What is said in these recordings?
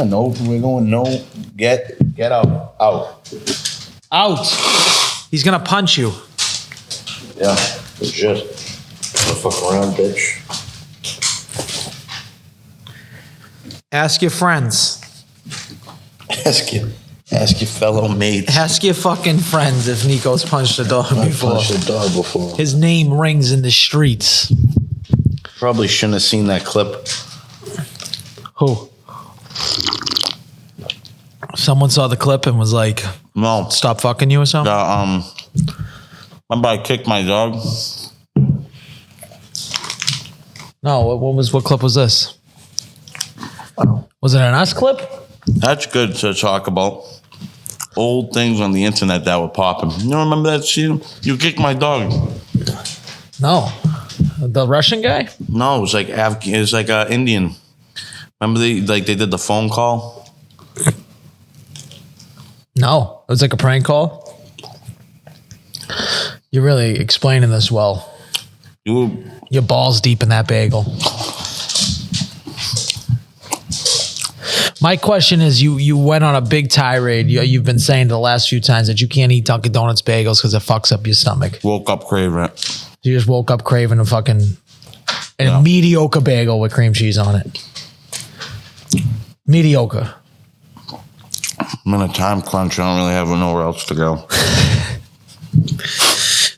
No, we're going no. Get out. Out. He's gonna punch you. Yeah, legit. Don't fuck around, bitch. Ask your friends. Ask your fellow mates. Ask your fucking friends if Nico's punched a dog before. Punched a dog before. His name rings in the streets. Probably shouldn't have seen that clip. Who? Someone saw the clip and was like, No. stop fucking you or something? Remember I kicked my dog? No, what clip was this? Was it an us clip? That's good to talk about. Old things on the internet that were popping. You don't remember that shit? You kicked my dog. No. The Russian guy? No, it was like Indian. Remember they did the phone call? No. It was like a prank call? You're really explaining this well. Your balls deep in that bagel. My question is, you went on a big tirade. You've been saying the last few times that you can't eat Dunkin' Donuts bagels because it fucks up your stomach. Woke up craving it. You just woke up craving a mediocre bagel with cream cheese on it. Mediocre. I'm in a time crunch. I don't really have nowhere else to go.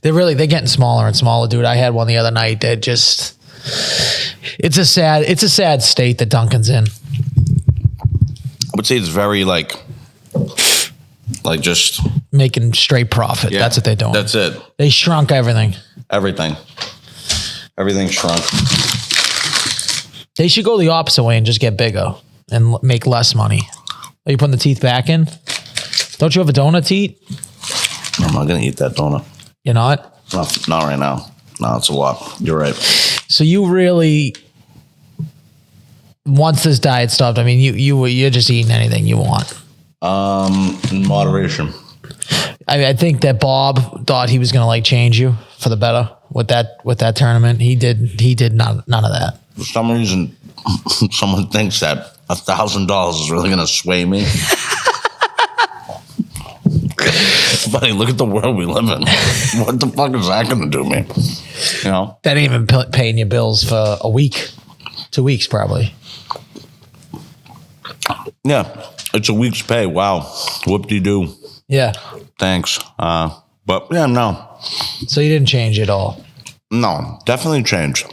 They're getting smaller and smaller, dude. I had one the other night that just, it's a sad state that Dunkin's in. I would say it's very like just making straight profit. Yeah, that's what they're doing. That's it. They shrunk everything. Everything shrunk. They should go the opposite way and just get bigger and make less money. Are you putting the teeth back in? Don't you have a donut to eat? I'm not going to eat that donut. You're not? No, not right now. No, it's a lot. You're right. So you really, once this diet stopped, I mean, you're just eating anything you want. In moderation. I think that Bob thought he was going to like change you for the better with that tournament. He did none of that. For some reason, someone thinks that $1,000 is really going to sway me. Buddy, look at the world we live in. What the fuck is that going to do me? You know? That ain't even paying your bills for a week, 2 weeks probably. Yeah, it's a week's pay. Wow. Whoop-de-doo. Yeah. Thanks. But yeah, no. So you didn't change at all? No, definitely changed.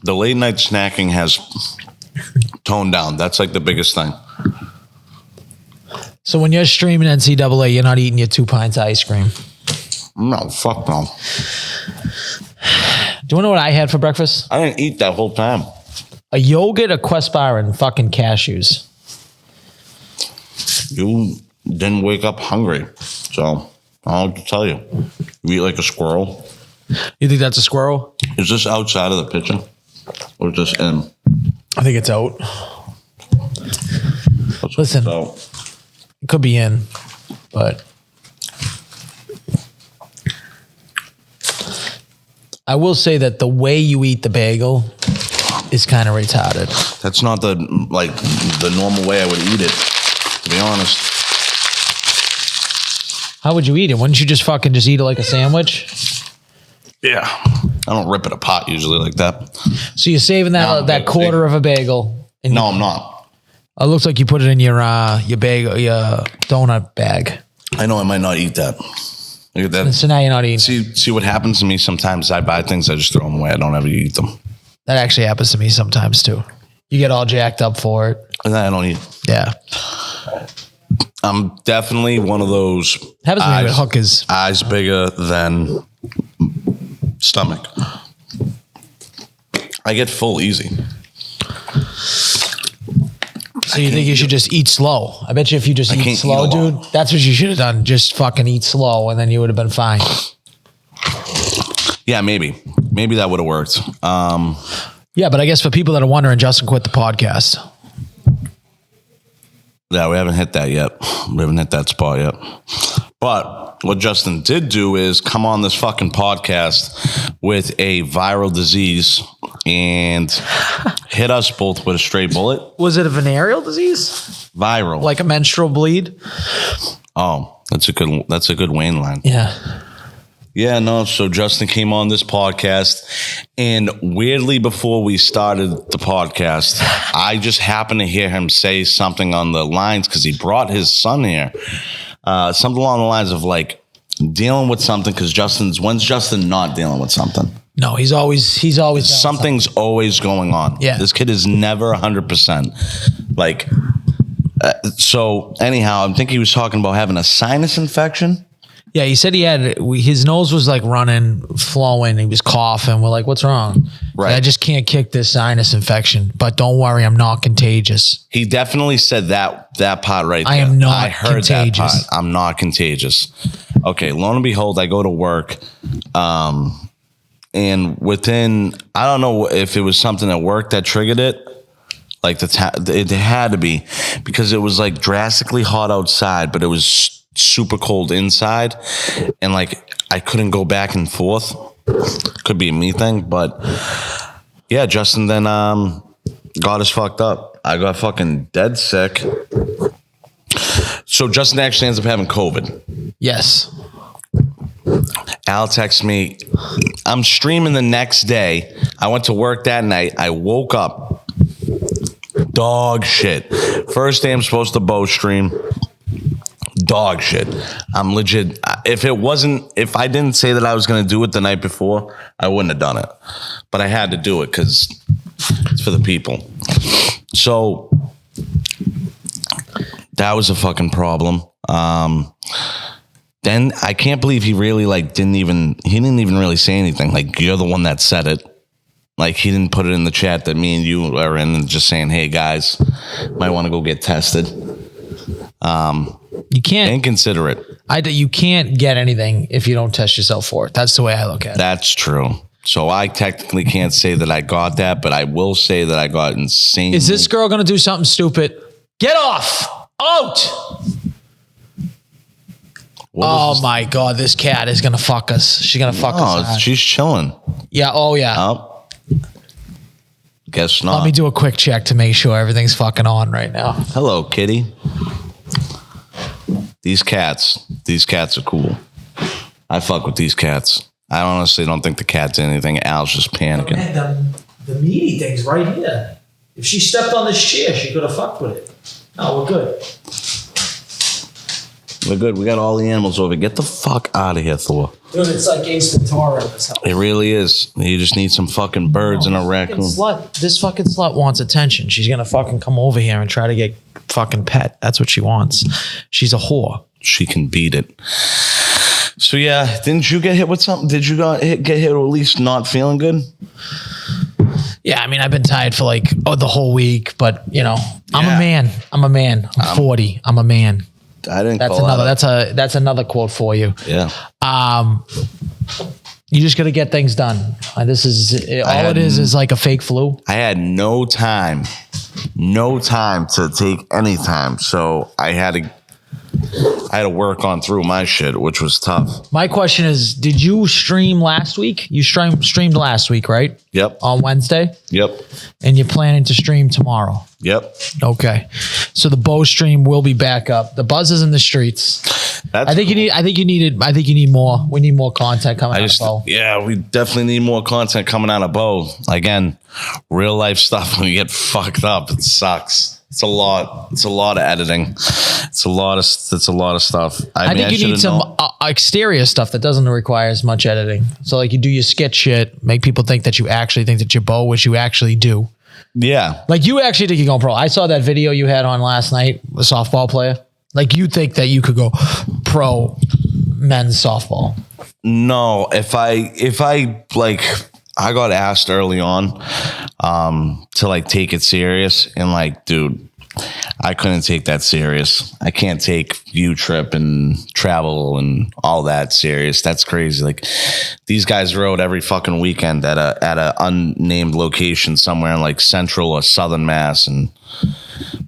The late night snacking has toned down. That's like the biggest thing. So when you're streaming NCAA, you're not eating your 2 pints of ice cream? No, fuck no. Do you want to know what I had for breakfast? I didn't eat that whole time. A yogurt, a Quest bar, and fucking cashews. You didn't wake up hungry. So I don't have to tell you. You eat like a squirrel. You think that's a squirrel? Is this outside of the picture? Or is this in? I think it's out. Listen, it could be in, but I will say that the way you eat the bagel is kind of retarded. That's not the normal way I would eat it, to be honest. How would you eat it? Wouldn't you just eat it like a sandwich? Yeah. I don't rip it apart usually like that. So you're saving that quarter of a bagel. No, I'm not. It looks like you put it in your bagel, your donut bag. I know I might not eat that. Look at that. And so now you're not eating. See what happens to me sometimes. I buy things, I just throw them away. I don't ever eat them. That actually happens to me sometimes too. You get all jacked up for it. And I don't eat. Yeah. I'm definitely one of those Happens to me with hookers. eyes bigger than stomach. I get full easy. So you think you should just eat slow? I bet you if you just eat slow, dude, that's what you should have done. Just fucking eat slow, and then you would have been fine. Yeah, maybe that would have worked. Yeah, but I guess for people that are wondering, Justin quit the podcast. Yeah, we haven't hit that yet. We haven't hit that spot yet. But what Justin did do is come on this fucking podcast with a viral disease and hit us both with a straight bullet. Was it a venereal disease? Viral. Like a menstrual bleed? Oh, that's a good Wayne line. Yeah. Yeah, no. So Justin came on this podcast, and weirdly, before we started the podcast, I just happened to hear him say something on the lines because he brought his son here. Something along the lines of like dealing with something because when's Justin not dealing with something? No, he's always something's always going on. Yeah, this kid is never 100%. Like, so anyhow, I think he was talking about having a sinus infection. Yeah, he said his nose was like running, flowing. He was coughing. We're like, what's wrong? Right. I just can't kick this sinus infection. But don't worry, I'm not contagious. He definitely said that part right there. I am not I heard contagious. That part. I'm not contagious. Okay, lo and behold, I go to work. And within, I don't know if it was something at work that triggered it. Like it had to be because it was like drastically hot outside, but it was super cold inside, and like I couldn't go back and forth. Could be a me thing, but yeah, Justin then got us fucked up. I got fucking dead sick. So Justin actually ends up having COVID. Yes. Al texts me. I'm streaming the next day. I went to work that night. I woke up. Dog shit. First day I'm supposed to bow stream. Dog shit. I'm legit. If I didn't say that I was going to do it the night before, I wouldn't have done it. But I had to do it because it's for the people. So that was a fucking problem. Then I can't believe he really didn't even really say anything. Like, you're the one that said it. Like, he didn't put it in the chat that me and you are in and just saying, hey guys, might want to go get tested. You can't inconsiderate. You can't get anything if you don't test yourself for it. That's the way I look at it. That's true. So I technically can't say that I got that, but I will say that I got insane. Is this girl going to do something stupid? Get off! Out! Oh my God, this cat is going to fuck us. She's going to fuck us. Oh, she's chilling. Yeah, oh yeah. Oh. Guess not. Let me do a quick check to make sure everything's fucking on right now. Hello, kitty. These cats are cool. I fuck with these cats. I honestly don't think the cat's anything. Al's just panicking. Man, the meaty thing's right here. If she stepped on this chair, she could have fucked with it. No, we're good. We're good. We got all the animals over. Get the fuck out of here, Thor. Dude, it's like Ace Ventura in this house. It really is. You just need some fucking birds and a raccoon. This fucking slut wants attention. She's going to fucking come over here and try to get fucking pet. That's what she wants. She's a whore. She can beat it. So yeah, didn't you get hit with something? Did you get hit or at least not feeling good? Yeah, I mean, I've been tired for the whole week, but I'm a man. I'm 40. I'm a man. I didn't. That's another quote for you. Yeah. You just got to get things done. This is all it is like a fake flu. I had no time to take any time, so I had to work on through my shit, which was tough. My question is, did you stream last week? You streamed last week, right? Yep. On Wednesday? Yep. And you're planning to stream tomorrow? Yep. Okay. So the bow stream will be back up. The buzz is in the streets. I think you need more. We need more content coming out of bow. Yeah, we definitely need more content coming out of bow. Again, real life stuff, when you get fucked up, it sucks. It's a lot. It's a lot of editing. It's a lot of stuff. I think you need some exterior stuff that doesn't require as much editing. So you do your skit shit, make people think that you actually think that you're bow, which you actually do. Yeah. Like you actually think you're going pro. I saw that video you had on last night, a softball player. Like you think that you could go pro men's softball. No, if I like, I got asked early on to like take it serious, and like, dude, I couldn't take that serious. I can't take view trip and travel and all that serious. That's crazy. Like these guys rode every fucking weekend at a unnamed location somewhere in like central or southern Mass and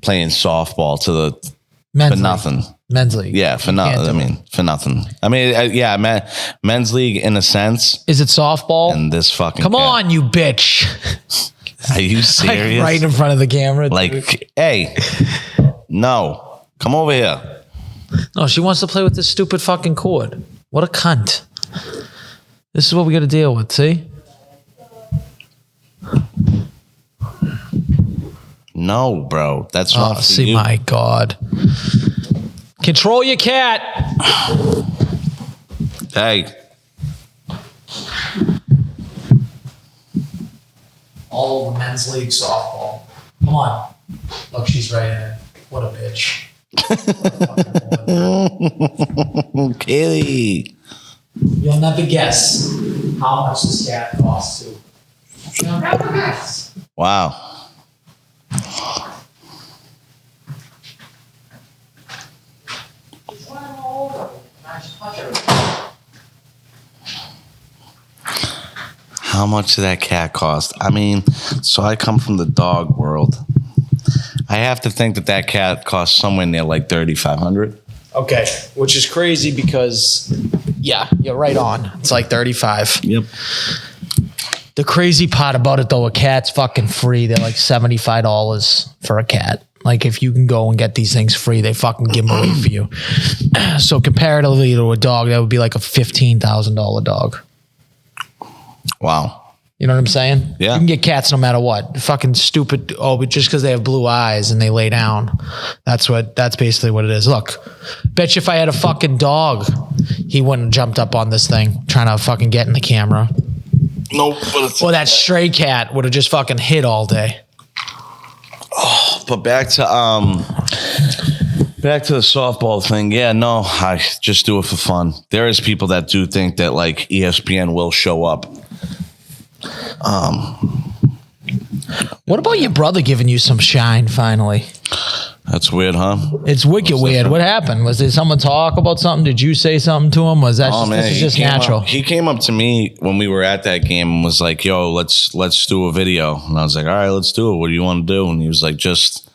playing softball to the Men's for league. nothing. Men's league. Yeah, for nothing. I mean, for nothing. I mean, yeah, men's league in a sense. Is it softball? And this fucking Come on, you bitch. Are you serious? Like right in front of the camera. Like, dude. hey, no, come over here. No, she wants to play with this stupid fucking cord. What a cunt. This is what we got to deal with, see? No, bro, that's not for See, you. my God. Control your cat. Hey. All over men's league softball. Come on. Look, she's right in it. What a bitch. Kaylee. You'll never guess how much this cat costs, too. You'll never guess. Wow. How much did that cat cost? I mean, so I come from the dog world. I have to think that cat cost somewhere near like $3,500. Okay, which is crazy because, yeah, you're right on. It's like 35. Yep. The crazy part about it, though, a cat's fucking free. They're like $75 for a cat. Like, if you can go and get these things free, they fucking give them away for you. So, comparatively to a dog, that would be like a $15,000 dog. Wow. You know what I'm saying? Yeah. You can get cats no matter what. Fucking stupid. Oh, but just because they have blue eyes and they lay down. That's basically what it is. Look, bet you if I had a fucking dog, he wouldn't have jumped up on this thing trying to fucking get in the camera. Nope. But Or that stray cat would have just fucking hid all day. Oh, but back to the softball thing. Yeah, no, I just do it for fun. There is people that do think that like ESPN will show up. What about your brother giving you some shine finally? That's weird, huh? It's wicked weird. What happened? Was there someone talk about something? Did you say something to him? Was that this is just natural? He came up to me when we were at that game and was like, "Yo, let's do a video." And I was like, "All right, let's do it. What do you want to do?" And he was like, just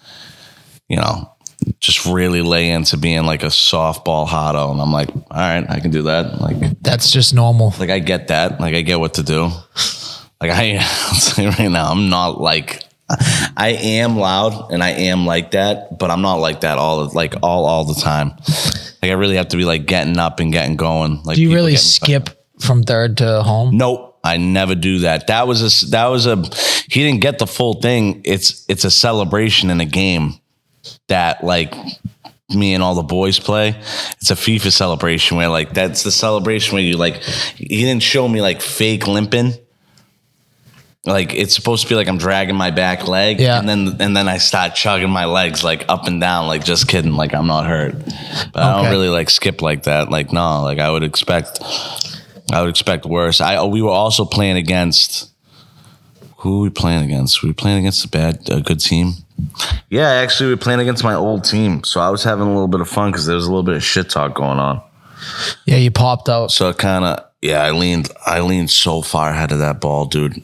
really lay into being like a softball hotto. And I'm like, all right, I can do that. Like, that's just normal. Like, I get that. Like, I get what to do. Like, I'll say right now, I'm not like, I am loud and I am like that, but I'm not like that all the time. Like, I really have to be like getting up and getting going. Like, do you really skip from third to home? Nope. I never do that. That was he didn't get the full thing. It's a celebration in a game that like me and all the boys play. It's a FIFA celebration where like, that's the celebration where you like, he didn't show me like fake limping. Like, it's supposed to be like I'm dragging my back leg, yeah. and then I start chugging my legs like up and down, like just kidding, like I'm not hurt. But I don't really like skip like that. Like, no, like I would expect worse. We were also playing against, who were we playing against? We were playing against a good team. Yeah, actually, we were playing against my old team, so I was having a little bit of fun because there was a little bit of shit talk going on. Yeah, you popped out. So it kind of, yeah, I leaned so far ahead of that ball, dude.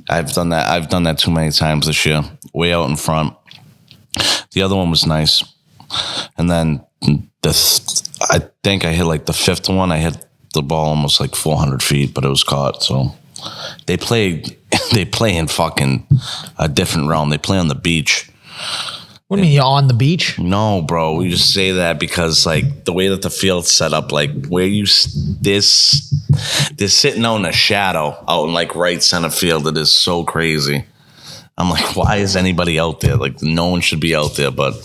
I've done that too many times this year. Way out in front. The other one was nice. And then I think I hit like the fifth one. I hit the ball almost like 400 feet, but it was caught. So they play in fucking a different realm. They play on the beach. What do you mean, you're on the beach? No, bro. We just say that because like the way that the field's set up, like where they're sitting on a shadow out in like right center field. It is so crazy. I'm like, why is anybody out there? Like, no one should be out there. But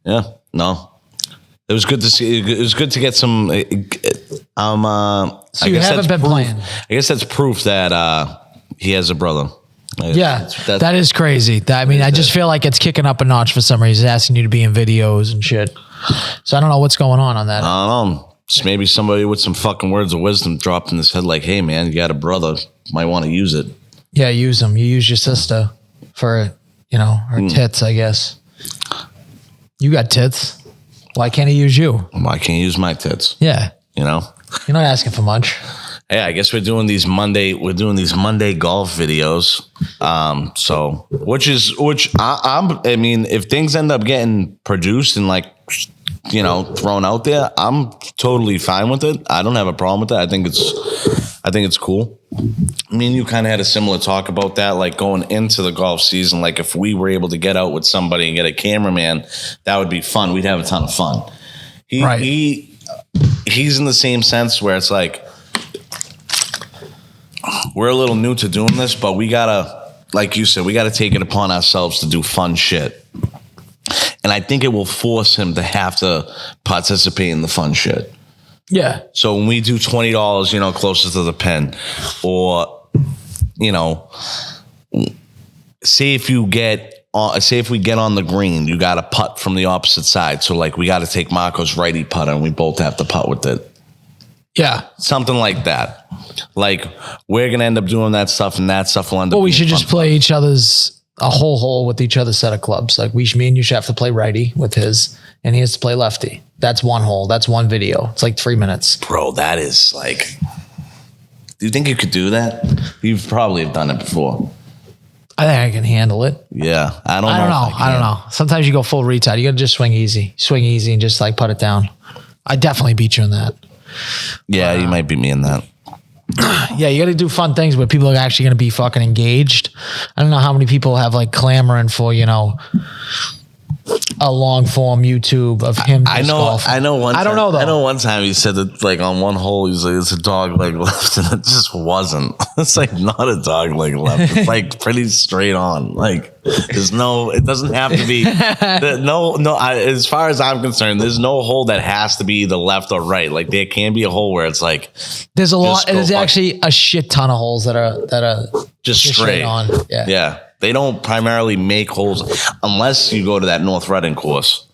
yeah, no. It was good to see. It was good to get some. So you haven't been playing. I guess that's proof that he has a brother. Yeah, that is crazy. I mean, I just feel like it's kicking up a notch for some reason, asking you to be in videos and shit. So I don't know what's going on that. I don't know. Just maybe somebody with some fucking words of wisdom dropped in his head like, hey, man, you got a brother. Might want to use it. Yeah, use them. You use your sister for, her tits, I guess. You got tits. Why can't he use you? Why can't he use my tits? Yeah. You're not asking for much. Yeah, I guess we're doing these Monday golf videos. I mean, if things end up getting produced and thrown out there, I'm totally fine with it. I don't have a problem with that. I think it's cool. I mean, you kind of had a similar talk about that, like going into the golf season. Like if we were able to get out with somebody and get a cameraman, that would be fun. We'd have a ton of fun. He's in the same sense where it's like, we're a little new to doing this, but we gotta, like you said, we gotta take it upon ourselves to do fun shit. And I think it will force him to have to participate in the fun shit. Yeah. So when we do $20, closer to the pin, or, say if we get on the green, you got to putt from the opposite side. So we got to take Marco's righty putter and we both have to putt with it. Yeah. Something like that. We're going to end up doing that stuff, and that stuff will end up. Well, we should just play each other's a whole hole with each other's set of clubs. Me and you should have to play righty with his, and he has to play lefty. That's one hole. That's one video. It's 3 minutes. Bro, that is do you think you could do that? You've probably have done it before. I think I can handle it. Yeah. I don't know. Sometimes you go full retard. You got to just swing easy. And just put it down. I definitely beat you in that. Yeah, you might beat me in that. Yeah, you got to do fun things where people are actually going to be fucking engaged. I don't know how many people have clamoring for, a long form YouTube of him. I know. I don't know though. I know one time he said that on one hole he's like, it's a dog leg left, and it just wasn't. It's not a dog leg left. It's pretty straight on. There's no. It doesn't have to be. As far as I'm concerned, there's no hole that has to be the left or right. There can be a hole where it's there's a lot. There's actually a shit ton of holes that are just straight on. Yeah. Yeah. They don't primarily make holes unless you go to that North Reading course.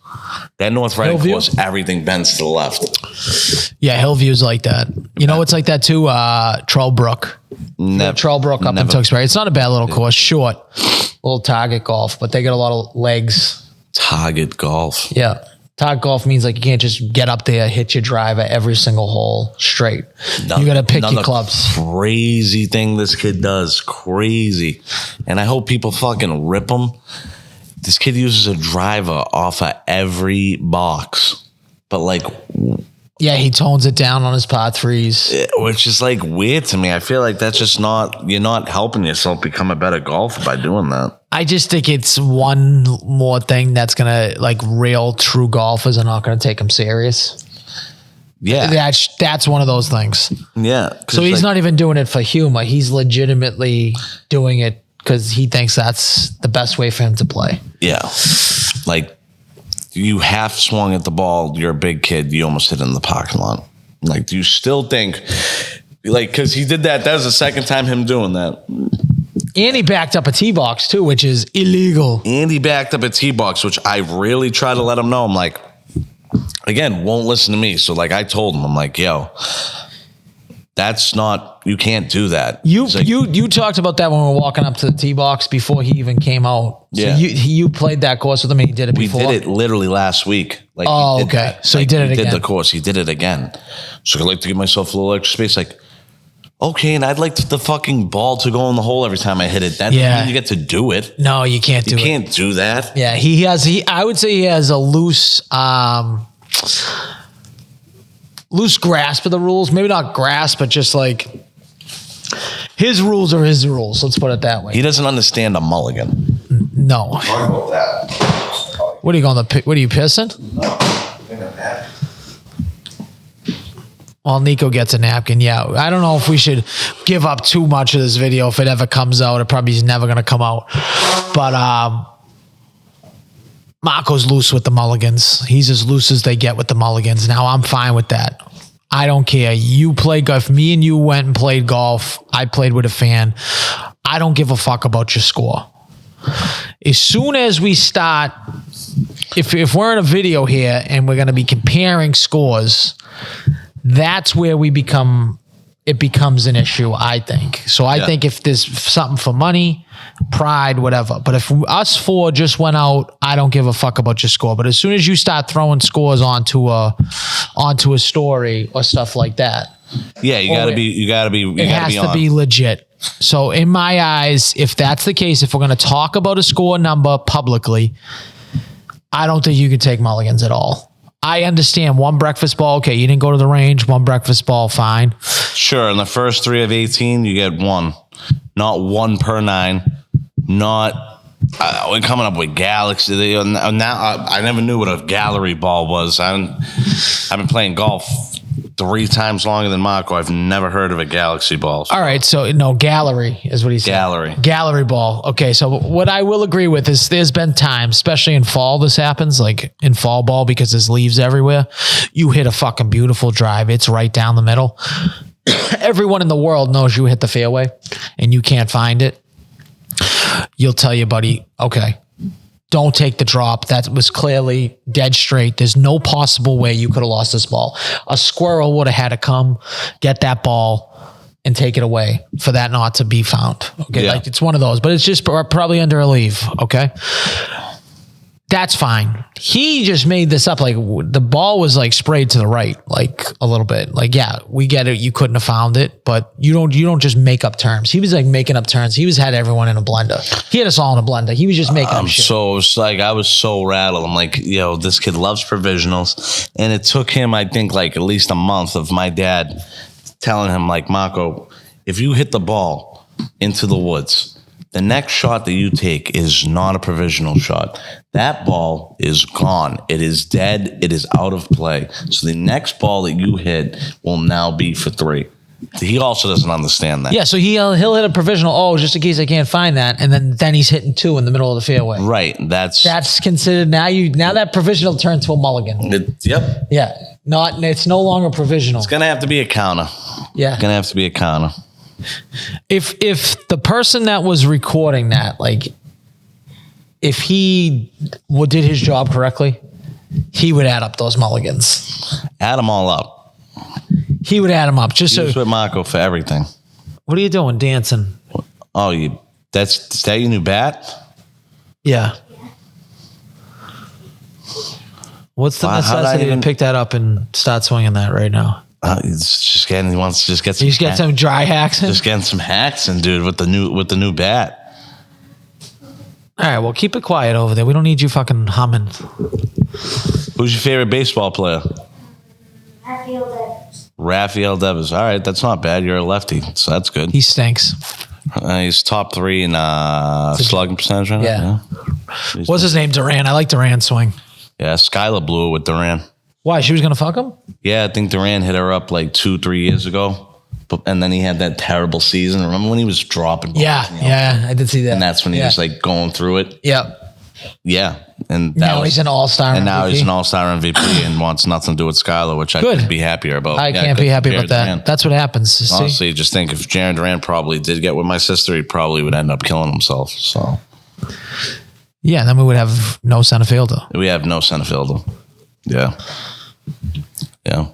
That North Reading course, everything bends to the left. Yeah, Hillview's like that. It's like that too. Trollbrook. Trollbrook up in Tewksbury. It's not a bad little course. Short, little target golf, but they get a lot of legs. Target golf. Yeah. Target golf means you can't just get up there, hit your driver every single hole straight. You got to pick your clubs. Crazy thing this kid does. Crazy. And I hope people fucking rip him. This kid uses a driver off of every box. But yeah, he tones it down on his par threes. Which is weird to me. I feel like that's just you're not helping yourself become a better golfer by doing that. I just think it's one more thing that's going to real true golfers are not going to take him serious. Yeah. That's one of those things. Yeah. So he's not even doing it for humor. He's legitimately doing it because he thinks that's the best way for him to play. Yeah. You half swung at the ball. You're a big kid. You almost hit it in the parking lot. Do you still think, because he did that. That was the second time him doing that. And he backed up a tee box too, which is illegal. And he backed up a tee box, which I really try to let him know. I'm again, won't listen to me. So I told him, I'm yo, that's not, you can't do that. You talked about that when we were walking up to the tee box before he even came out. So yeah. You played that course with him and he did it before? We did it literally last week. Okay. So he did it again. He did the course. He did it again. So I'd like to give myself a little extra space. Okay, and I'd like the fucking ball to go in the hole every time I hit it. That doesn't mean you get to do it. No, you can't do it. You can't do that. Yeah, I would say he has a loose grasp of the rules. Maybe not grasp, but just his rules are his rules. Let's put it that way. He doesn't understand a mulligan. No. Talk about that. What are you going to pick? What are you pissing? No. Well, Nico gets a napkin. Yeah. I don't know if we should give up too much of this video. If it ever comes out, it probably is never going to come out. But Marco's loose with the mulligans. He's as loose as they get with the mulligans. Now I'm fine with that. I don't care. You play golf. Me and you went and played golf. I played with a fan. I don't give a fuck about your score. As soon as we start, if we're in a video here and we're going to be comparing scores, that's where it becomes an issue, I think. So I think if there's something for money, pride, whatever. But if us four just went out, I don't give a fuck about your score. But as soon as you start throwing scores onto a story or stuff like that, yeah, you gotta be. It has to be legit. So in my eyes, if that's the case, if we're going to talk about a score number publicly, I don't think you can take mulligans at all. I understand one breakfast ball. Okay, you didn't go to the range. One breakfast ball, fine. Sure, in the first 3 of 18, you get one. Not 1 per 9. Not we're coming up with Galaxy. Now I never knew what a gallery ball was. I've been playing golf 3 times longer than Marco. I've never heard of a Galaxy ball. All right, so no, gallery is what he said. Gallery ball. Okay, so what I will agree with is there's been times, especially in fall, this happens, like in fall ball, because there's leaves everywhere. You hit a fucking beautiful drive. It's right down the middle. Everyone in the world knows you hit the fairway and you can't find it. You'll tell your buddy, okay, don't take the drop. That was clearly dead straight. There's no possible way you could have lost this ball. A squirrel would have had to come, get that ball, and take it away for that not to be found. Okay, like it's one of those, but it's just probably under a leaf. Okay, that's fine. He just made this up. Like the ball was like sprayed to the right, like a little bit. Like, yeah, we get it. You couldn't have found it, but you don't just make up terms. He was like making up terms. He had everyone in a blender. He had us all in a blender. He was just making up shit. So it's like, I was so rattled. I'm like, yo, this kid loves provisionals. And it took him, I think, like at least a month of my dad telling him, like, Marco, if you hit the ball into the woods, the next shot that you take is not a provisional shot. That ball is gone. It is dead. It is out of play. So the next ball that you hit will now be for 3. He also doesn't understand that. Yeah, so he'll hit a provisional, just in case I can't find that, and then he's hitting 2 in the middle of the fairway. Right. That's considered now that provisional turned to a mulligan. Yep. Yeah. It's no longer provisional. It's gonna have to be a counter. Yeah. It's gonna have to be a counter. If the person that was recording that, like, if he did his job correctly, he would add up those mulligans. Add them all up. He would add them up. Just Use with Marco for everything. What are you doing, dancing? Oh, is that your new bat? Yeah. What's the necessity to pick that up and start swinging that right now? He wants to just get some. He's got some dry hacks in. Just getting some hacks in, dude, with the new bat. All right, well, keep it quiet over there. We don't need you fucking humming. Who's your favorite baseball player? Rafael Devers. All right, that's not bad. You're a lefty, so that's good. He stinks. He's top 3 in slugging percentage right now. Yeah. What's his name? Duran. I like Duran's swing. Yeah, Skylar blew it with Duran. Why? She was going to fuck him? Yeah, I think Duran hit her up like 2-3 years ago. And then he had that terrible season. Remember when he was dropping balls? Yeah, I did see that. And that's when he was like going through it. Yep. Yeah. And now he's an all-star And MVP. now he's an all-star MVP and wants nothing to do with Skylar, which I couldn't be happier about. I can't be happy about that. Duran. That's what happens. Honestly, just think if Jaron Duran probably did get with my sister, he probably would end up killing himself. So. Yeah, then we would have no center fielder. We have no center fielder. Yeah. Yeah.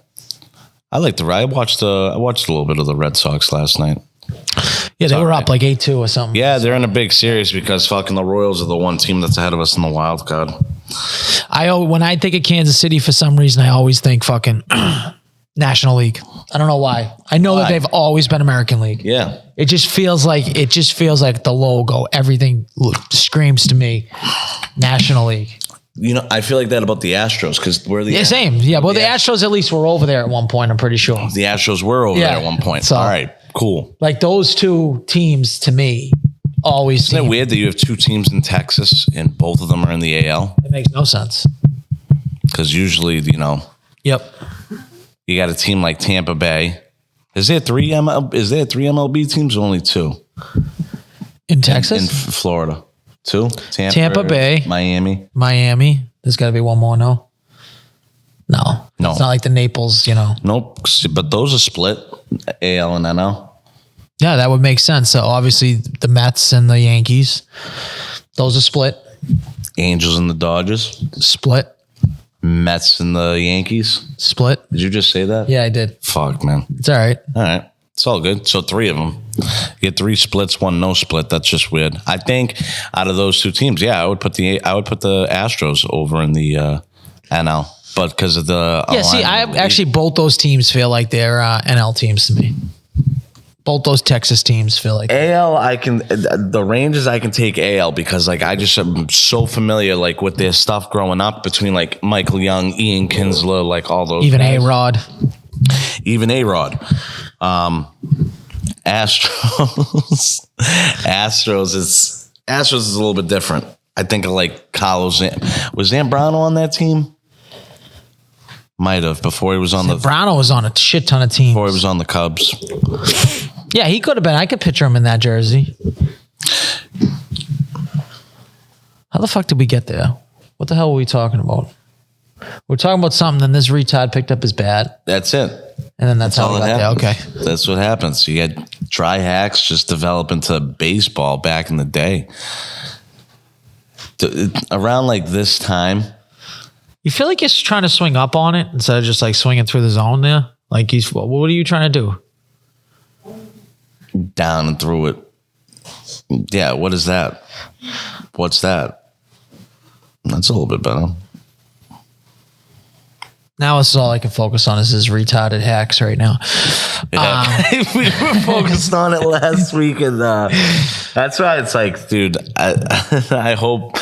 I watched a little bit of the Red Sox last night. Yeah, they were up like 8-2 or something. Yeah, they're in a big series because fucking the Royals are the one team that's ahead of us in the wild card. When I think of Kansas City, for some reason, I always think fucking National League. I don't know why. I know that they've always been American League. Yeah. It just feels like the logo. Everything screams to me National League. You know, I feel like that about the Astros because we're the same. Yeah, well, the Astros at least were over there at one point. I'm pretty sure the Astros were over there at one point. So, all right, cool. Like those two teams to me always. Isn't it weird that you have 2 teams in Texas and both of them are in the AL? It makes no sense. Because usually, Yep. You got a team like Tampa Bay. Is there 3 MLB teams or only 2 in Texas? In Florida. 2? Tampa Bay. Miami. There's got to be one more, no? No. It's not like the Naples, Nope. But those are split, AL and NL. Yeah, that would make sense. So obviously the Mets and the Yankees, those are split. Angels and the Dodgers. Split. Mets and the Yankees. Split. Did you just say that? Yeah, I did. Fuck, man. It's all right. All right. It's all good. So 3 of them. You get 3 splits, 1 no split. That's just weird. I think out of those 2 teams, I would put the Astros over in the NL, but because of the I actually both those teams feel like they're NL teams to me. Both those Texas teams feel like AL. The Rangers I can take AL because like I just am so familiar like with their stuff growing up between like Michael Young, Ian Kinsler, like all those even guys. A-Rod. Even A-Rod. Astros is a little bit different. I think of like Carlos. Was Zambrano on that team? Might have before he was on Zambrano was on a shit ton of teams. Before he was on the Cubs. Yeah, he could have been. I could picture him in that jersey. How the fuck did we get there? What the hell were we talking about? We're talking about something, then this retard picked up his bat. That's it. And then that's how we got there. Okay. That's what happens. You get dry hacks just develop into baseball back in the day. Around like this time. You feel like you're trying to swing up on it instead of just like swinging through the zone there? Like what are you trying to do? Down and through it. Yeah, what is that? What's that? That's a little bit better. Now this is all I can focus on is his retarded hacks right now. Yeah. We were focused on it last week, and that's why it's like, dude, I hope,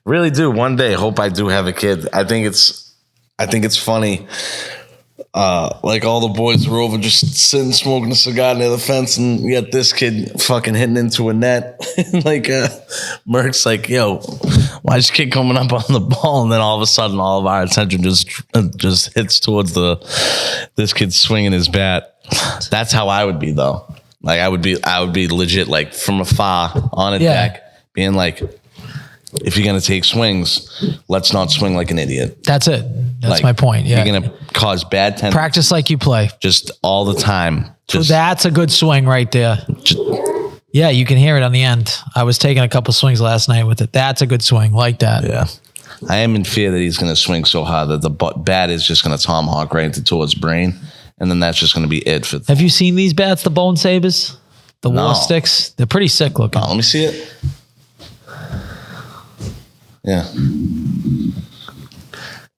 really do one day. Hope I do have a kid. I think it's funny. Like all the boys were over just sitting smoking a cigar near the fence, and yet this kid fucking hitting into a net. Like Merck's like, yo, why is this kid coming up on the ball? And then all of a sudden, all of our attention just hits towards this kid swinging his bat. That's how I would be though. Like I would be legit like from afar on a deck, being like, if you're going to take swings, let's not swing like an idiot. That's it. That's like, my point. Yeah. You're going to cause bad tendencies. Practice like you play. Just all the time. So that's a good swing right there. Yeah, you can hear it on the end. I was taking a couple swings last night with it. That's a good swing like that. Yeah. I am in fear that he's going to swing so hard that the bat is just going to tomahawk right into his brain. And then that's just going to be it. Have you seen these bats, the Bone Sabers? The War Sticks? They're pretty sick looking. Let me see it. Yeah.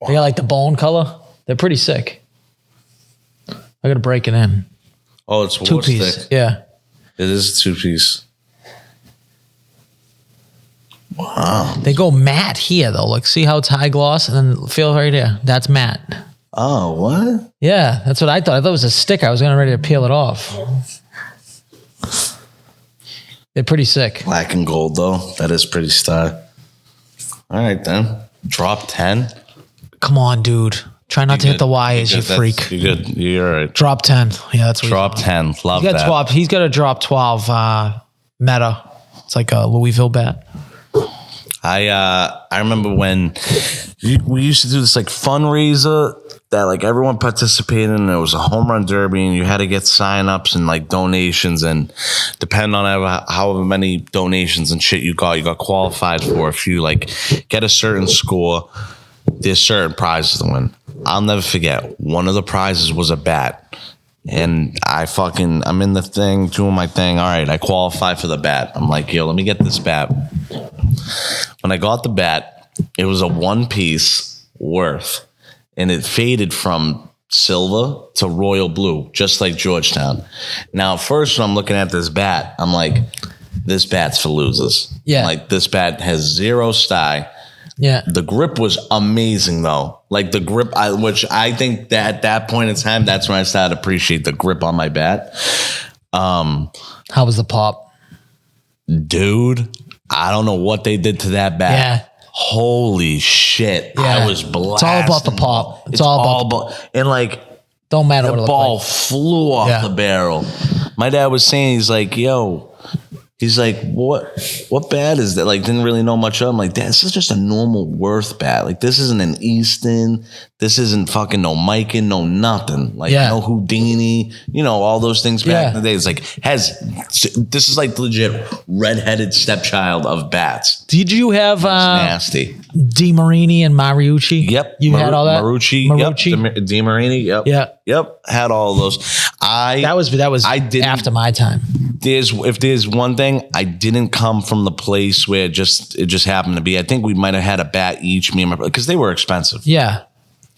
They got like the bone color. They're pretty sick. I got to break it in. Oh, it's 2-piece. Stick. Yeah. It is a 2-piece. Wow. They go matte here though. Like see how it's high gloss and then feel right here. That's matte. Oh, what? Yeah, that's what I thought. I thought it was a sticker. I was getting ready to peel it off. They're pretty sick. Black and gold though. That is pretty style. All right, then. Drop 10. Come on, dude. Try not to hit the wires, you freak. You're good. You're all right. Drop 10. Yeah, that's what Drop 10. Love that. He's got a drop 12 meta. It's like a Louisville bat. I remember when we used to do this like fundraiser that like everyone participated in. It was a home run derby, and you had to get signups and like donations, and depending on however many donations and shit you got qualified for. If you like get a certain score, there's certain prizes to win. I'll never forget. One of the prizes was a bat, and I'm in the thing doing my thing. All right, I qualify for the bat. I'm like, yo, let me get this bat. When I got the bat, it was a 1-piece worth. And it faded from silver to royal blue, just like Georgetown. Now, first when I'm looking at this bat, I'm like, this bat's for losers. Yeah. Like, this bat has 0 sty. Yeah. The grip was amazing, though. Like, the grip, which I think that at that point in time, that's when I started to appreciate the grip on my bat. How was the pop? Dude, I don't know what they did to that bat. Yeah. Holy shit. Yeah. I was blasting. It's all about the pop. It's all about and like don't matter the what it ball like. flew off the barrel. My dad was saying, he's like, yo, He's like, what bat is that? Like, didn't really know much of. I'm like, Dad, this is just a normal Worth bat. Like, this isn't an Easton. This isn't fucking no Mikan, no nothing. Like, no Houdini. You know, all those things back in the day. It's like, this is like legit redheaded stepchild of bats. Did you have nasty DeMarini and Mariucci? Yep. You had all that? Marucci. Yep. DeMarini. Yep. Yeah. Yep. Had all of those. That was after my time. If there's one thing, I didn't come from the place where it just happened to be. I think we might have had a bat each, me and my brother, because they were expensive. Yeah.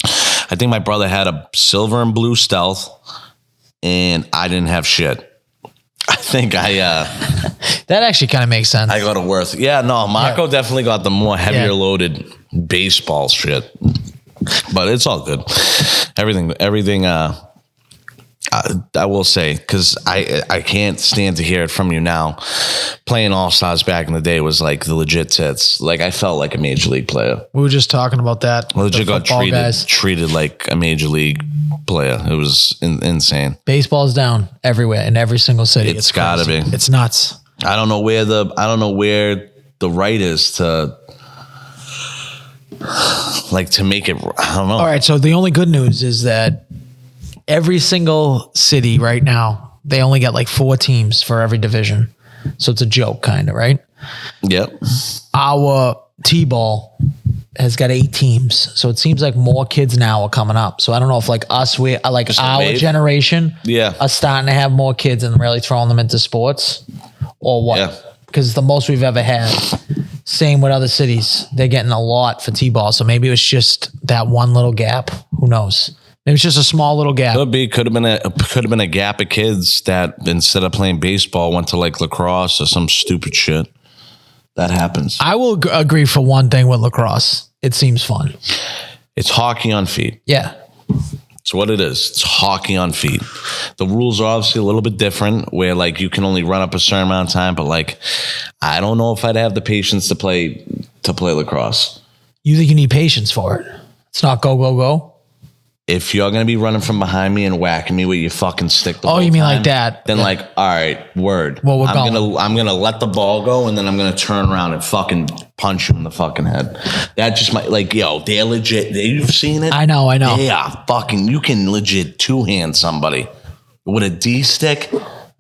I think my brother had a silver and blue Stealth, and I didn't have shit. I think that actually kind of makes sense. I got a Worth. Yeah, no, Marco definitely got the more heavier loaded baseball shit. But it's all good. Everything. I will say, because I can't stand to hear it from you now. Playing All-Stars back in the day was the legit tits. Like, I felt like a major league player. We were just talking about that. Legit got treated like a major league player. It was insane. Baseball's down everywhere in every single city. It's gotta be. It's nuts. I don't know where the right is to make it. I don't know. All right. So the only good news is that every single city right now, they only get 4 teams for every division. So it's a joke kind of, right? Yep. Our T-ball has got 8 teams. So it seems like more kids now are coming up. So I don't know if our generation are starting to have more kids and really throwing them into sports or what. Yeah. Because it's the most we've ever had. Same with other cities. They're getting a lot for T-ball. So maybe it was just that one little gap. Who knows? It was just a small little gap. Could have been a gap of kids that instead of playing baseball went to lacrosse or some stupid shit. That happens. I will agree for one thing with lacrosse. It seems fun. It's hockey on feet. Yeah. It's what it is. It's hockey on feet. The rules are obviously a little bit different where you can only run up a certain amount of time, but I don't know if I'd have the patience to play lacrosse. You think you need patience for it? It's not go, go, go? If you're going to be running from behind me and whacking me with your fucking stick the whole you mean time, like that? Then all right, word. Well, I'm going to let the ball go and then I'm going to turn around and fucking punch you in the fucking head. That just might they're legit. You've seen it? I know. They are fucking, you can legit two-hand somebody with a D-stick.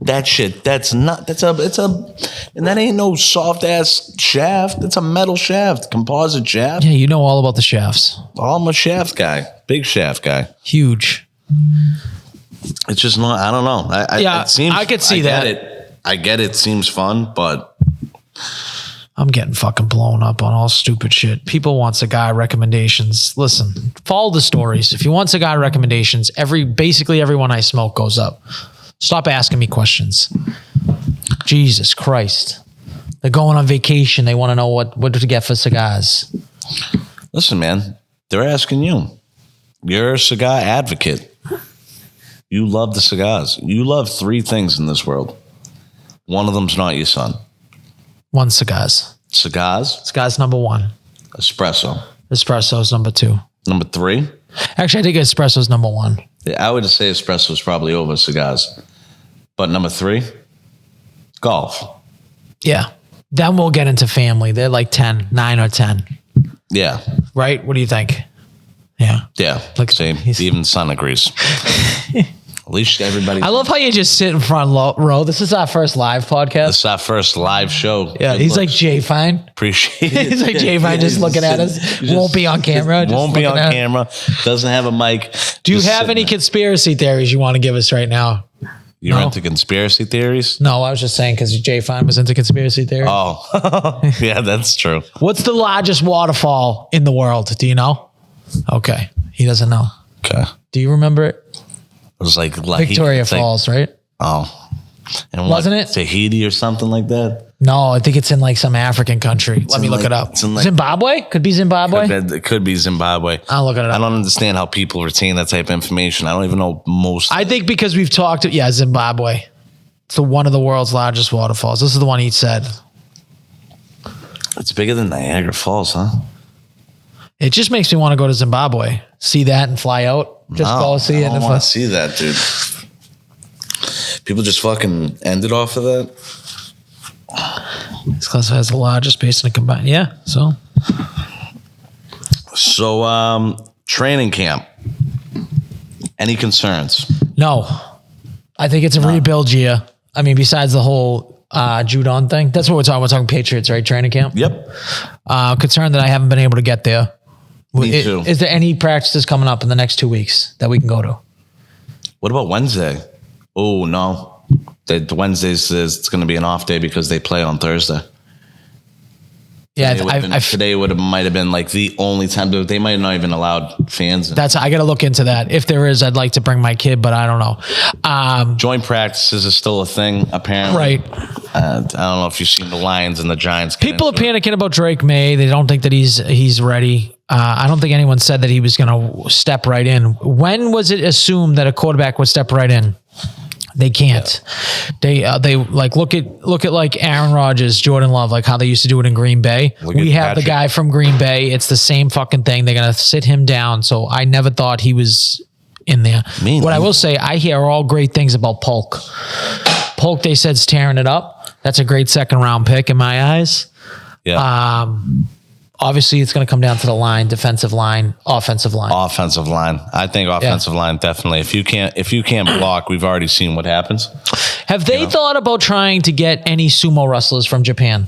That shit, and that ain't no soft ass shaft. It's a metal shaft, composite shaft. Yeah, you know all about the shafts. I'm a shaft guy, big shaft guy. Huge. It's just not, I don't know. I could see that. I get it. Seems fun, but I'm getting fucking blown up on all stupid shit. People want cigar recommendations. Listen, follow the stories. If you want cigar recommendations, basically everyone I smoke goes up. Stop asking me questions. Jesus Christ. They're going on vacation. They want to know what to get for cigars. Listen, man, they're asking you. You're a cigar advocate. You love the cigars. You love 3 things in this world. One of them's not your son. 1 cigars. Cigars? Cigars number 1. Espresso. Espresso's number 2. Number 3? Actually, I think espresso's number 1. I would say espresso's probably over cigars. But number 3, golf. Yeah. Then we'll get into family. They're 9 or 10. Yeah. Right? What do you think? Yeah. Yeah. Same. Even son agrees. At least everybody. I love how you just sit in front row. This is our first live podcast. This is our first live show. Yeah. He's like Jay Fine. Appreciate it. He's like Jay Fine just looking at us. Won't be on camera. Won't be on camera. Doesn't have a mic. Do you have any conspiracy theories you want to give us right now? You're into conspiracy theories? No, I was just saying because Jay Fine was into conspiracy theories. Oh, yeah, that's true. What's the largest waterfall in the world? Do you know? Okay. He doesn't know. Okay. Do you remember it? It was Victoria Falls, right? Oh. And wasn't it? Tahiti or something like that? No, I think it's in some African country. Let me look it up. Zimbabwe? Could be Zimbabwe? It could be Zimbabwe. I'll look it up. I don't understand how people retain that type of information. I don't even know most. I think because we've talked, Zimbabwe. It's one of the world's largest waterfalls. This is the one he said. It's bigger than Niagara Falls, huh? It just makes me want to go to Zimbabwe. See that and fly out. Go see it. I don't want to see that, dude. People just fucking ended off of that. This class has the largest based on a combined. Yeah. So training camp. Any concerns? no, I think it's a rebuild year. I mean, besides the whole Judon thing, that's what we're talking. We're talking Patriots, right? Training camp. Yep. Concerned that I haven't been able to get there. Me too. Is there any practices coming up in the next 2 weeks that we can go to? What about Wednesday? Oh, no. The Wednesdays it's going to be an off day because they play on Thursday. Yeah, Today might have been like the only time they might have not even allowed fans. I got to look into that. If there is, I'd like to bring my kid, but I don't know. Joint practices is still a thing, apparently. Right. I don't know if you've seen the Lions and the Giants. People are panicking about Drake May. They don't think that he's ready. I don't think anyone said that he was going to step right in. When was it assumed that a quarterback would step right in? They can't. Yeah. They like look at like Aaron Rodgers, Jordan Love, like how they used to do it in Green Bay. We have the guy from Green Bay. It's the same fucking thing. They're gonna sit him down. So I never thought he was in there. What I will say, I hear all great things about Polk. Polk, they said's tearing it up. That's a great second round pick in my eyes. Yeah. Obviously, it's going to come down to the line, defensive line, offensive line. Offensive line. I think offensive line definitely. If you can't block, we've already seen what happens. Have they thought about trying to get any sumo wrestlers from Japan?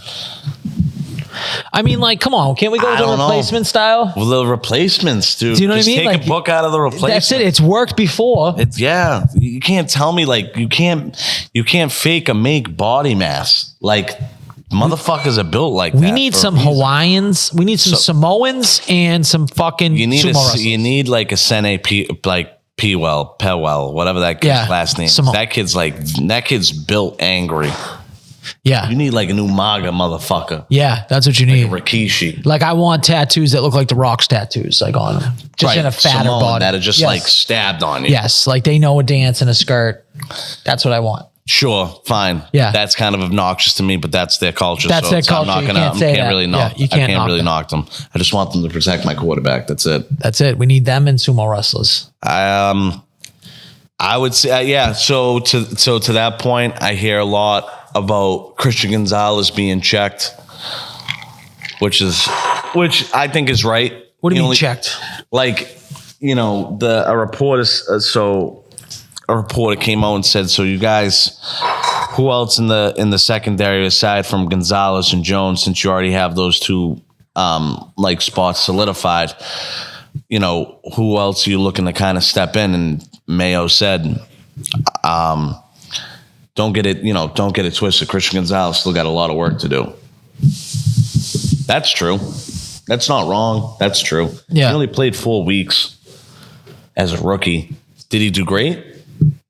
I mean, like, come on, can't we go to replacement style? Well, the replacements, dude. Do you know what I mean? Take a book out of the replacement. That's it. It's worked before. You can't tell me like you can't fake a make body mass like. Motherfuckers are built like that. We need some Hawaiians. We need some Samoans and some fucking sumo wrestlers. You need like a Sene Pewell, whatever that kid's last name is. That kid's built angry. Yeah. You need like a new MAGA motherfucker. Yeah, that's what you need. Like a Rikishi. Like I want tattoos that look like the Rock's tattoos, like on them. Just in a fatter body. That are just like stabbed on you. Yes, like they know a dance in a skirt. That's what I want. Sure, fine. Yeah, that's kind of obnoxious to me, but that's their culture. That's their culture. I can't really knock them. I just want them to protect my quarterback. That's it. That's it. We need them and sumo wrestlers. I would say, yeah. So to that point, I hear a lot about Christian Gonzalez being checked, which I think is right. What do you mean checked? Like, a reporter came out and said, so you guys, who else in the secondary aside from Gonzalez and Jones, since you already have those two spots solidified, who else are you looking to kind of step in? And Mayo said, don't get it twisted. Christian Gonzalez still got a lot of work to do. That's true. That's not wrong. That's true. Yeah. He only played 4 weeks as a rookie. Did he do great?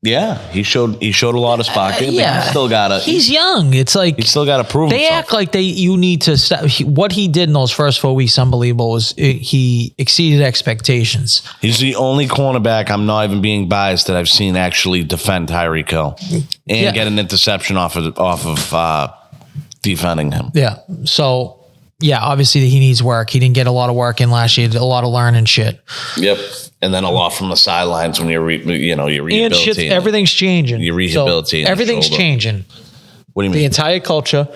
Yeah, he showed a lot of spark. He's young. It's like he's still got to prove himself. They act like you need to stop. What he did in those first 4 weeks, unbelievable. He exceeded expectations. He's the only cornerback, I'm not even being biased, that I've seen actually defend Tyreek Hill and get an interception off of defending him. Yeah. So yeah, obviously he needs work. He didn't get a lot of work in last year. He did a lot of learning shit. Yep. And then a lot from the sidelines when you're rehabilitating. Everything's changing. You're rehabilitating. So everything's changing. What do you mean? The entire culture,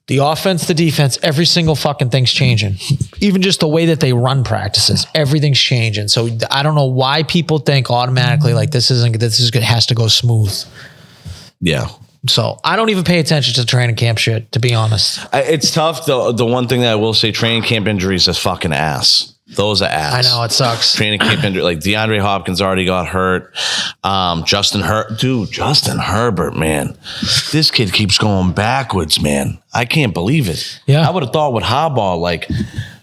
the offense, the defense, every single fucking thing's changing. Even just the way that they run practices, everything's changing. So I don't know why people think automatically like this has to go smooth. Yeah. So I don't even pay attention to training camp shit, to be honest. It's tough. The one thing that I will say, training camp injuries is fucking ass. Those are ass. I know, it sucks. Training camp injury, like DeAndre Hopkins already got hurt. Justin Herbert, man. This kid keeps going backwards, man. I can't believe it. Yeah. I would have thought with Harbaugh, like...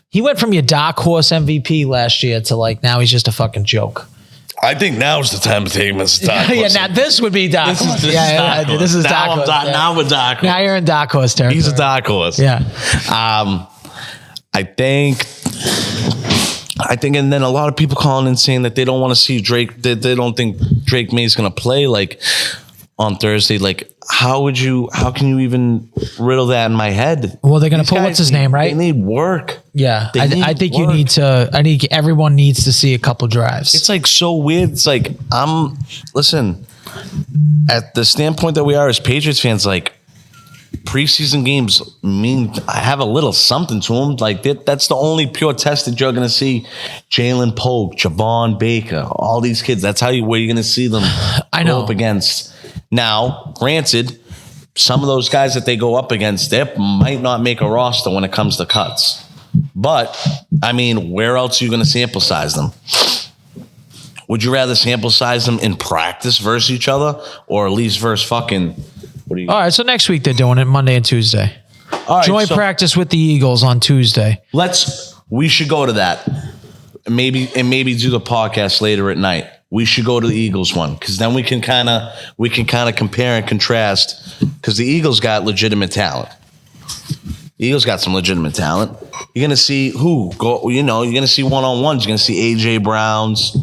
He went from your dark horse MVP last year to like, now he's just a fucking joke. I think now's the time to take him as dark horse. Yeah, now this would be dark horse. This is dark horse. Now we're dark horse. Now you're in dark horse territory. He's a dark horse. Yeah. I think, and then a lot of people calling and saying that they don't want to see Drake. They don't think Drake May's going to play like on Thursday. Like, how can you even riddle that in my head? Well, they're going to put what's his name, right? They need work. Yeah, I think everyone needs to see a couple drives. It's like so weird. It's like listen, at the standpoint that we are as Patriots fans, like preseason games have a little something to them. Like that's the only pure test that you're going to see. Jalen Polk, Javon Baker, all these kids. That's where you're going to see them go up against. Now, granted, some of those guys that they go up against, they might not make a roster when it comes to cuts. But, I mean, where else are you going to sample size them? Would you rather sample size them in practice versus each other or at least versus fucking... All right, so next week they're doing it Monday and Tuesday. All right, joint practice with the Eagles on Tuesday. We should go to that. Maybe do the podcast later at night. We should go to the Eagles one because then we can kind of compare and contrast because the Eagles got legitimate talent. The Eagles got some legitimate talent. You're gonna see who go. You're gonna see one-on-ones. You're gonna see AJ Browns,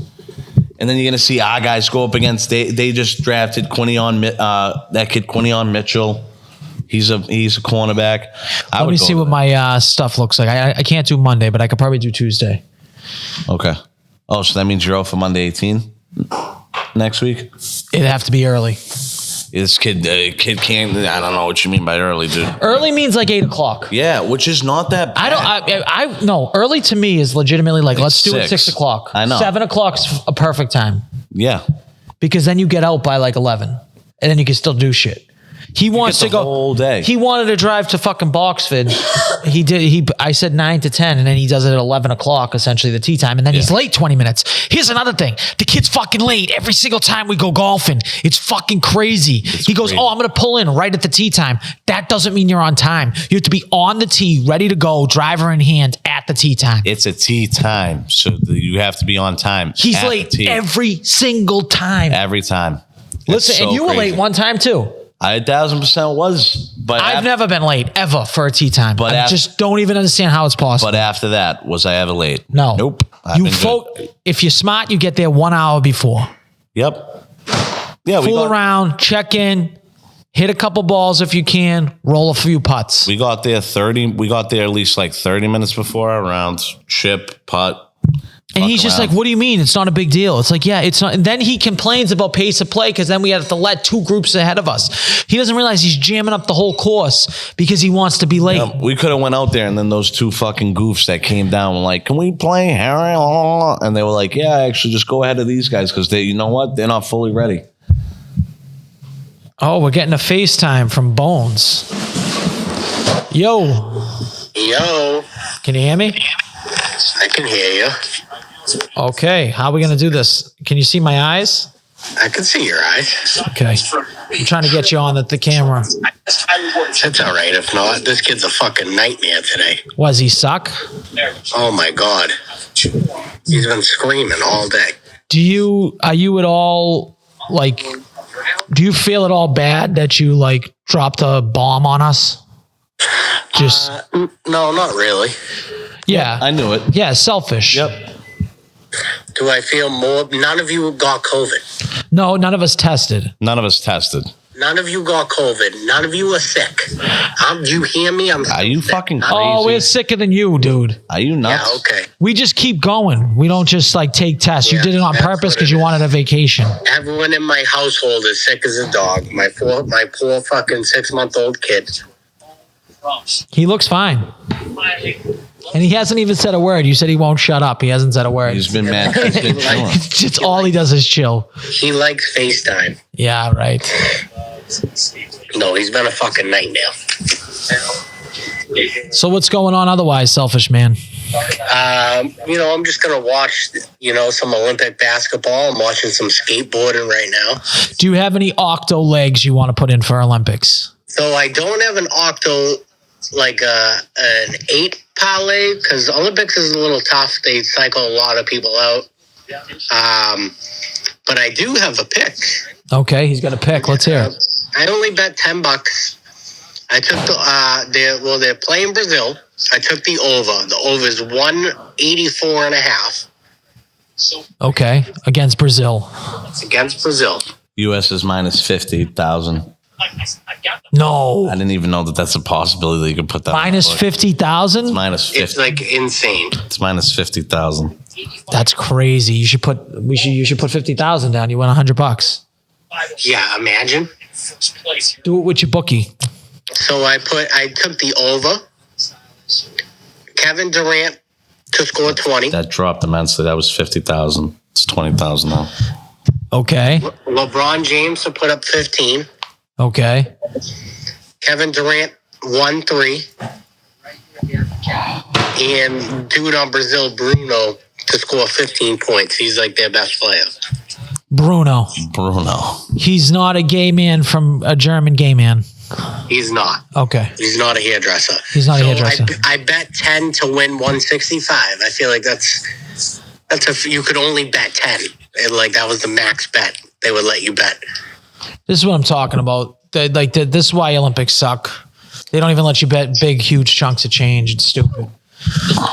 and then you're gonna see our guys go up against. They just drafted that kid Quinion Mitchell. He's a cornerback. Let me see what my stuff looks like. I can't do Monday, but I could probably do Tuesday. Okay. Oh, so that means you're out for Monday 18 next week? It'd have to be early. This kid can't. I don't know what you mean by early, dude. Early means like 8 o'clock. Yeah, which is not that bad. I no. Early to me is legitimately like let's do it 6 o'clock. I know 7 o'clock's a perfect time. Yeah, because then you get out by like 11, and then you can still do shit. He wants to go whole day. He wanted to drive to fucking Boxford. I said 9 to 10, and then he does it at 11 o'clock, essentially the tea time, and then he's late 20 minutes. Here's another thing: the kid's fucking late every single time we go golfing. It's fucking crazy. He goes, "Oh, I'm gonna pull in right at the tea time." That doesn't mean you're on time. You have to be on the tee, ready to go, driver in hand at the tea time. It's a tea time, so you have to be on time. He's late every single time. Every time. Listen, and you were late one time too. I 1,000% was, but I've never been late ever for a tea time. But I just don't even understand how it's possible. But after that, was I ever late? No. Nope. If you're smart, you get there 1 hour before. Yep. Yeah. Fool around, check in, hit a couple balls if you can, roll a few putts. We got there at least like 30 minutes before our round, chip, putt. And he's just like, what do you mean? It's not a big deal. It's like, yeah, it's not. And then he complains about pace of play because then we have to let 2 groups ahead of us. He doesn't realize he's jamming up the whole course because he wants to be late. Yeah, we could have went out there and then those 2 fucking goofs that came down were like, can we play Harry? And they were like, yeah, actually just go ahead of these guys because you know what? They're not fully ready. Oh, we're getting a FaceTime from Bones. Yo. Can you hear me? I can hear you. Okay, how are we going to do this? Can you see my eyes? I can see your eyes. Okay. I'm trying to get you on the camera. That's all right. If not, this kid's a fucking nightmare today. Was he suck? Oh, my God. He's been screaming all day. Are you at all, like, do you feel at all bad that you, like, dropped a bomb on us? No, not really. Yeah. I knew it. Yeah, selfish. Yep. Do I feel more? None of you got COVID. No, none of us tested. None of you got COVID. None of you are sick. You hear me? Are you fucking crazy? Oh, we're sicker than you, dude. Are you nuts? Yeah, okay. We just keep going. We don't just like take tests. You did it on purpose because you wanted a vacation. Everyone in my household is sick as a dog. My poor fucking 6-month-old kid. He looks fine. And he hasn't even said a word. You said he won't shut up. He hasn't said a word. He's been mad. He's been chilling. It's all he does is chill. He likes FaceTime. Yeah, right. No, he's been a fucking nightmare. So what's going on otherwise, selfish man? I'm just going to watch, some Olympic basketball. I'm watching some skateboarding right now. Do you have any octo legs you want to put in for Olympics? So I don't have an octo, like an 8 parlay, because Olympics is a little tough. They cycle a lot of people out. But I do have a pick. Okay, he's got a pick. Let's hear it. I only bet $10. I took they're playing Brazil. I took the over. The over is 184.5. Okay, against Brazil. Against Brazil. U.S. is minus 50,000. No. I didn't even know that that's a possibility that you could put that. Minus 50,000? It's minus 50. It's like insane. It's minus 50,000. That's crazy. You should put 50,000 down. You win $100. Yeah, imagine. Do it with your bookie. So I took the over. Kevin Durant to score 20. That dropped immensely. That was 50,000. It's 20,000 now. Okay. LeBron James to put up 15. Okay. Kevin Durant 1-3. And dude on Brazil, Bruno, to score 15 points. He's like their best player. Bruno. He's not a gay man from a German gay man. He's not. Okay. He's not a hairdresser. He's not a hairdresser. I bet 10 to win 165. I feel like that's you could only bet 10. And like that was the max bet they would let you bet. This is what I'm talking about. This is why Olympics suck. They don't even let you bet big, huge chunks of change. It's stupid.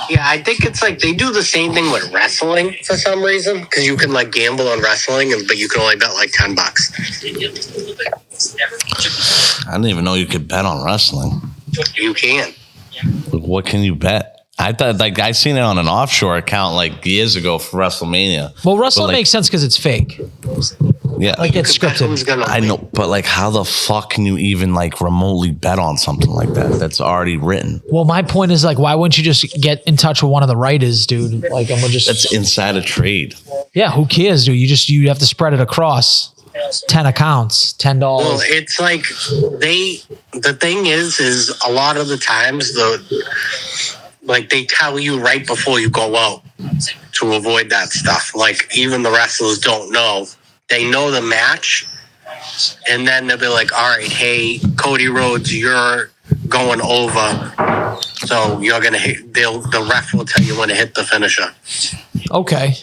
Yeah, I think it's like they do the same thing with wrestling for some reason because you can like gamble on wrestling, but you can only bet like $10. I didn't even know you could bet on wrestling. You can. What can you bet? I thought like I seen it on an offshore account like years ago for WrestleMania. Well, wrestling makes sense because it's fake. Yeah, Like it's scripted. I know, but like, how the fuck can you even like remotely bet on something like that? That's already written. Well, my point is like, why wouldn't you just get in touch with one of the writers, dude? Like, and we'll just. That's inside a trade. Yeah, who cares, dude? You have to spread it across 10 accounts, $10. Well, it's like the thing is a lot of the times they tell you right before you go out to avoid that stuff. Like even the wrestlers don't know. They know the match, and then they'll be like, all right, hey, Cody Rhodes, you're going over. So you're going to hit, the ref will tell you when to hit the finisher. Okay.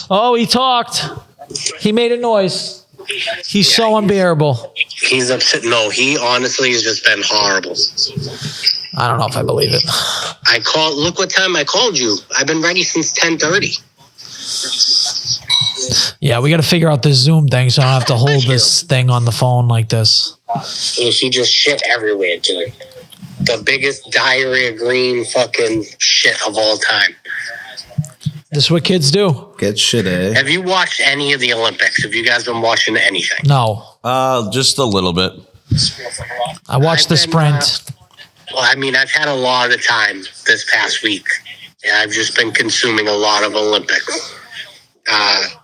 Oh, he talked. He made a noise. He's so unbearable. He's upset. No, he honestly has just been horrible. I don't know if I believe it. Look what time I called you. I've been ready since 10:30. Yeah, we got to figure out this Zoom thing so I don't have to hold this thing on the phone like this. And she just shit everywhere, dude. The biggest diarrhea green fucking shit of all time. This is what kids do. Get shit, eh? Have you watched any of the Olympics? Have you guys been watching anything? No. Just a little bit. I watched the sprint. Well, I mean, I've had a lot of time this past week. I've just been consuming a lot of Olympics.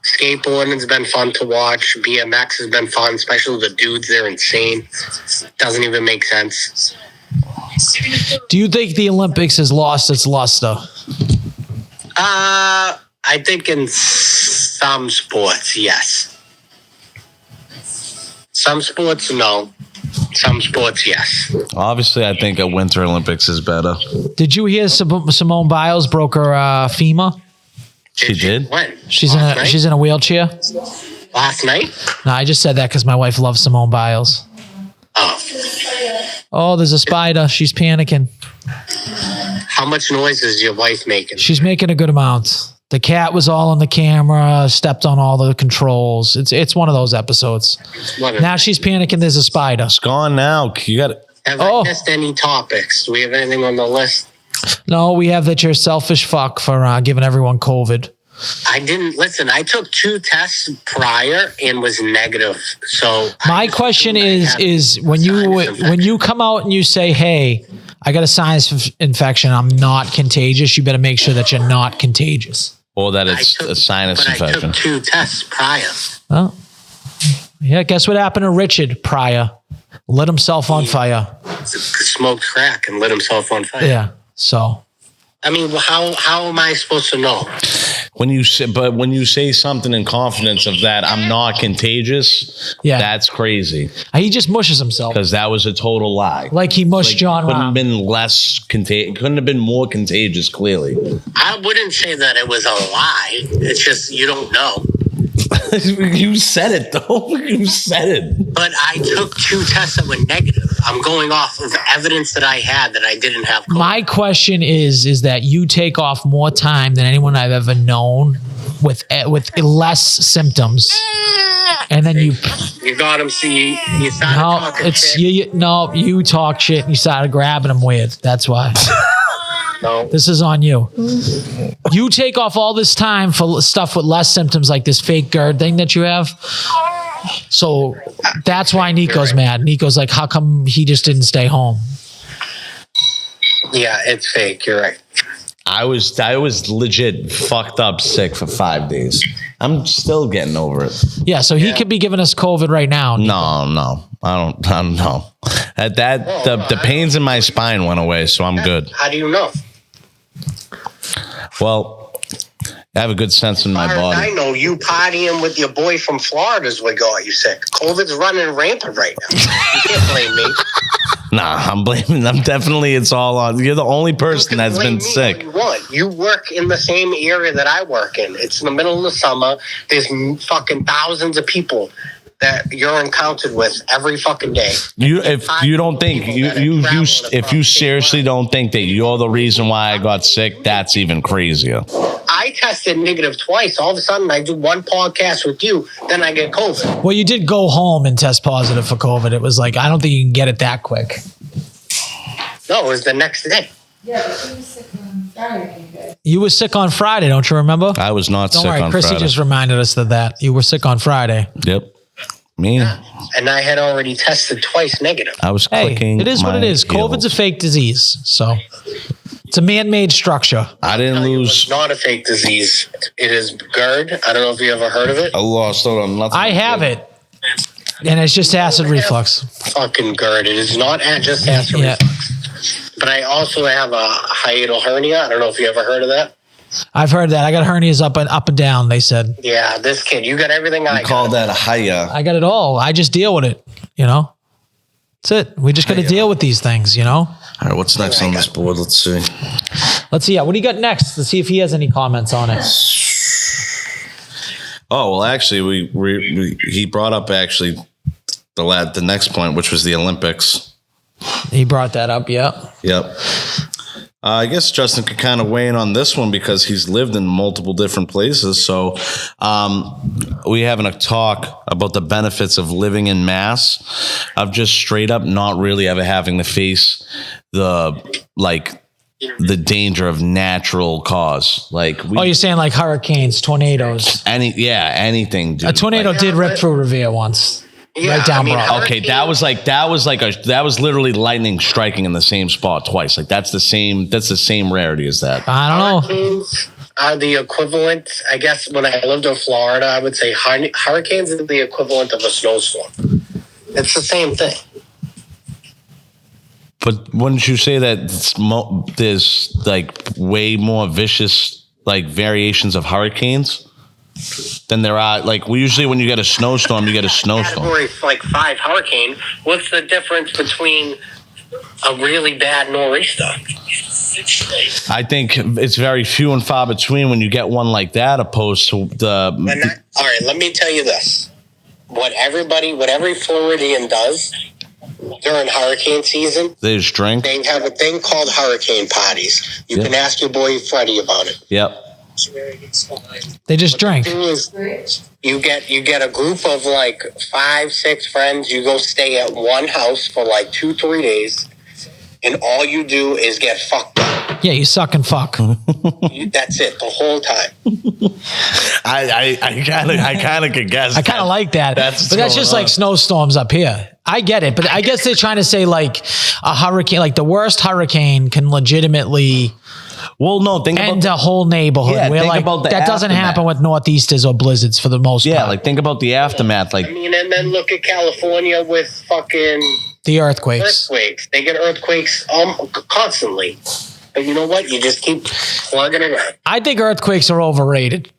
Skateboarding's been fun to watch. BMX has been fun, especially the dudes. They're insane. Doesn't even make sense. Do you think the Olympics has lost its luster? I think in some sports, yes. Some sports, no. Some sports, yes. Obviously, I think a Winter Olympics is better. Did you hear Simone Biles broke her femur? She did? When? She's in a wheelchair. Last night? No, I just said that because my wife loves Simone Biles. Oh, there's a spider. She's panicking. How much noise is your wife making? She's making a good amount. The cat was all on the camera, stepped on all the controls. It's one of those episodes. Now she's panicking. There's a spider. It's gone now. You got it. Have I missed any topics? Do we have anything on the list? No, we have that you're a selfish fuck for giving everyone COVID. I didn't listen. I took 2 tests prior and was negative. So my question is when you come out and you say, "Hey, I got a sinus infection. I'm not contagious." You better make sure that you're not contagious. Or that it's a sinus infection. I took 2 tests prior. Oh, yeah. Guess what happened to Richard Pryor? Lit himself on fire. Smoked crack and lit himself on fire. Yeah. So. I mean, how am I supposed to know? When you say something in confidence of that, I'm not contagious. Yeah, that's crazy. He just mushes himself because that was a total lie. Like he mushed John Rahm. Couldn't have been less contagious. Couldn't have been more contagious. Clearly, I wouldn't say that it was a lie. It's just you don't know. You said it though. You said it. But I took 2 tests that were negative. I'm going off of evidence that I had that I didn't have COVID. My question is that you take off more time than anyone I've ever known with less symptoms, and then you got him. See, you started talking shit. You talk shit and you started grabbing him weird. That's why. No. This is on you. You take off all this time for stuff with less symptoms like this fake GERD thing that you have. So that's why Nico's mad. Nico's like, how come he just didn't stay home? Yeah, it's fake. You're right. I was legit fucked up sick for 5 days. I'm still getting over it. Yeah, so he could be giving us COVID right now. Nico. No, I don't know. The pains in my spine went away, so I'm good. How do you know? Well, I have a good sense in my As far as body. I know, you partying with your boy from Florida is what got you sick. COVID's running rampant right now. You can't blame me. Nah, I'm blaming them. Definitely, it's all on. You're the only person that's been sick. You work in the same area that I work in. It's in the middle of the summer. There's fucking thousands of people that you're encountered with every fucking day. If you seriously don't think that you're the reason why I got sick, that's even crazier. I tested negative twice. All of a sudden, I do one podcast with you, then I get COVID. Well, you did go home and test positive for COVID. It was like, I don't think you can get it that quick. No, it was the next day. Yeah, but she was sick on Friday. You were sick on Friday, don't you remember? I was not Don't sick worry, on Chrissy Friday. just reminded us of that. You were sick on Friday. Yep. Me. And I had already tested twice negative. I was Hey, clicking. it is what it is. COVID's a fake disease, so it's a man-made structure. I didn't lose. It's not a fake disease. It is GERD. I don't know if you ever heard of it. I lost out on nothing. I have it, and it's just acid reflux. Fucking GERD. It is not just acid Yeah. reflux. But I also have a hiatal hernia. I don't know if you ever heard of that. I've heard that. I got hernias up and down, they said. Yeah, this kid, you got everything I call got. that a higher. I got it all. I just deal with it, you know? That's it. We just got to deal with these things, you know? All right, what's next on this board? Let's see. Let's see. Yeah, what do you got next? Let's see if he has any comments on it. Oh, well, actually, he brought up actually the next point, which was the Olympics. He brought that up, yeah. Yep. I guess Justin could kind of weigh in on this one because he's lived in multiple different places. So we having a talk about the benefits of living in Mass, of just straight up not really ever having to face the danger of natural cause. Like, You're saying like hurricanes, tornadoes. anything. Dude. A tornado did rip through Revere once. Yeah, right down Broad. Okay, that was literally lightning striking in the same spot twice. Like that's the same rarity as that. I don't know. Hurricanes are the equivalent, I guess, when I lived in Florida, I would say hurricanes are the equivalent of a snowstorm. It's the same thing. But wouldn't you say that there's like way more vicious like variations of hurricanes than there are? Like, usually when you get a snowstorm, you get a snowstorm. Category like 5 hurricane. What's the difference between a really bad nor'easter? I think it's very few and far between when you get one like that, opposed to the. All right, let me tell you this: what every Floridian does during hurricane season, They just drink. they have a thing called hurricane parties. You can ask your boy Freddie about it. Yep. They just drank. Thing is, you get a group of like 5-6 friends. You go stay at one house for like 2-3 days, and all you do is get fucked up. Yeah, you suck and fuck. That's it the whole time. I kind of could guess. I kind of like that. That's but that's just like snowstorms up here. I get it. But I guess they're trying to say like a hurricane, like the worst hurricane can legitimately Well, no, think end about a whole neighborhood. Yeah, Where think like about the that doesn't aftermath. happen with northeasters or blizzards for the most part. like think about the aftermath. Like, I mean, and then look at California with fucking The earthquakes. earthquakes. They get earthquakes constantly. But you know what? You just keep plugging it in. I think earthquakes are overrated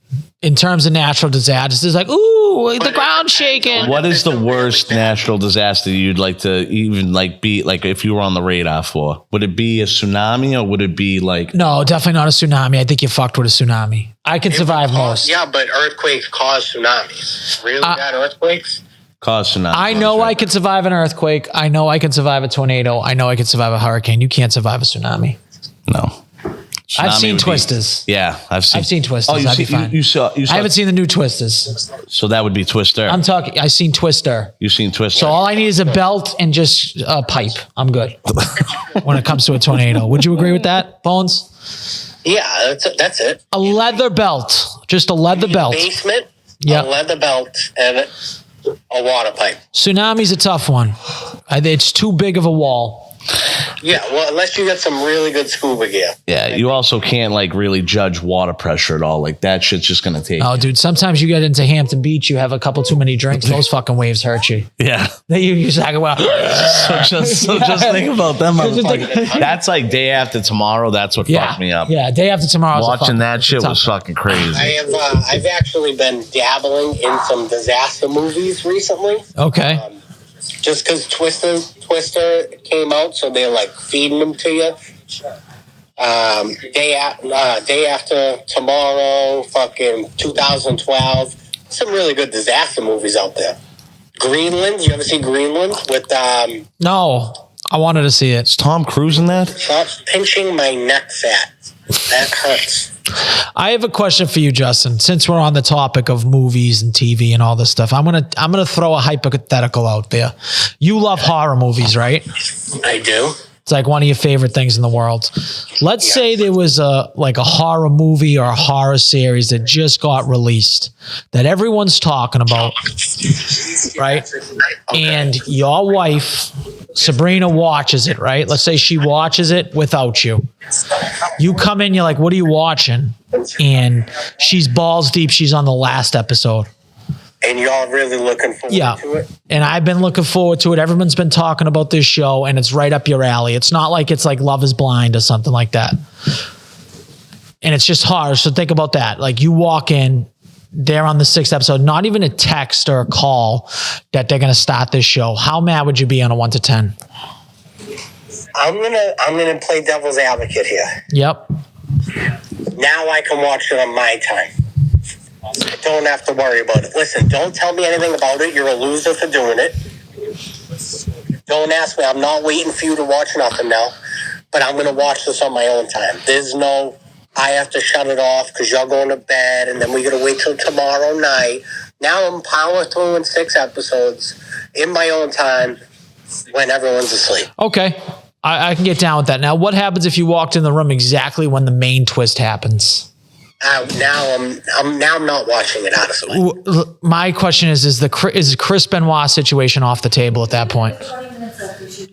in terms of natural disasters. It's like, ooh, the ground's shaking. what is the worst natural disaster you'd like to even like be like if you were on the radar for? Would it be a tsunami or would it be like? No, definitely not a tsunami. I think you're fucked with a tsunami. I can survive most. Yeah, but earthquakes cause tsunamis. Really bad earthquakes? Cause tsunami. I know I can survive an earthquake. I know I can survive a tornado. I know I can survive a hurricane. You can't survive a tsunami. No. I've Tsunami seen would be- Twisters. Yeah, I've seen Twisters. Oh, I'd be fine. you saw. I haven't seen the new Twisters. So that would be Twister. I'm talking. I've seen Twister. You've seen Twister. So all I need is a belt and just a pipe. I'm good when it comes to a tornado. Would you agree with that, Bones? Yeah, that's it. A leather belt, just a leather belt. Basement, Yeah. a leather belt, and a water pipe. Tsunami's a tough one. It's too big of a wall. Yeah, well, unless you get some really good scuba gear. Yeah, you also can't like really judge water pressure at all. Like that shit's just gonna take. Oh, dude, sometimes you get into Hampton Beach, you have a couple too many drinks, those fucking waves hurt you. Yeah. You talk about. So just think about them motherfuckers. That's like day after tomorrow. That's what fucked me up. Yeah, day after tomorrow. Watching that shit was fucking crazy. I've actually been dabbling in some disaster movies recently. Okay. Just because Twister came out, so they're like feeding them to you. Day after tomorrow, fucking 2012. Some really good disaster movies out there. Greenland, you ever see Greenland with No, I wanted to see it. Is Tom Cruise in that? Stop pinching my neck fat. That hurts. I have a question for you, Justin. Since we're on the topic of movies and TV and all this stuff, I'm gonna throw a hypothetical out there. You love horror movies, right? I do. It's like one of your favorite things in the world. Let's say there was a horror movie or a horror series that just got released that everyone's talking about, right? Okay. And your wife, Sabrina, watches it, right? Let's say she watches it without you. You come in, you're like, what are you watching? And she's balls deep. She's on the last episode. And y'all really looking forward to it? And I've been looking forward to it. Everyone's been talking about this show, and it's right up your alley. It's not like it's like Love is Blind or something like that. And it's just hard. So think about that. Like you walk in, they're on the 6th episode, not even a text or a call that they're going to start this show. How mad would you be on a 1 to 10? I'm gonna play devil's advocate here. Yep. Now I can watch it on my time. I don't have to worry about it. Listen, don't tell me anything about it. You're a loser for doing it. Don't ask me. I'm not waiting for you to watch nothing now. But I'm going to watch this on my own time. There's no, I have to shut it off because you're going to bed and then we got to wait till tomorrow night. Now I'm power through 6 episodes in my own time when everyone's asleep. Okay. I can get down with that. Now, what happens if you walked in the room exactly when the main twist happens? Now I'm not watching it, honestly. My question is Chris Benoit situation off the table at that point?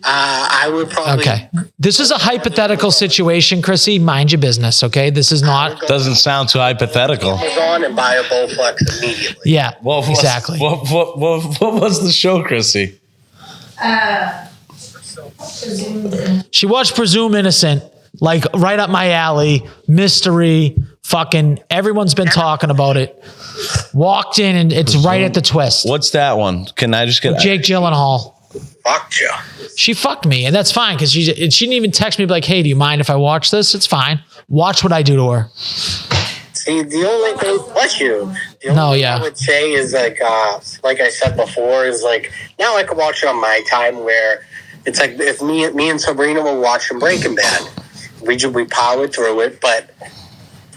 I would probably. Okay. This is a hypothetical situation, Chrissy. Mind your business, okay? This is not. Doesn't sound too hypothetical. Amazon and buy a Bowflex immediately. Yeah, exactly. What was the show, Chrissy? She watched Presume Innocent, like right up my alley, mystery, fucking everyone's been talking about it. Walked in and it's right at the twist. What's that one? Can I just get Jake Gyllenhaal? Fucked you. She fucked me, and that's fine because she didn't even text me like, "Hey, do you mind if I watch this?" It's fine. Watch what I do to her. See, the only thing, the only thing I would say is like I said before, is like now I can watch it on my time where it's like if me and Sabrina were watching Breaking Bad, we powered through it, but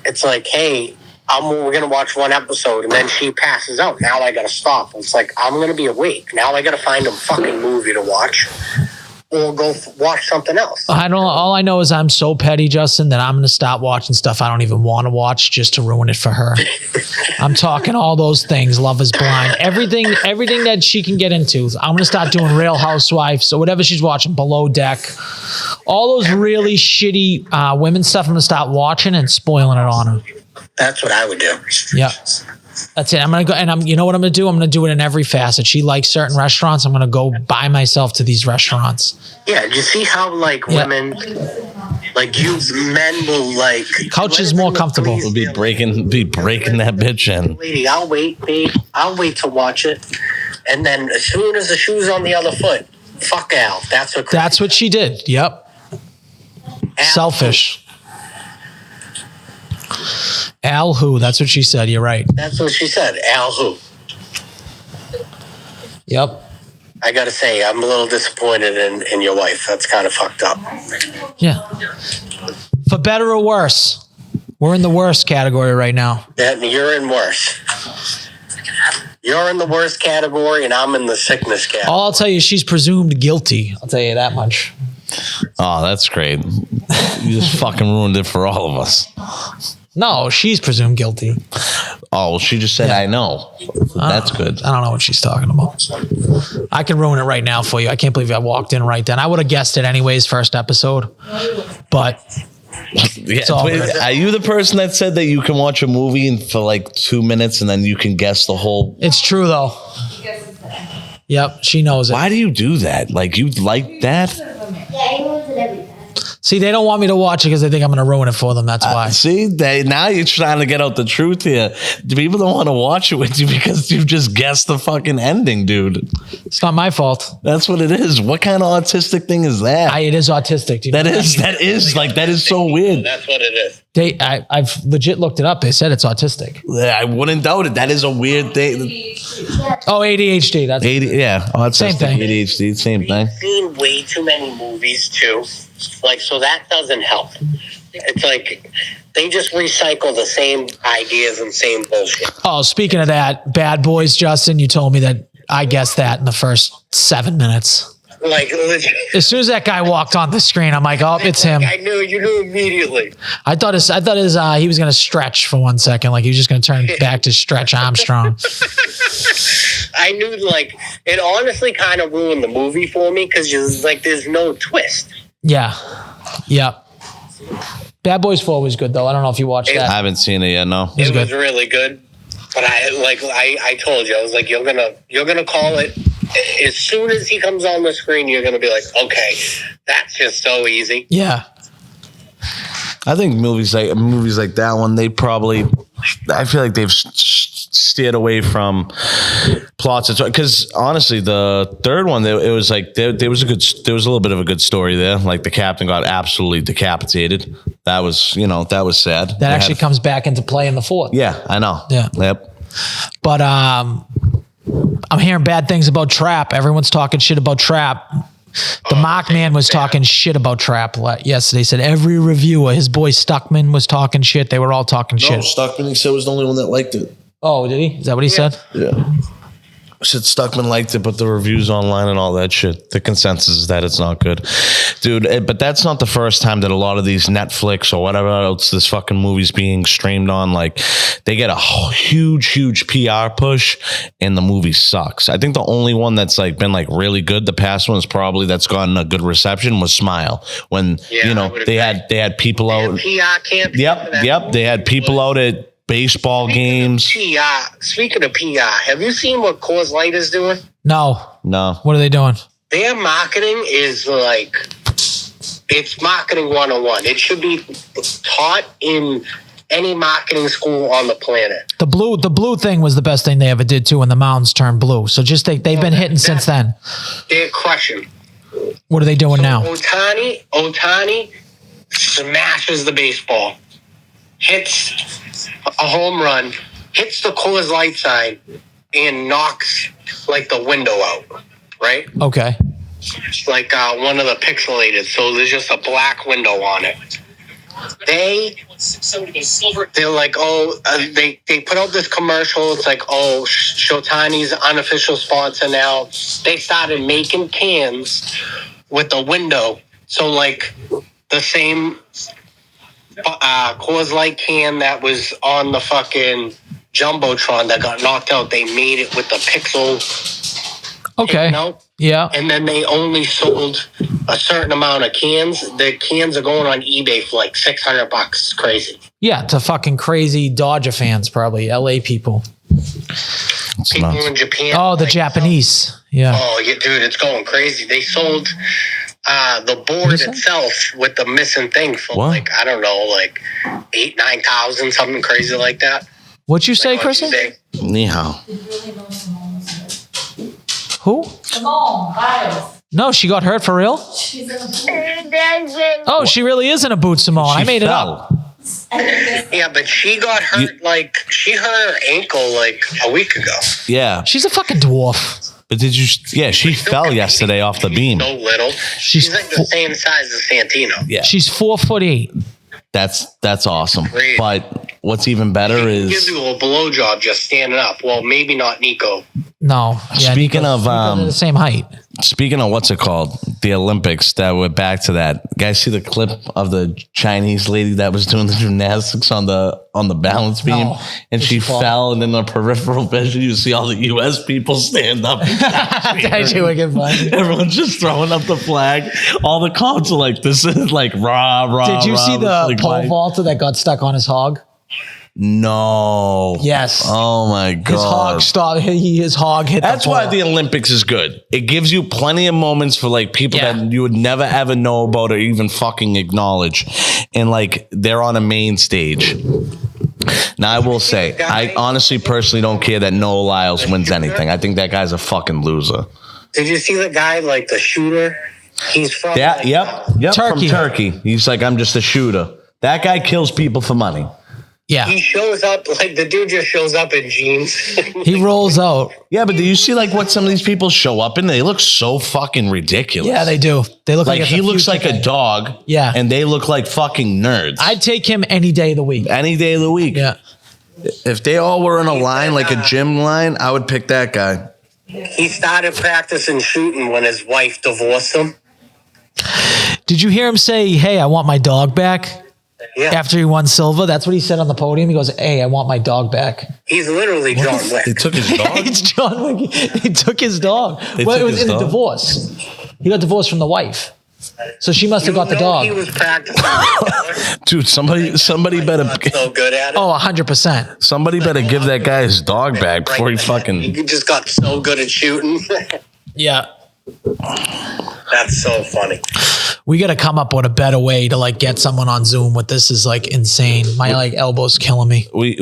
it's like, hey, we're going to watch one episode and then she passes out. Now I got to stop. It's like, I'm going to be awake. Now I got to find a fucking movie to watch or go watch something else. All I know is I'm so petty, Justin, that I'm going to stop watching stuff I don't even want to watch just to ruin it for her. I'm talking all those things. Love is Blind. Everything that she can get into. I'm going to start doing Real Housewives. So whatever she's watching, Below Deck. All those really shitty women stuff, I'm going to start watching and spoiling it on her. That's what I would do. Yeah. That's it. I'm going to go, and you know what I'm going to do? I'm going to do it in every facet. She likes certain restaurants. I'm going to go by myself to these restaurants. Yeah. Do you see how women, like you men will like. Couch is more comfortable. We'll be breaking that bitch in. Lady, I'll wait, babe. I'll wait to watch it. And then as soon as the shoe's on the other foot, fuck Al. That's what she did. Yep. Al. Selfish. Al who? That's what she said. You're right. That's what she said. Al who? Yep. I got to say, I'm a little disappointed in your wife. That's kind of fucked up. Yeah. For better or worse. We're in the worst category right now. You're in worse. You're in the worst category, and I'm in the sickness category. All I'll tell you is she's presumed guilty. I'll tell you that much. Oh, that's great. You just fucking ruined it for all of us. No, she's presumed guilty. Oh, well, she just said, I know. That's good. I don't know what she's talking about. I can ruin it right now for you. I can't believe I walked in right then. I would have guessed it anyways, first episode. But Yeah, all wait, good. are you the person that said that you can watch a movie for like 2 minutes and then you can guess the whole? it's true, though. Yep, she knows it. Why do you do that? Like, you like that? Yeah, he ruins it every time. See, they don't want me to watch it because they think I'm going to ruin it for them. That's why. See, now you're trying to get out the truth here. People don't want to watch it with you because you just guessed the fucking ending, dude. It's not my fault. That's what it is. What kind of autistic thing is that? It is autistic. Do you know that what is so weird. That's what it is. I've legit looked it up. They said it's autistic. I wouldn't doubt it. That is a weird thing. Oh, ADHD. That's Autistic, Same thing. ADHD, same thing. We've seen way too many movies too. Like, so that doesn't help. It's like they just recycle the same ideas and same bullshit. Oh, speaking of that, Bad Boys, Justin, you told me that I guessed that in the first 7 minutes. Like, legit. As soon as that guy walked on the screen, I'm like, oh, it's him. You knew immediately. I thought he was going to stretch for 1 second. Like he was just going to turn back to Stretch Armstrong. I knew, like, it honestly kind of ruined the movie for me because there's no twist. Yeah. Bad Boys 4 was good, though. I don't know if you watched I that. haven't seen it yet, no. It was really good. But I told you, I was like, you're gonna call it as soon as he comes on the screen. You're gonna be like, okay, that's just so easy. Yeah. I think movies like that one, I feel like they've steered away from plots because honestly, the third one, it was like there was a little bit of a good story there. Like the captain got absolutely decapitated. That was sad. That actually comes back into play in the fourth. Yeah, I know. Yeah. Yep. But I'm hearing bad things about Trap. Everyone's talking shit about Trap. The Mock Man was talking shit about Trap yesterday. He said every reviewer, his boy Stuckman was talking shit. They were all talking shit. Stuckman, he said, was the only one that liked it. Oh, did he? Is that what he said? Yeah. Said Stuckman liked it, but the reviews online and all that shit, the consensus is that it's not good. Dude, but that's not the first time that a lot of these Netflix or whatever else this fucking movie's being streamed on, like, they get a huge PR push and the movie sucks. I think the only one that's like been like really good, the past one's probably that's gotten a good reception, was Smile. When, they had people out. PR camp. Yep. They had people out at baseball games. Speaking of PR, have you seen what Coors Light is doing? No. What are they doing? Their marketing is like, it's marketing 101. It should be taught in any marketing school on the planet. The blue thing was the best thing they ever did too when the mountains turned blue. So just they've been hitting since then. They're crushing. What are they doing now? Ohtani smashes the baseball, hits a home run, hits the Coors Light sign, and knocks like the window out, right? Okay. Like one of the pixelated, so there's just a black window on it. They're like, they put out this commercial. It's like, Shotani's unofficial sponsor now. They started making cans with a window. So like the same Coors Light can that was on the fucking Jumbotron that got knocked out, they made it with the pixel. Okay. Yeah. And then they only sold a certain amount of cans. The cans are going on eBay for like $600. It's crazy. Yeah, to fucking crazy Dodger fans, probably LA people. People in Japan. Oh, the Japanese. Yeah. Oh, yeah, dude, it's going crazy. They sold the board itself with the missing thing for like, I don't know, like 8,000-9,000, something crazy like that. What'd you say, Kristen? Ni hao. Who? Simone Biles. No, she got hurt for real? She's in a Oh, she really is in a boot, Simone. I made it up. Yeah, but she got hurt, she hurt her ankle like a week ago. Yeah. She's a fucking dwarf. But she fell yesterday off the beam. So little. She's like the same size as Santino. Yeah. She's 4'8". That's awesome. Great. But what's even better is gives you a blowjob just standing up. Well, maybe not Nico. No. Yeah, speaking of they're the same height. Speaking of what's it called, the Olympics, that we're back to that. Guys, see the clip of the Chinese lady that was doing the gymnastics on the balance beam, No. and Did she she fall? fell, and in the peripheral vision, you see all the U.S. people stand up. Actually, wicked funny. Everyone's just throwing up the flag. All the cops are like, "This is like rah rah." Did you see the like, pole like, vaulter that got stuck on his hog? No. Yes. Oh my god. His hog stopped. His hog hit. That's the why pole. the Olympics is good. It gives you plenty of moments for like people Yeah. that you would never ever know about or even fucking acknowledge. And like they're on a main stage. Now I will say, I honestly personally don't care that Noah Lyles wins anything. I think that guy's a fucking loser. Did you see the guy, like the shooter? He's from Yeah, like, yep, Turkey. from Turkey. He's like, I'm just a shooter. That guy kills people for money. Yeah, He shows up like the dude just shows up in jeans. he rolls out. Yeah, but do you see like what some of these people show up in? They look so fucking ridiculous. Yeah, they do. They look like Like it's he a looks future like a thing. dog. Yeah. And they look like fucking nerds. I'd take him any day of the week. Any day of the week. Yeah. If they all were in a line, like a gym line, I would pick that guy. He started practicing shooting when his wife divorced him. Did you hear him say, "Hey, I want my dog back"? Yeah, After he won silver, that's what he said on the podium. He goes, "Hey, I want my dog back." he's literally John They Wick. took his dog. It's John Wick. He took his dog. They Well, it took was his in a dog? divorce. He got divorced from the wife, so she must have got the He dog. was practicing. Dude, somebody better Not so good at it. Oh, 100%. somebody better give that guy his dog back before he fucking. He just got so good at shooting. Yeah. That's so funny. We got to come up with a better way to like get someone on Zoom with this is like insane. My like elbow's killing me. We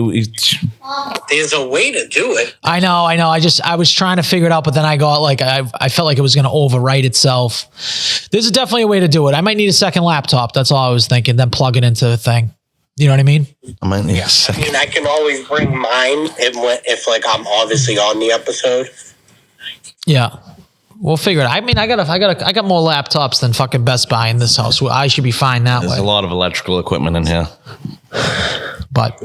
There's a way to do it. I know. I was trying to figure it out, but then I got like, I felt like it was going to overwrite itself. There's definitely a way to do it. I might need a second laptop. That's all I was thinking. Then plug it into the thing. You know what I mean? I might need a I second. mean, I can always bring mine if like I'm obviously on the episode. Yeah. We'll figure it out. I mean, I got more laptops than fucking Best Buy in this house. I should be fine that There's way. a lot of electrical equipment in here. But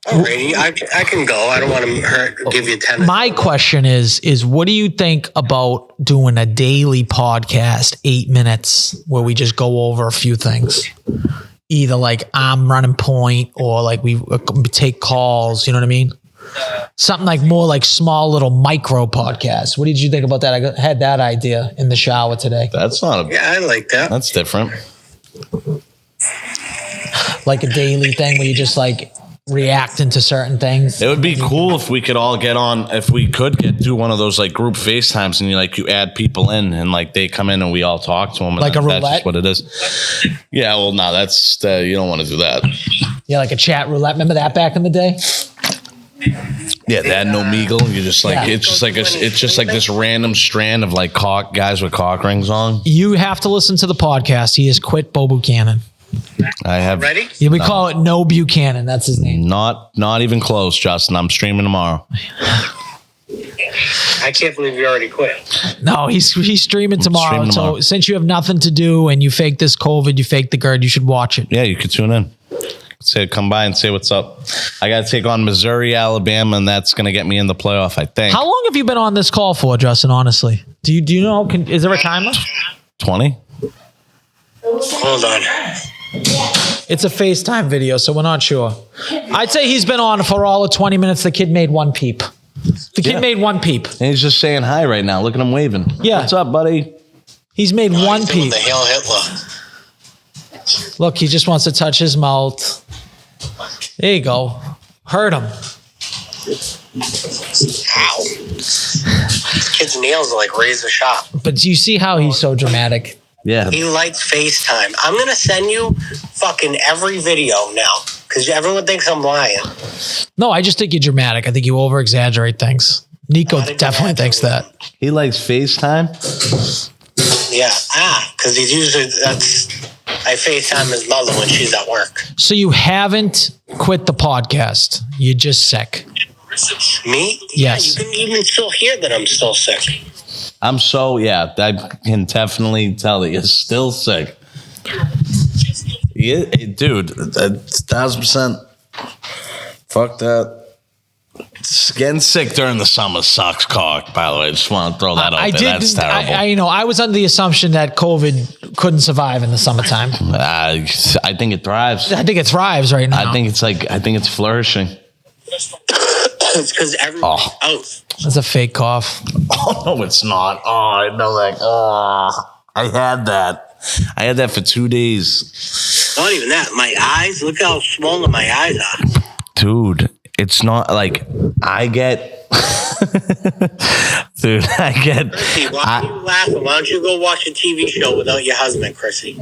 Alrighty, I can go. I don't want to give you 10. my question is what do you think about doing a daily podcast, 8 minutes, where we just go over a few things? Either like I'm running point or like we take calls, you know what I mean? Something like more like small little micro podcasts. What did you think about that? I had that idea in the shower today. That's not a. Yeah, I like that. That's different. Like a daily thing where you just like reacting to certain things. It would be cool if we could all get on. If we could do one of those like group FaceTimes and you add people in and like they come in and we all talk to them. And Like a that's roulette? just what it is. Yeah. Well, no, that's you don't want to do that. Yeah, like a chat roulette. Remember that back in the day? Yeah, that no meagle. You're just like Yeah. it's just like this random strand of like guys with cock rings on. You have to listen to the podcast. He has quit Bo Buchanan. I have Ready? Yeah, we call it No Buchanan. That's his name. not even close, Justin. I'm streaming tomorrow. I can't believe you already quit. No, he's streaming tomorrow. streaming tomorrow. So since you have nothing to do and you fake this COVID, you fake the GERD, you should watch it. Yeah, you could tune in. Say, come by and say what's up. I got to take on Missouri, Alabama, and that's going to get me in the playoff, I think. How long have you been on this call for, Justin? Honestly, do you know? Is there a timer? 20? Hold on. It's a FaceTime video, so we're not sure. I'd say he's been on for all of 20 minutes. The kid made one peep. The kid Yeah. made one peep. And he's just saying hi right now. Look at him waving. Yeah. What's up, buddy? He's made one He's doing peep. the Hail Hitler. Look, he just wants to touch his mouth. There you go. Hurt him. Ow. This kid's nails are like razor sharp. But do you see how he's so dramatic? Yeah. He likes FaceTime. I'm going to send you fucking every video now because everyone thinks I'm lying. No, I just think you're dramatic. I think you over exaggerate things. Nico Not definitely thinks that. He likes FaceTime. Yeah. Because he's usually, I FaceTime his mother when she's at work. So you haven't quit the podcast. You're just sick. Me? Yes. Yeah, you can even still hear that I'm still sick. I'm so, yeah, I can definitely tell that you're still sick. Yeah, dude, 1,000%. Fuck that. Getting sick during the summer sucks cock, by the way. Just want to throw that out there. That's terrible. I was under the assumption that COVID couldn't survive in the summertime. I think it thrives. I think it thrives right now. I think it's flourishing. It's because everyone's out. That's a fake cough. Oh, no, it's not. Oh, I know that. Oh, I had that. I had that for 2 days. Not even that. My eyes, look how swollen my eyes are. Dude, it's not like I get... Dude, I get... Chrissy, why are you laughing? Why don't you go watch a TV show without your husband, Chrissy?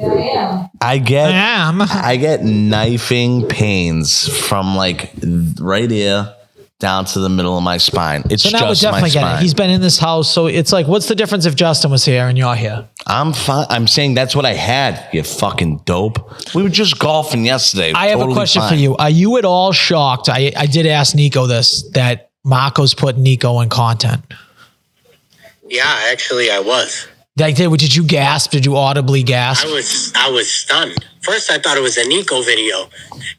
I get knifing pains from like right here down to the middle of my spine. It's so now just we're definitely my spine. getting it. He's been in this house, so it's like, what's the difference if Justin was here and you're here? I'm fine. I'm saying that's what I had, you fucking dope. We were just golfing yesterday. I have a question for you. Are you at all shocked? I did ask Nico this, that Marco's put Nico in content. Yeah, actually, I was. Did you gasp? Did you audibly gasp? I was stunned. First, I thought it was a Nico video,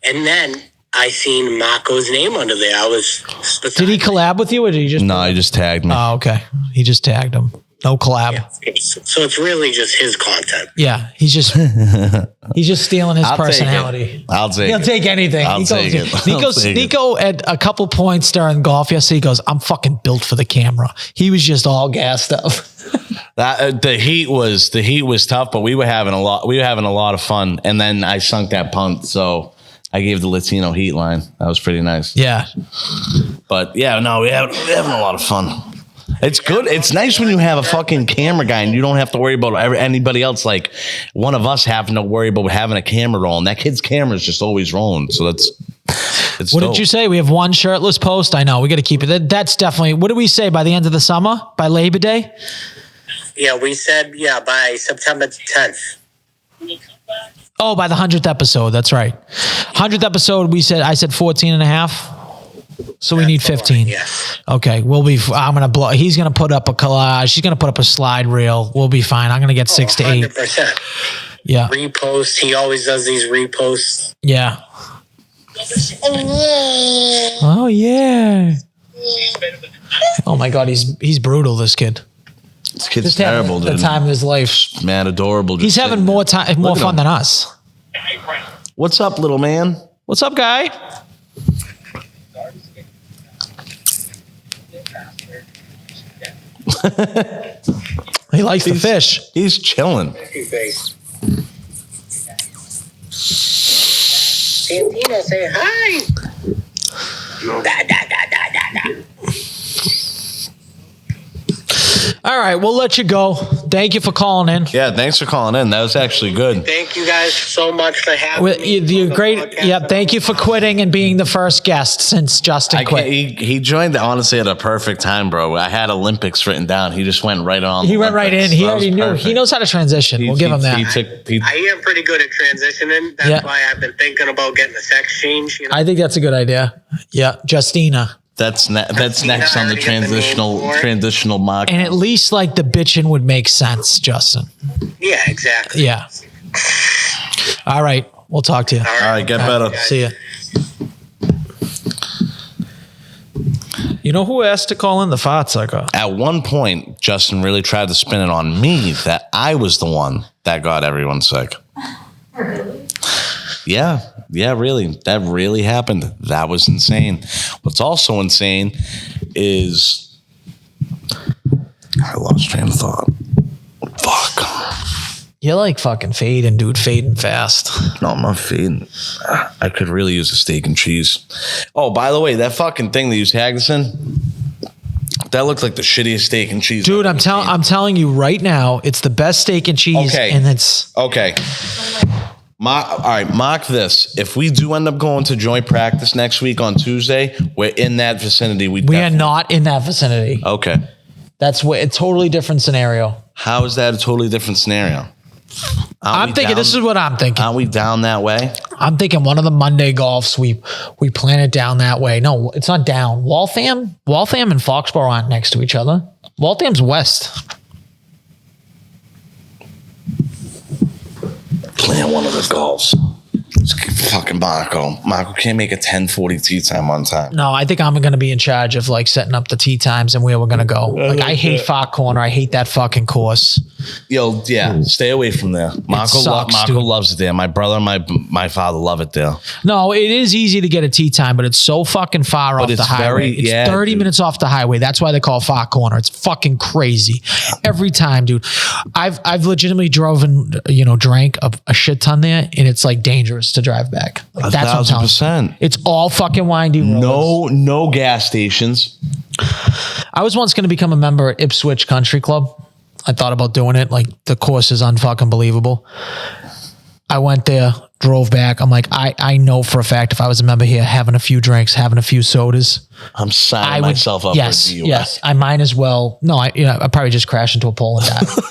and then I seen Marco's name under there. I was. Did he collab with you, or did he just? No, he just tagged me. Oh, okay. He just tagged him. No collab. Yeah. So it's really just his content. Yeah, he's just stealing his personality. I'll take it. He'll take anything. I'll take it. Nico at a couple points during golf yesterday, he goes, "I'm fucking built for the camera." He was just all gassed up. The heat was tough, but we were having a lot of fun. And then I sunk that punt, so I gave the Latino heat line. That was pretty nice. Yeah. But yeah, no, we're having a lot of fun. It's good. It's nice when you have a fucking camera guy and you don't have to worry about anybody else. Like one of us having to worry about having a camera rolling. That kid's camera is just always rolling. So it's what dope. did you say? We have one shirtless post. I know we got to keep it. That's definitely. What did we say by the end of the summer? By Labor Day? Yeah, we said by September 10th. Oh, by the 100th episode. That's right. 100th episode. I said 14 and a half. So we need 15. Yeah. Okay, I'm gonna blow. He's gonna put up a collage. She's gonna put up a slide reel. We'll be fine. I'm gonna get 6 to 8. 100%. Yeah. Repost. He always does these reposts. Yeah. Oh yeah. Oh my God, he's brutal. This kid. This kid's terrible, dude. The time of his life. Man, adorable. He's having more fun than us. What's up, little man? What's up, guy? He likes the fish. He's chilling. Santino, say hi. All right, we'll let you go. Thank you for calling in. Yeah, thanks for calling in. That was actually good. Thank you guys so much for having me. You're great. Yeah, thank you for quitting and being the first guest since Justin quit. He joined honestly at a perfect time, bro. I had Olympics written down. He just went right on. He went right in. He already knew. He knows how to transition. We'll give him that. I am pretty good at transitioning. That's why I've been thinking about getting a sex change. You know? I think that's a good idea. Yeah, Justina. That's next on the transitional mark. And at least like the bitching would make sense, Justin. Yeah, exactly. Yeah. All right. We'll talk to you. All right, get better. See ya. You know who asked to call in? The fart sucker. At one point, Justin really tried to spin it on me that I was the one that got everyone sick. Really? Yeah, really. That really happened. That was insane. What's also insane is I lost train of thought. Fuck. You're like fucking fading, dude. Fading fast. No, I'm not fading. I could really use a steak and cheese. Oh, by the way, that fucking thing that you tagged us in, that looked like the shittiest steak and cheese. Dude, I'm telling you right now, it's the best steak and cheese. Okay. And it's okay. All right, mark this. If we do end up going to joint practice next week on Tuesday, we're in that vicinity. We are not in that vicinity. Okay. That's a totally different scenario. How is that a totally different scenario? I'm thinking, this is what I'm thinking. Aren't we down that way? I'm thinking one of the Monday golfs, we plan it down that way. No, it's not down. Waltham and Foxborough aren't next to each other. Waltham's west. Plan one of the golfs. Fucking Marco. Marco can't make a 10:40 tea time on time. No, I think I'm going to be in charge of like setting up the tea times and where we're going to go. Like I hate Far Corner. I hate that fucking course. Yo, yeah, stay away from there. Marco dude. loves it there. My brother and my father love it there. No, it is easy to get a tea time, but it's so fucking far off the highway. It's 30 minutes off the highway. That's why they call it Far Corner. It's fucking crazy. Every time, dude. I've legitimately drank a shit ton there, and it's like dangerous to drive back. Like, that's 1,000%. It's all fucking windy roads. No gas stations. I was once going to become a member at Ipswich Country Club. I thought about doing it. Like the course is unfucking believable. I went there, drove back. I'm like, I know for a fact if I was a member here, having a few drinks, having a few sodas, I'm signing myself up. Yes, for DUI. yes. I might as well. No, I probably just crash into a pole and die.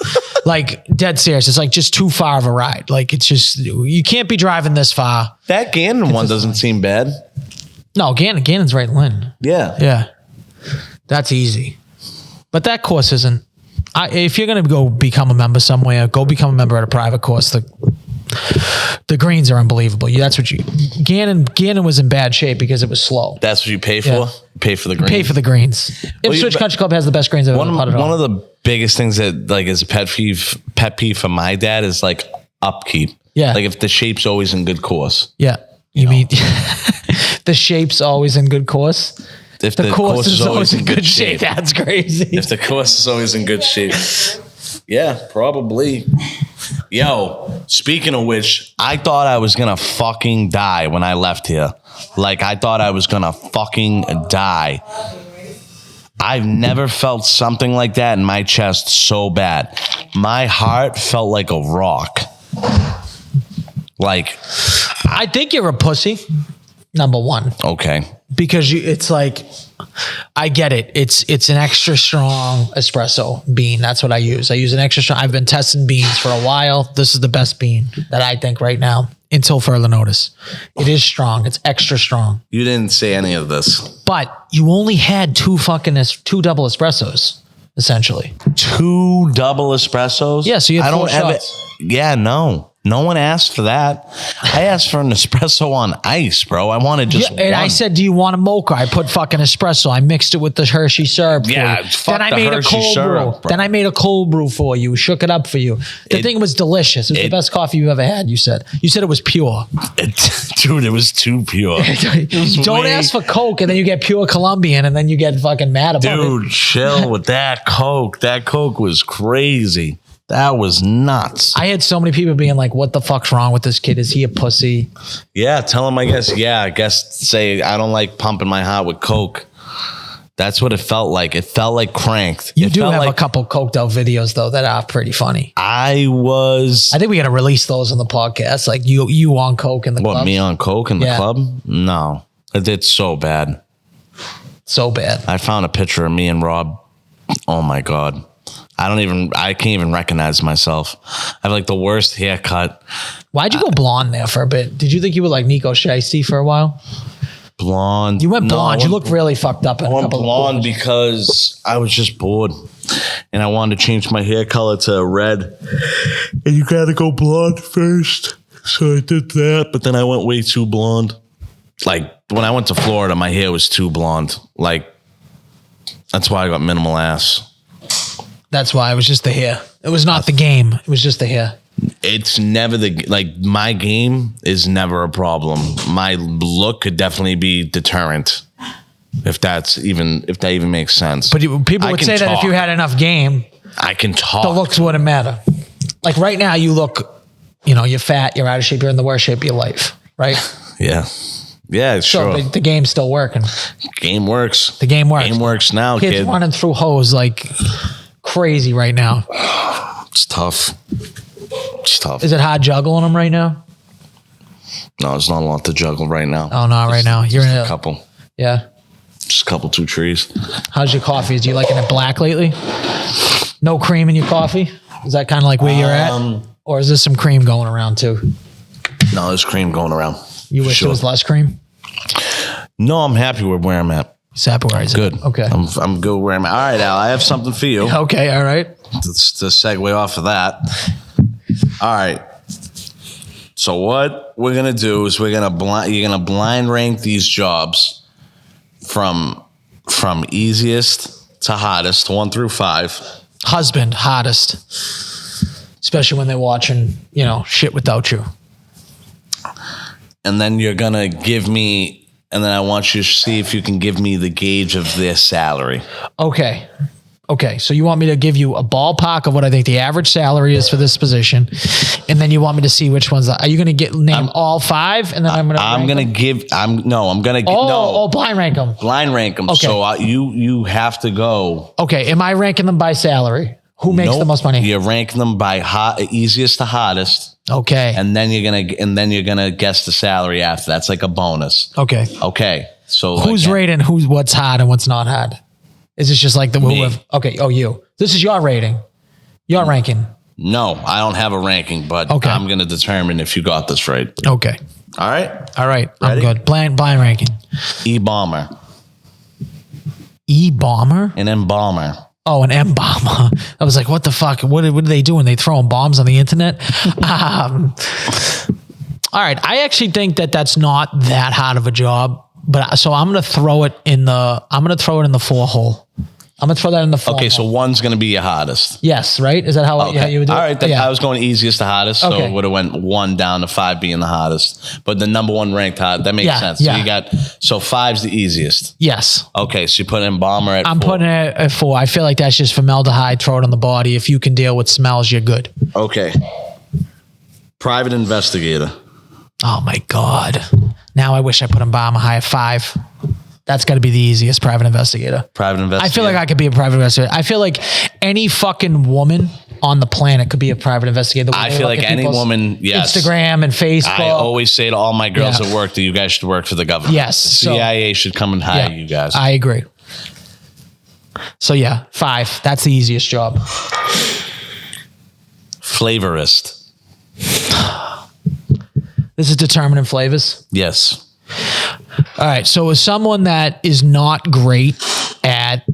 Like dead serious. It's like just too far of a ride. Like it's just you can't be driving this far. That Gannon one doesn't seem bad. No, Gannon's right in Lynn. Yeah. That's easy. But that course isn't. If you're going to go become a member somewhere, go become a member at a private course. The greens are unbelievable. That's what Gannon was in bad shape because it was slow. That's what you pay for? Yeah. Pay for the greens? Pay for the greens. Ipswich Country Club has the best greens I've ever putted on. One of the biggest things that like is a pet peeve for my dad is like upkeep. Yeah. Like if the shape's always in good course. Yeah. You mean the shape's always in good course? If the course is always in good shape. That's crazy. If the course is always in good shape. Yeah, probably. Yo, speaking of which, I thought I was going to fucking die when I left here. Like, I thought I was going to fucking die. I've never felt something like that in my chest so bad. My heart felt like a rock. Like, I think you're a pussy, number one. Okay. Because it's like, I get it. It's an extra strong espresso bean. That's what I use. I use an extra strong. I've been testing beans for a while. This is the best bean that I think right now until further notice. It is strong. It's extra strong. You didn't say any of this. But you only had two double espressos, essentially. 2 double espressos? Yeah, so you had 4 shots. Yeah, no. No one asked for that. I asked for an espresso on ice, bro. I wanted just and one. I said, do you want a mocha? I put fucking espresso. I mixed it with the Hershey syrup for Yeah, you. fuck Then I the made Hershey a cold syrup, brew. bro. Then I made a cold brew for you. Shook it up for you. The thing was delicious. It was the best coffee you've ever had, you said. You said it was pure. Dude, it was too pure. Don't ask for Coke and then you get pure Colombian and then you get fucking mad about it. Dude, chill with that Coke. That Coke was crazy. That was nuts. I had so many people being like, what the fuck's wrong with this kid? Is he a pussy? Yeah, tell him, I guess, say, I don't like pumping my heart with Coke. That's what it felt like. It felt like cranked. You do have a couple coked out videos, though, that are pretty funny. I think we got to release those on the podcast. Like you on Coke in the club. What, me on Coke in the club? No. It's so bad. So bad. I found a picture of me and Rob. Oh, my God. I can't even recognize myself. I have like the worst haircut. Why'd you go blonde there for a bit? Did you think you were like Nico Shiesty for a while? Blonde. You went blonde. You look really fucked up. I went blonde because I was just bored. And I wanted to change my hair color to red. And you gotta go blonde first. So I did that, but then I went way too blonde. Like when I went to Florida, my hair was too blonde. Like that's why I got minimal ass. That's why it was just the hair. It was not the game. It was just the hair. It's never my game is never a problem. My look could definitely be deterrent. If that even makes sense. But people would say that if you had enough game, I can talk. The looks wouldn't matter. Like right now you look, you're fat, you're out of shape, you're in the worst shape of your life, right? Yeah. Yeah, sure. So the game's still working. Game works. The game works. Game works now, Kids kid. running through hoes like crazy right now. It's tough. It's tough. Is it hard juggling them right now? No, there's not a lot to juggle right now. Oh, no, right now. You're in a couple. Yeah. Just a couple, 2 trees. How's your coffee? Do you like it black lately? No cream in your coffee? Is that kind of like where you're at? Or is there some cream going around too? No, there's cream going around. You wish there was less cream? No, I'm happy with where I'm at. Good. Okay. I'm good where I'm at. All right, Al, I have something for you. Okay, all right. To segue off of that. All right. So what we're gonna do is you're gonna blind rank these jobs from easiest to hottest, 1 through 5. Husband, hottest. Especially when they're watching, shit without you. And then you're gonna give me, and then I want you to see if you can give me the gauge of their salary. Okay, so you want me to give you a ballpark of what I think the average salary is for this position, and then you want me to see which ones. Are you going to name all 5, and then I'm going to give. blind rank them. Blind rank them. Okay. So you have to go. Okay, am I ranking them by salary? Who makes the most money? You're ranking them by easiest to hottest. Okay, And then you're gonna guess the salary after. That's like a bonus. Okay. So Who's rating what's hot and what's not hot? Is this just like okay? Oh, you. This is your rating. Your ranking. No, I don't have a ranking, but Okay. I'm gonna determine if you got this right. Okay. All right. I'm Ready? good. Blind ranking. E-bomber. E-bomber? An embalmer. Oh, an M-bomber. I was like, what the fuck? What are they doing? They throwing bombs on the internet? All right. I actually think that's not that hard of a job, but so I'm going to throw it in the 4 hole. I'm going to throw that in the 4 Okay, hole. so one's gonna be your hottest. Yes, right? Is that how you would do it? All right, then Yeah. I was going easiest to hottest, so Okay. it would have went 1 down to 5 being the hottest. But the number 1 ranked hot, that makes Yeah, sense. yeah. So 5's the easiest. Yes. Okay, so you put embalmer at I'm 4. putting it at 4. I feel like that's just formaldehyde, throw it on the body. If you can deal with smells, you're good. Okay. Private investigator. Oh my God. Now I wish I put embalmer high at 5. That's got to be the easiest private investigator. Private investigator. I feel like I could be a private investigator. I feel like any fucking woman on the planet could be a private investigator. I feel like any woman, yes. Instagram and Facebook. I always say to all my girls Yeah. at work that you guys should work for the government. Yes, The so- CIA should come and hire you guys. I agree. So yeah, 5. That's the easiest job. Flavorist. This is determining flavors. Yes. All right. So as someone that is not great at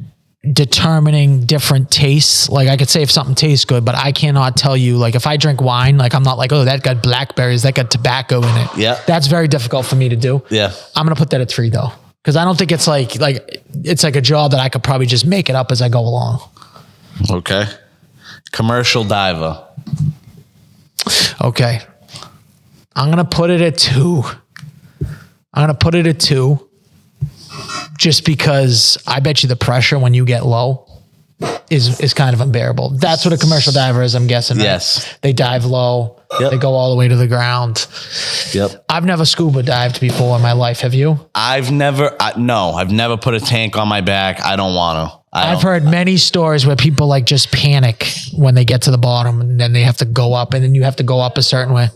determining different tastes, like I could say if something tastes good, but I cannot tell you, like if I drink wine, like I'm not like, oh, that got blackberries, that got tobacco in it. Yeah. That's very difficult for me to do. Yeah. I'm going to put that at 3 though. Cause I don't think it's like it's like a job that I could probably just make it up as I go along. Okay. Commercial diver. Okay. I'm going to put it at 2. Just because I bet you the pressure when you get low is kind of unbearable. That's what a commercial diver is, I'm guessing. Right? Yes. They dive low. Yep. They go all the way to the ground. Yep. I've never scuba dived before in my life. Have you? I've never put a tank on my back. I don't want to. I've heard many stories where people like just panic when they get to the bottom and then they have to go up and then you have to go up a certain way.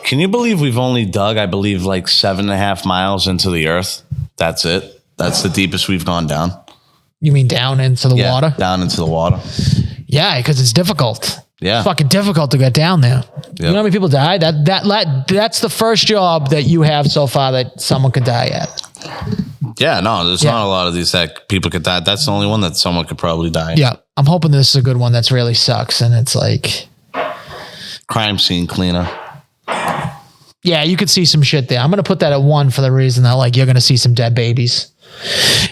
Can you believe we've only dug, I believe, like 7.5 miles into the earth? That's it. That's the deepest we've gone down. You mean down into the water? Down into the water. Yeah, because it's difficult. Yeah. It's fucking difficult to get down there. You know how many people die? That's the first job that you have so far that someone could die at. Yeah, no, there's not a lot of these that people could die. That's the only one that someone could probably die. Yeah. I'm hoping this is a good one that's really sucks and it's like, Crime scene cleaner. yeah, you could see some shit there. I'm going to put that at 1 for the reason that like you're going to see some dead babies.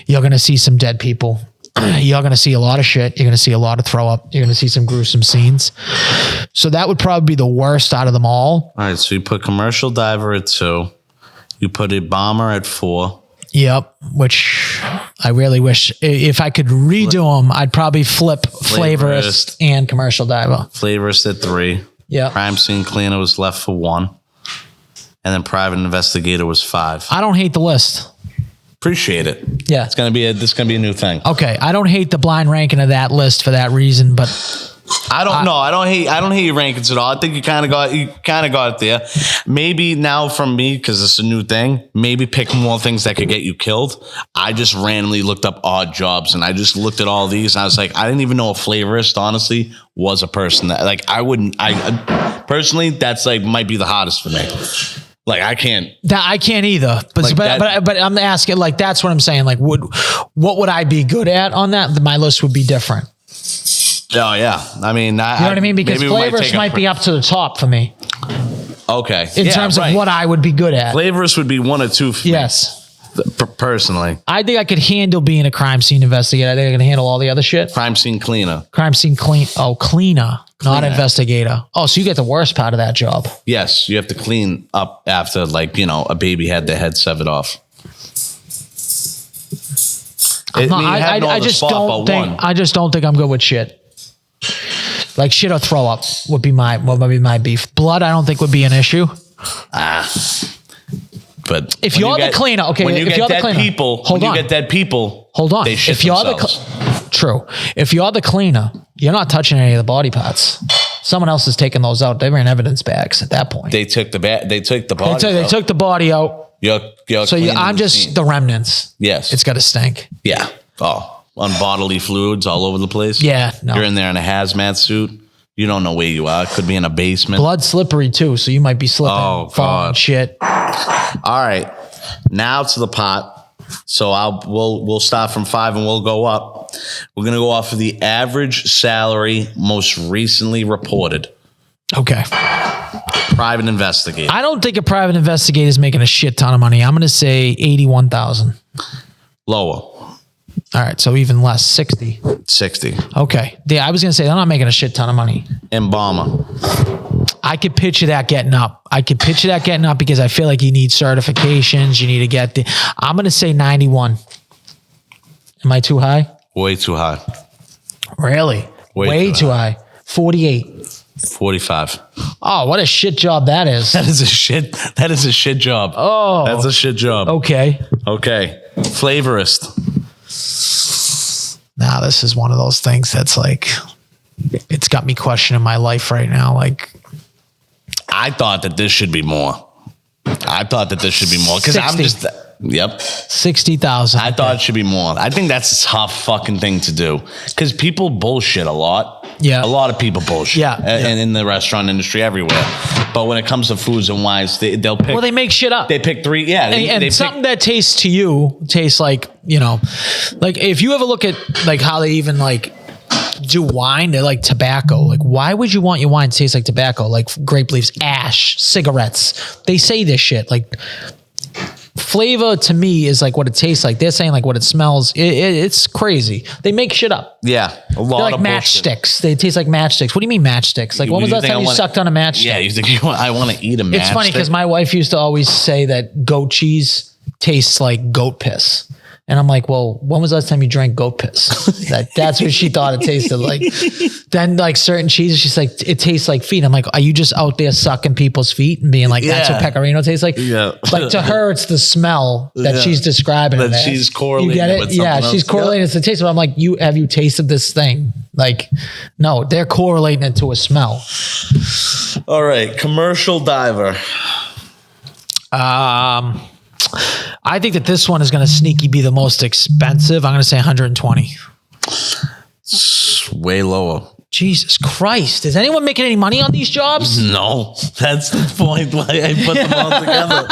You're going to see some dead people. You're going to see a lot of shit. You're going to see a lot of throw up. You're going to see some gruesome scenes. So that would probably be the worst out of them all. All right, so you put commercial diver at 2. You put a bomber at 4. Yep. Which I really wish if I could redo them, I'd probably flip flavorist and commercial diver. Flavorist at 3. Yeah. Crime scene cleaner was left for 1. And then private investigator was 5. I don't hate the list. Appreciate it. Yeah. This is gonna be a new thing. Okay. I don't hate the blind ranking of that list for that reason, but I don't hate your rankings at all. I think you kind of got it there. Maybe now from me, because it's a new thing, maybe pick more things that could get you killed. I just randomly looked up odd jobs and I just looked at all these and I was like, I didn't even know a flavorist, honestly, was a person that like I personally, that's like might be the hottest for me. Like I can't either. But Like but I'm asking, like that's what I'm saying. Like what would I be good at on that? My list would be different. Oh yeah. I mean, You know what I mean? Because flavors might be up to the top for me. Okay. in terms of what I would be good at. Flavorist would be 1 or 2 for me, Yes. personally. I think I could handle being a crime scene investigator. I think I can handle all the other shit. Crime scene cleaner. Crime scene cleaner, not investigator. Oh, so you get the worst part of that job. Yes, you have to clean up after, like, a baby had their head severed off. I just don't think I'm good with shit. Like shit or throw up would be my beef. Blood, I don't think would be an issue. But if you're the cleaner, okay. When you if get you're the dead cleaner, people, hold on. You get dead people. Hold on. They shit If you're themselves. true. If you're the cleaner, you're not touching any of the body parts. Someone else is taking those out. They were in evidence bags at that point. They took the body. They took the body out. You're So I'm just scene. the remnants. Yes. It's got to stink. Yeah. Oh, on bodily fluids all over the place. Yeah. No. You're in there in a hazmat suit. You don't know where you are. It could be in a basement. Blood slippery too, so you might be slipping, Oh, falling, God. shit. All right. Now to the pot. So we'll start from 5 and we'll go up. We're gonna go off of the average salary most recently reported. Okay. Private investigator. I don't think a private investigator is making a shit ton of money. I'm going to say 81,000. Lower. All right, so even less, 60. 60. Okay. Yeah, I was going to say they're not making a shit ton of money. Embalmer. I could picture that getting up. Because I feel like you need certifications. You need to get the. I'm going to say 91. Am I too high? Way too high. Really? Way too high. 48. 45. Oh, what a shit job that is. That is a shit job. Oh. That's a shit job. Okay. Flavorist. Now, this is one of those things that's like, it's got me questioning my life right now. Like, I thought that this should be more. Because I'm 60. just. Yep. 60,000. I thought it should be more. I think that's a tough fucking thing to do because people bullshit a lot. Yeah. A lot of people bullshit. Yeah. And in the restaurant industry everywhere. But when it comes to foods and wines, they'll pick. Well, they make shit up. They pick 3. Yeah. And they something that tastes to you tastes like, like if you ever look at like how they even like do wine, they're like tobacco. Like, why would you want your wine to taste like tobacco? Like grape leaves, ash, cigarettes. They say this shit. Like, flavor to me is like what it tastes like. They're saying like what it smells. It's crazy. They make shit up. Yeah. A lot They're like of matchsticks. They taste like matchsticks. What do you mean matchsticks? Like, when was the last time you sucked on a matchstick? Yeah, you think I want to eat a matchstick? It's funny because my wife used to always say that goat cheese tastes like goat piss. And I'm like, well, when was the last time you drank goat piss? That's what she thought it tasted like. Then like certain cheeses, she's like, it tastes like feet. I'm like, are you just out there sucking people's feet and being like, that's what pecorino tastes like? Yeah. Like to her, it's the smell that she's describing. That it as. she's correlating You get it? with something else. She's correlating it to taste. But I'm like, have you tasted this thing? Like, no, they're correlating it to a smell. All right. Commercial diver. I think that this one is going to sneaky be the most expensive. I'm going to say 120. It's way lower. Jesus Christ. Is anyone making any money on these jobs? No. That's the point why I put them all together.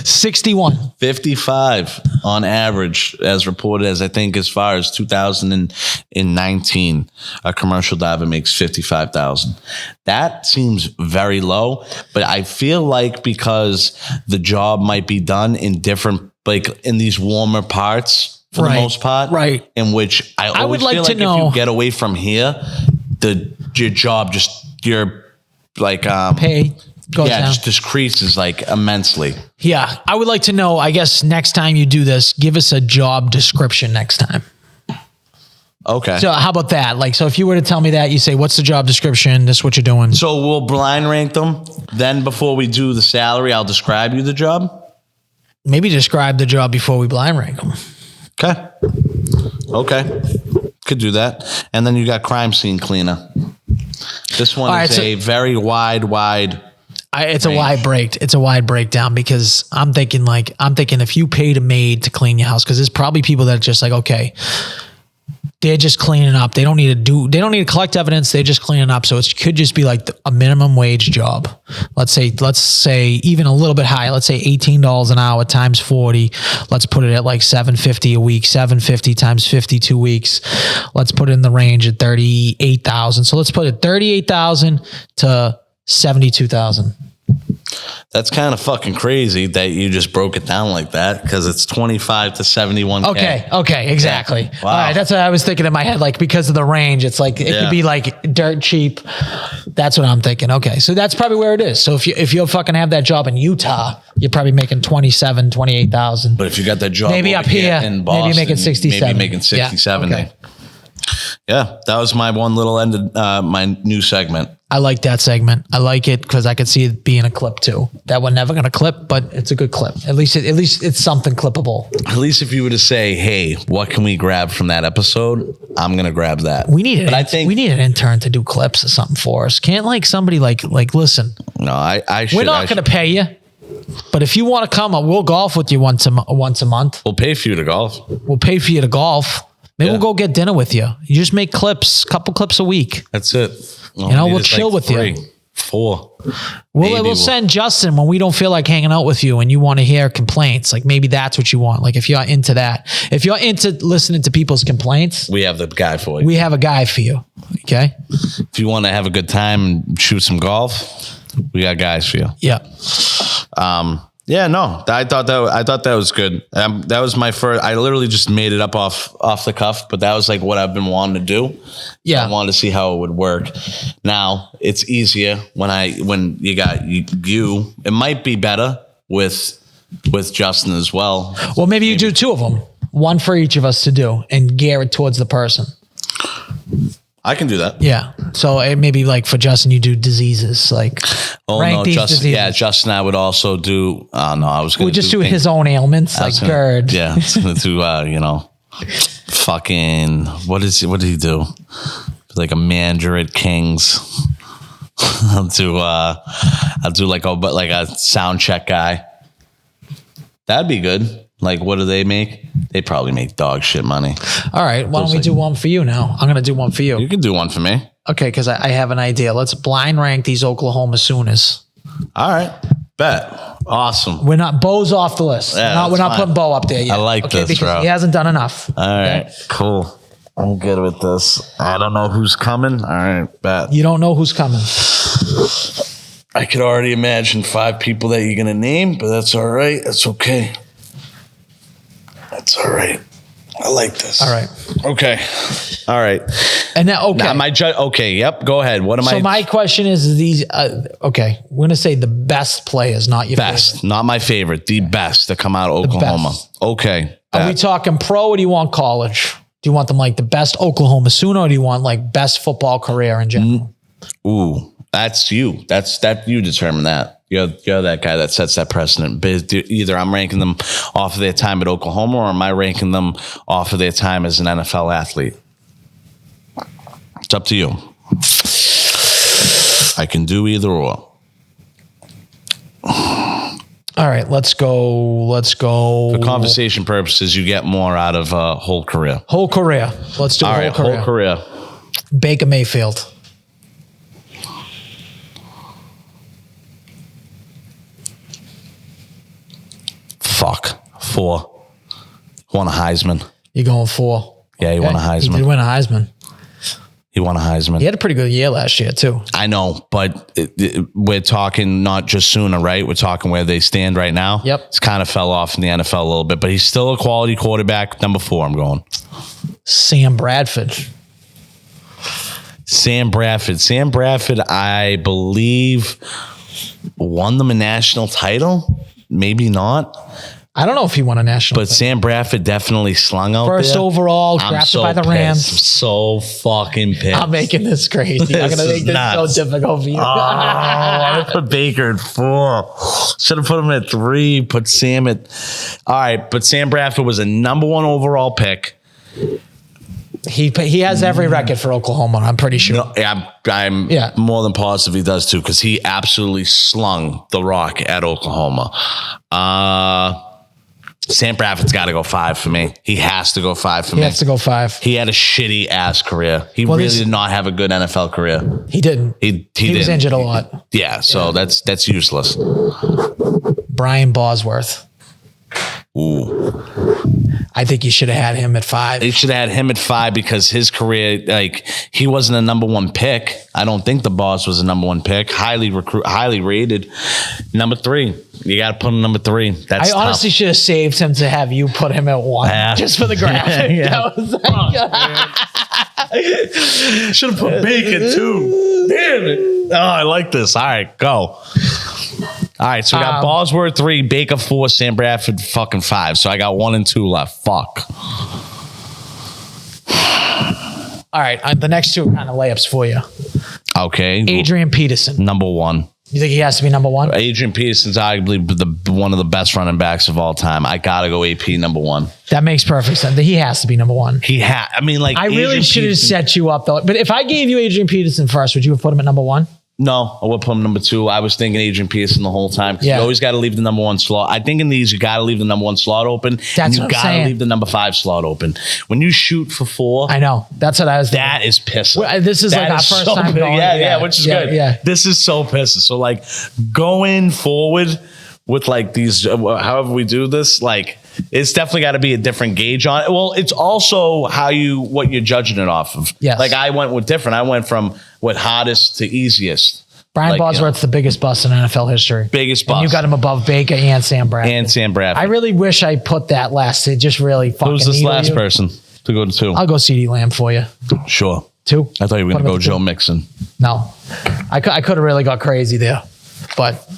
61. 55 on average, as reported as I think as far as 2019, a commercial diver makes 55,000. That seems very low, but I feel like because the job might be done in different, like in these warmer parts for the most part, right? In which I always would like feel to like know, if you get away from here, your job just your like pay goes down. just decreases like immensely. Yeah, I would like to know, I guess next time you do this, give us a job description next time. Okay. So how about that? Like, so if you were to tell me that, you say, what's the job description? This is what you're doing. So we'll blind rank them. Then before we do the salary, I'll describe you the job. Maybe describe the job before we blind rank them. Okay. Could do that. And then you got crime scene cleaner. This one is a very wide. It's a wide break. It's a wide breakdown because I'm thinking if you paid a maid to clean your house, because there's probably people that are just like, okay, they're just cleaning up. They don't need to collect evidence. They're just cleaning up. So it could just be like a minimum wage job. Let's say even a little bit higher. Let's say $18 an hour times 40. Let's put it at like $750 a week, $750 times 52 weeks. Let's put it in the range at $38,000. So let's put it $38,000 to $72,000. That's kind of fucking crazy that you just broke it down like that because it's 25 to 71K. Okay, exactly. Yeah. Wow. All right, that's what I was thinking in my head. Like because of the range, it's like it could be like dirt cheap. That's what I'm thinking. Okay, so that's probably where it is. So if you fucking have that job in Utah, you're probably making 28,000. But if you got that job maybe over up here in Boston, maybe making 67. Maybe making 67. Yeah, okay. Yeah, that was my one little end of my new segment. I like that segment. I like it because I could see it being a clip too. That we're never gonna clip, but it's a good clip. At least it's something clippable. At least if you were to say, "Hey, what can we grab from that episode?" I'm gonna grab that. We need I think we need an intern to do clips or something for us. Can't like somebody like listen. No, I should. We're not gonna pay you, but if you want to come, we'll golf with you once a month. We'll pay for you to golf. We'll pay for you to golf. Maybe we'll go get dinner with you. You just make clips, couple clips a week. That's it. We'll chill with 3, you. 4. We'll send Justin when we don't feel like hanging out with you and you want to hear complaints. Like maybe that's what you want. Like if you're into that, if you're into listening to people's complaints, we have the guy for you. We have a guy for you. Okay. If you want to have a good time and shoot some golf, we got guys for you. Yeah. Yeah, no, I thought that was good. That was my first. I literally just made it up off the cuff, but that was like what I've been wanting to do. Yeah, I wanted to see how it would work. Now it's easier when you got you. It might be better with Justin as well. Well, maybe you do 2 of them, one for each of us to do, and gear it towards the person. I can do that. Yeah. So it maybe like for Justin, you do diseases like rank these Justin. diseases. Yeah, Justin. I would also do. No, I was going to. We just do his own ailments like GERD. Yeah, it's going to do. Fucking. What did he do? Like a Mandarin Kings. I'll do like a sound check guy. That'd be good. Like, what do they make? They probably make dog shit money. All right. Why don't we do one for you now? I'm going to do one for you. You can do one for me. Okay, because I have an idea. Let's blind rank these Oklahoma Sooners. All right. Bet. Awesome. We're not, Bo's off the list. Yeah, we're not putting Bo up there yet. I like this, because bro. he hasn't done enough. All right. Cool. I'm good with this. I don't know who's coming. All right. Bet. You don't know who's coming. I could already imagine 5 people that you're going to name, but that's all right. That's okay. That's all right. I like this. All right. Okay. All right. And now, okay. Now okay. Yep. Go ahead. What am I? So my question is these, okay, we're going to say the best players, not your best, favorite. not my favorite, the best to come out of Oklahoma. Okay. Are we talking pro or do you want college? Do you want them like the best Oklahoma Sooner or do you want like best football career in general? Ooh, that's you. You determine that. You're that guy that sets that precedent. But either I'm ranking them off of their time at Oklahoma or am I ranking them off of their time as an NFL athlete? It's up to you. I can do either or. All right, let's go. For conversation purposes, you get more out of a whole career. Whole career. Let's do whole career. Baker Mayfield. Fuck. 4. Won a Heisman. You going 4? Yeah, he won a Heisman. He did win a Heisman. He won a Heisman. He had a pretty good year last year, too. I know, but we're talking not just Sooner, right? We're talking where they stand right now. Yep. It's kind of fell off in the NFL a little bit, but he's still a quality quarterback. Number 4, I'm going. Sam Bradford. Sam Bradford, I believe, won them a national title. Maybe not. I don't know if he won a national But Sam Bradford definitely slung out First there. overall, drafted by the Rams. I'm so fucking pissed. I'm making this crazy. I'm going to make this nuts. so difficult for you. I put Baker at 4. Should have put him at 3. Put Sam at... All right, but Sam Bradford was a number 1 overall pick. He has every record for Oklahoma, I'm pretty sure. No, I'm more than positive he does too, because he absolutely slung the rock at Oklahoma. Sam Bradford's got to go 5 for me. He has to go 5 for me. He has to go 5. He had a shitty ass career. He really did not have a good NFL career. He didn't. He was injured a lot. Yeah, so that's useless. Brian Bosworth. Ooh. I think you should have had him at 5. They should have had him at 5 because his career, like, he wasn't a number 1 pick. I don't think the boss was a number 1 pick. Highly rated. Number 3. You got to put him number 3. That's I honestly should have saved him to have you put him at 1 just for the graphic. That was like, should have put Bacon too. Damn it. Oh, I like this. All right, go. All right, so we got Bosworth 3, Baker 4, Sam Bradford fucking 5. So I got 1 and 2 left. Fuck. All right, the next 2 are kind of layups for you. Okay. Adrian Peterson. Number 1. You think he has to be number 1? Adrian Peterson's arguably one of the best running backs of all time. I gotta go AP number 1. That makes perfect sense. He has to be number 1. I mean, like, I really Adrian should have Peterson- set you up though. But if I gave you Adrian Peterson first, would you have put him at number 1? No, I would put him number 2. I was thinking Adrian Peterson the whole time. Yeah. You always got to leave the number 1 slot. I think in these, you got to leave the number 1 slot open. That's and you what I'm got to saying. leave the number 5 slot open. When you shoot for 4, I know. That's what I was thinking. that is pissing. Well, this is That like our is first so time big. going. Yeah, which is good. Yeah. This is so pissing. So, like, going forward with, like, these, however we do this, like, it's definitely got to be a different gauge on it. Well, it's also what you're judging it off of. Yes. Like, I went from what hardest to easiest. Brian Like, Bosworth's the biggest bust in NFL history. Biggest And you bust. got him above Baker and Sam Bradford. And Sam Bradford. I really wish I put that last. It just really fucking Who's this needle last you. person to go to 2? I'll go CeeDee Lamb for you. Sure. 2. I thought you were Put going to him go at Joe 2. Mixon. No. I could have really got crazy there. But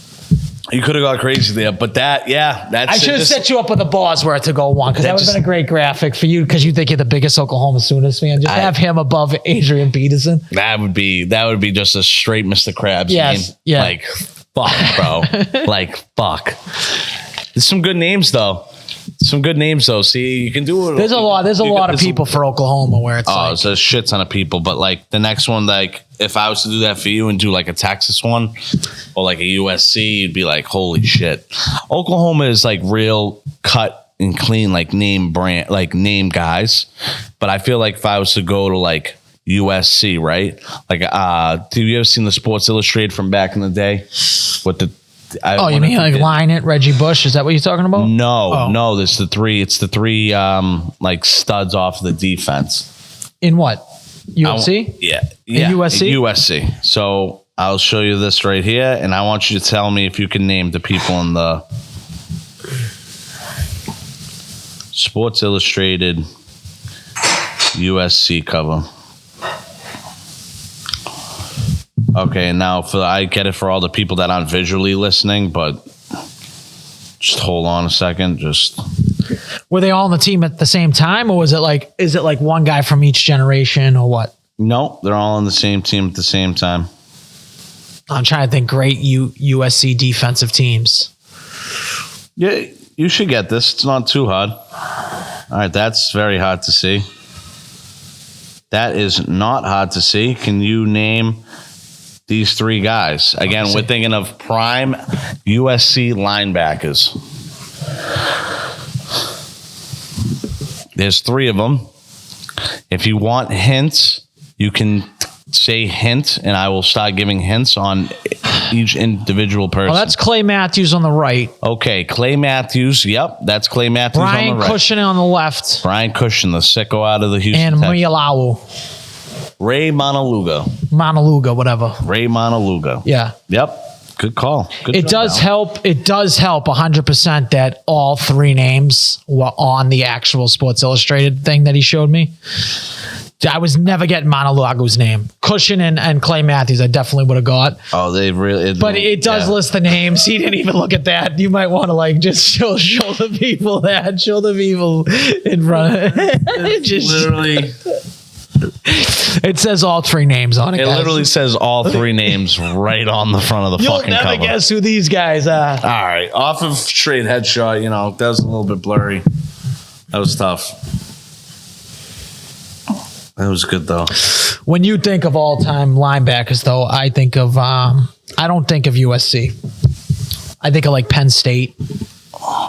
You could have got crazy there, but that's I should have just- set you up with a Bosworth to go 1 because that That would have just- been a great graphic for you because you think you're the biggest Oklahoma Sooners fan. Just have him above Adrian Peterson. That would be just a straight Mr. Krabs Yes, name. yeah. Like, fuck, bro. Like, fuck. There's some good names though. See, you can do it. There's a lot of people for Oklahoma where it's like, It's a shit ton of people, but like the next one, like if I was to do that for you and do like a Texas one or like a USC, you'd be like, holy shit. Oklahoma is like real cut and clean, like name brand, like name guys. But I feel like if I was to go to like USC, right? Like, have you ever seen the Sports Illustrated from back in the day? With the you mean like Line It, Reggie Bush? Is that what you're talking about? No. There's the 3. It's the 3 like studs off the defense. In what? UFC? Yeah. In USC? USC. So I'll show you this right here, and I want you to tell me if you can name the people in the Sports Illustrated USC cover. Okay, now I get it for all the people that aren't visually listening, but just hold on a second. Were they all on the team at the same time, or is it like one guy from each generation, or what? No, they're all on the same team at the same time. I'm trying to think. Great USC defensive teams. Yeah, you should get this. It's not too hard. All right, that's very hard to see. That is not hard to see. Can you name these 3 guys? Again, we're thinking of prime USC linebackers. There's 3 of them. If you want hints, you can say hint, and I will start giving hints on each individual person. Oh, that's Clay Matthews on the right. Okay, Clay Matthews. Yep, that's Clay Matthews on Brian the right. Cushing on the left. Brian Cushing, the sicko out of the Houston And Texans. Muialau. Ray Monaluga, whatever. Ray Monaluga. Yeah. Yep. Good call. Good It job, does Al. help. It does help 100% that all 3 names were on the actual Sports Illustrated thing that he showed me. I was never getting Monaluga's name. Cushion and Clay Matthews, I definitely would have got. Oh, they really. But it does list the names. He didn't even look at that. You might want to like just show the people that. Show the people in front. Just Literally. It says all 3 names on it. It guys. literally says all 3 names right on the front of the You'll fucking never cover. guess who these guys are. All right. Off of straight headshot, that was a little bit blurry. That was tough. That was good, though. When you think of all-time linebackers, though, I think of I don't think of USC. I think of like Penn State.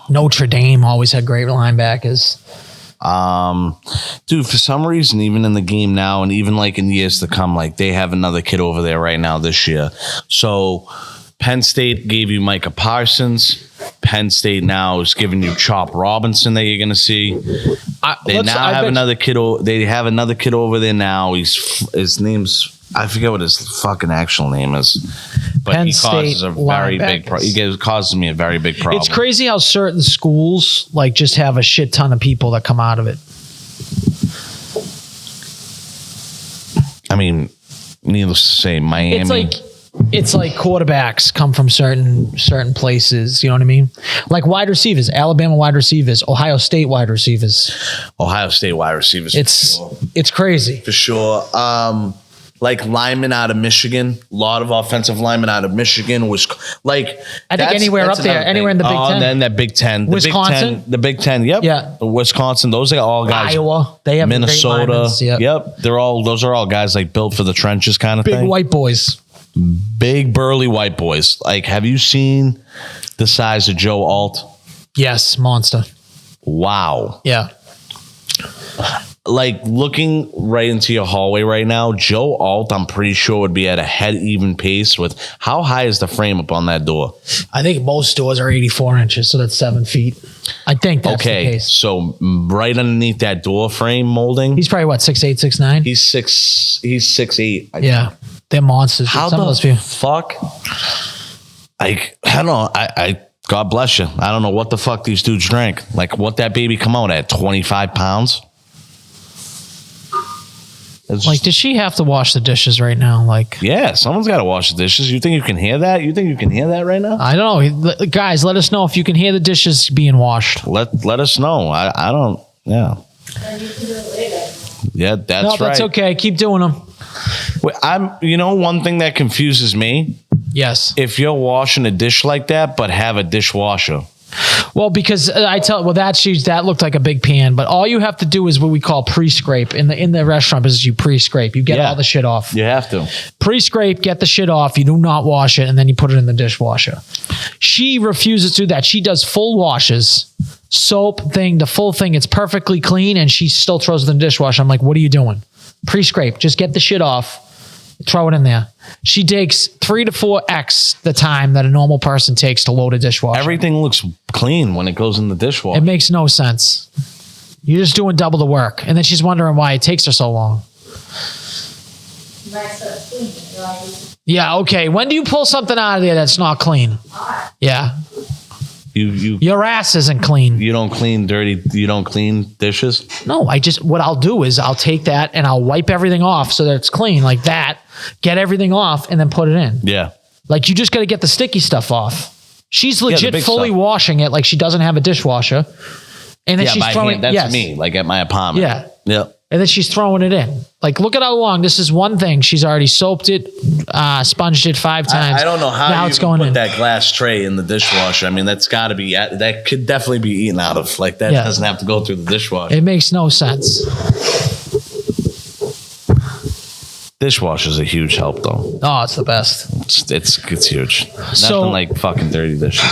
Notre Dame always had great linebackers. Dude, for some reason, even in the game now, and even like in years to come, like they have another kid over there right now this year. So Penn State gave you Micah Parsons. Penn State now is giving you Chop Robinson that you're going to see. They have another kid. They have another kid over there now. His name's, I forget what his fucking actual name is, but Penn he causes State a very big. linebackers. He causes me a very big problem. It's crazy how certain schools like just have a shit ton of people that come out of it. I mean, needless to say, Miami. It's like quarterbacks come from certain places. You know what I mean? Like wide receivers, Alabama wide receivers, Ohio State wide receivers. It's crazy for sure. Like linemen out of Michigan, a lot of offensive linemen out of Michigan was like. I think anywhere up there, anywhere in the Big Ten. And then that Big Ten, Wisconsin, the Big Ten. Yep. Yeah. Wisconsin. Those are all guys. Iowa. They have Minnesota. Yep. Those are all guys like built for the trenches kind of thing. Big white boys. Big burly white boys. Like, have you seen the size of Joe Alt? Yes, monster. Wow. Yeah. Like looking right into your hallway right now, Joe Alt, I'm pretty sure would be at a head even pace with how high is the frame up on that door? I think most doors are 84 inches, so that's 7 feet. I think that's the case. So right underneath that door frame molding, he's probably what, 6'8", 6'9"? He's 6'8". Yeah, they're monsters. How the fuck? Like, I don't know. I God bless you. I don't know what the fuck these dudes drank. Like, what that baby come out at? 25 pounds. Like, does she have to wash the dishes right now? Like, yeah, someone's got to wash the dishes. You think you can hear that? You think you can hear that right now? I don't know. Guys, let us know if you can hear the dishes being washed. Let us know. I don't. Yeah. Yeah, that's right. No, that's okay. Keep doing them. One thing that confuses me. Yes. If you're washing a dish like that, but have a dishwasher. Well, because that looked like a big pan, but all you have to do is what we call pre-scrape in the restaurant business. You pre-scrape, you get all the shit off. You have to pre-scrape, get the shit off. You do not wash it, and then you put it in the dishwasher. She refuses to do that. She does full washes, soap thing, the full thing. It's perfectly clean, and she still throws it in the dishwasher. I'm like, what are you doing? Pre-scrape, just get the shit off. Throw it in there. She takes 3 to 4x the time that a normal person takes to load a dishwasher. Everything looks clean when it goes in the dishwasher. It makes no sense. You're just doing double the work. And then she's wondering why it takes her so long. Yeah, okay. When do you pull something out of there that's not clean? Yeah. Your ass isn't clean. You don't clean dishes? No, what I'll do is I'll take that and I'll wipe everything off so that it's clean like that, get everything off and then put it in. Yeah. Like you just got to get the sticky stuff off. She's legit fully stuff. Washing it like she doesn't have a dishwasher. And then she's throwing it. That's me, like at my apartment. Yeah. Yep. And then she's throwing it in. Like, look at how long. This is one thing. She's already soaped it, sponged it 5 times. I don't know how now you put that glass tray in the dishwasher. I mean, that's got to be, that could definitely be eaten out of. Like, that doesn't have to go through the dishwasher. It makes no sense. Dishwasher's a huge help, though. Oh, it's the best. It's huge. Nothing like fucking dirty dishes.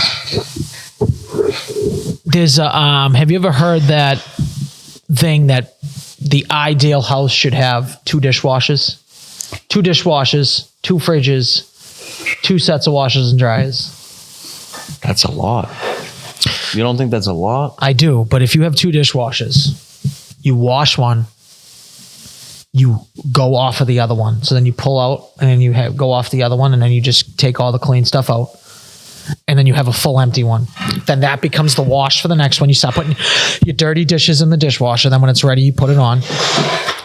There's a, have you ever heard that thing that the ideal house should have 2 dishwashers? 2 dishwashers, 2 fridges, 2 sets of washers and dryers. That's a lot. You don't think that's a lot? I do, but if you have 2 dishwashers, you wash one, you go off of the other one. So then you pull out and then you go off the other one and then you just take all the clean stuff out. And then you have a full empty one. Then that becomes the wash for the next one. You stop putting your dirty dishes in the dishwasher. Then when it's ready, you put it on.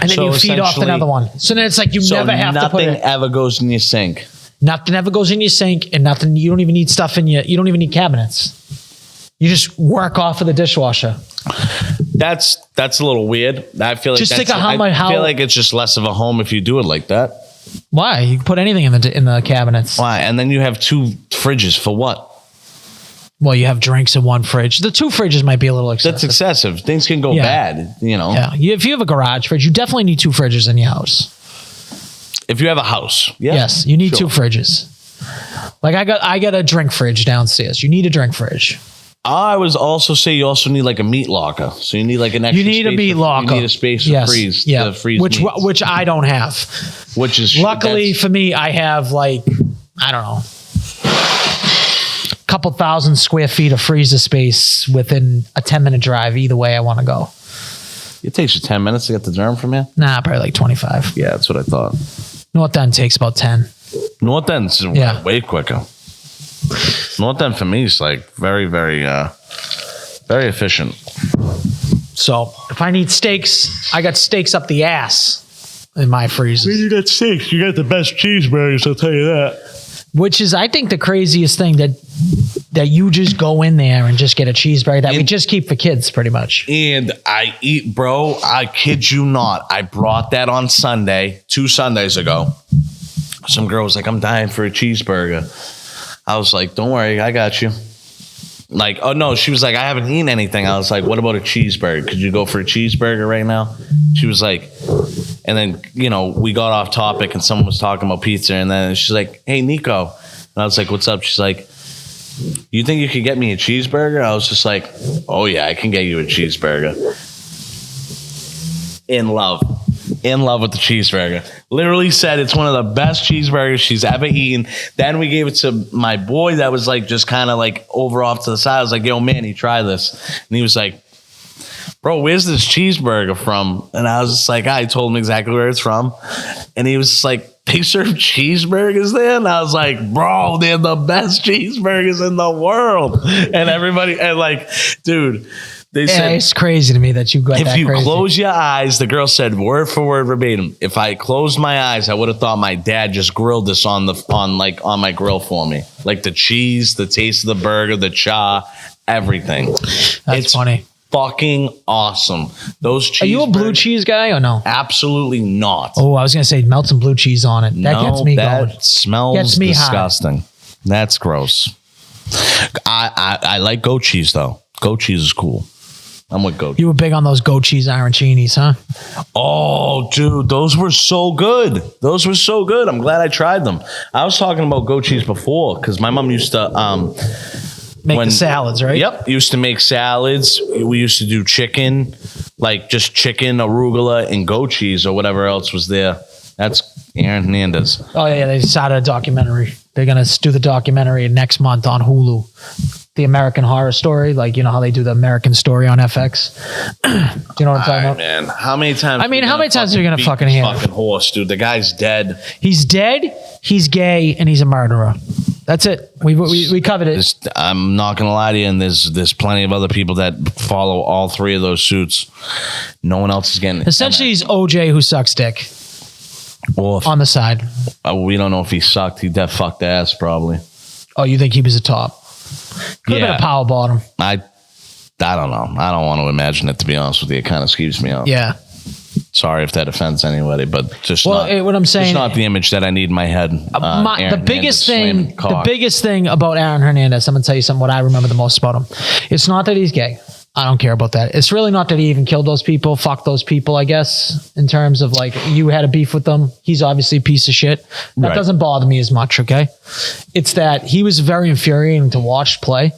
And then you feed off another one. So then it's like you never have to put it. Nothing ever goes in your sink. Nothing ever goes in your sink and nothing. You don't even need stuff in you don't even need cabinets. You just work off of the dishwasher. That's a little weird. I feel like just think of how I feel like it's just less of a home if you do it like that. Why? You can put anything in the cabinets. Why? And then you have 2 fridges for what? Well, you have drinks in one fridge. The 2 fridges might be a little excessive. That's excessive. Things can go bad, you know. Yeah. If you have a garage fridge, you definitely need 2 fridges in your house. If you have a house. Yeah. Yes, you need 2 fridges. Like I got a drink fridge downstairs. You need a drink fridge. I was also say you also need like a meat locker. So you need like an extra You need a meat locker. You need a space to freeze. Yeah. To freeze which I don't have. Which is luckily for me, I have like, I don't know, couple thousand square feet of freezer space within a 10-minute drive. Either way I want to go. It takes you 10 minutes to get to Durham from here? Nah, probably like 25. Yeah, that's what I thought. North End takes about 10. North End's Yeah. way quicker. North End for me is like very, very, very efficient. So if I need steaks, I got steaks up the ass in my freezer. You got steaks. You got the best cheeseburgers, I'll tell you that. Which is, I think, the craziest thing that you just go in there and just get a cheeseburger that we just keep for kids, pretty much. And I eat, bro, I kid you not. I brought that on Sunday, 2 Sundays ago. Some girl was like, I'm dying for a cheeseburger. I was like, don't worry, I got you. Like, oh no, she was like, I haven't eaten anything. I was like, what about a cheeseburger? Could you go for a cheeseburger right now? She was like, and then, you know, we got off topic and someone was talking about pizza. And then she's like, hey, Nico. And I was like, what's up? She's like, you think you could get me a cheeseburger? I was just like, oh yeah, I can get you a cheeseburger. In love with the cheeseburger. Literally said it's one of the best cheeseburgers she's ever eaten. Then we gave it to my boy that was like just kind of like over off to the side. I was like, yo, Manny, try this. And he was like, bro, where's this cheeseburger from? And I was just like, I told him exactly where it's from. And he was just like, they serve cheeseburgers there? And I was like, bro, they're the best cheeseburgers in the world. And everybody, and like, dude, they said, it's crazy to me that you got that if you crazy. close your eyes, the girl said word for word verbatim, if I closed my eyes, I would have thought my dad just grilled this on my grill for me. Like the cheese, the taste of the burger, the cha, everything. That's funny. Fucking awesome. Those cheese. Are you a blue cheese guy or no? Absolutely not. Oh, I was gonna say melt some blue cheese on it. That gets me going. That smells Gets me disgusting. That's gross. I like goat cheese though. Goat cheese is cool. I'm with goat. You were big on those goat cheese arancinis, huh? Oh, dude, those were so good. Those were so good. I'm glad I tried them. I was talking about goat cheese before because my mom used to Make the salads, right? Yep. Used to make salads. We used to do chicken, like just chicken, arugula, and goat cheese or whatever else was there. That's Aaron Hernandez. Oh, yeah, they started a documentary. They're going to do the documentary next month on Hulu. The American Horror Story. Like, you know how they do the American Story on FX? Do you know what I'm talking about? Man, how many times? I mean, how many times are you going to beat fucking this hear? Fucking horse, dude. The guy's dead. He's dead, he's gay, and he's a murderer. That's it. We covered it. I'm not gonna lie to you, and there's plenty of other people that follow all 3 of those suits. No one else is getting. Essentially, he's OJ who sucks dick Well, on the side. we don't know if he sucked. He def fucked ass probably. Oh, you think he was a top? Could have been a power bottom. I don't know. I don't want to imagine it, to be honest with you. It kind of skeeves me out. Yeah. Sorry if that offends anybody, but just what I'm saying, it's not the image that I need in my head. The biggest thing about Aaron Hernandez, I'm gonna tell you something. What I remember the most about him, it's not that he's gay. I don't care about that. It's really not that he even killed those people, fucked those people, I guess, in terms of like you had a beef with them. He's obviously a piece of shit. That doesn't bother me as much, okay? It's that he was very infuriating to watch play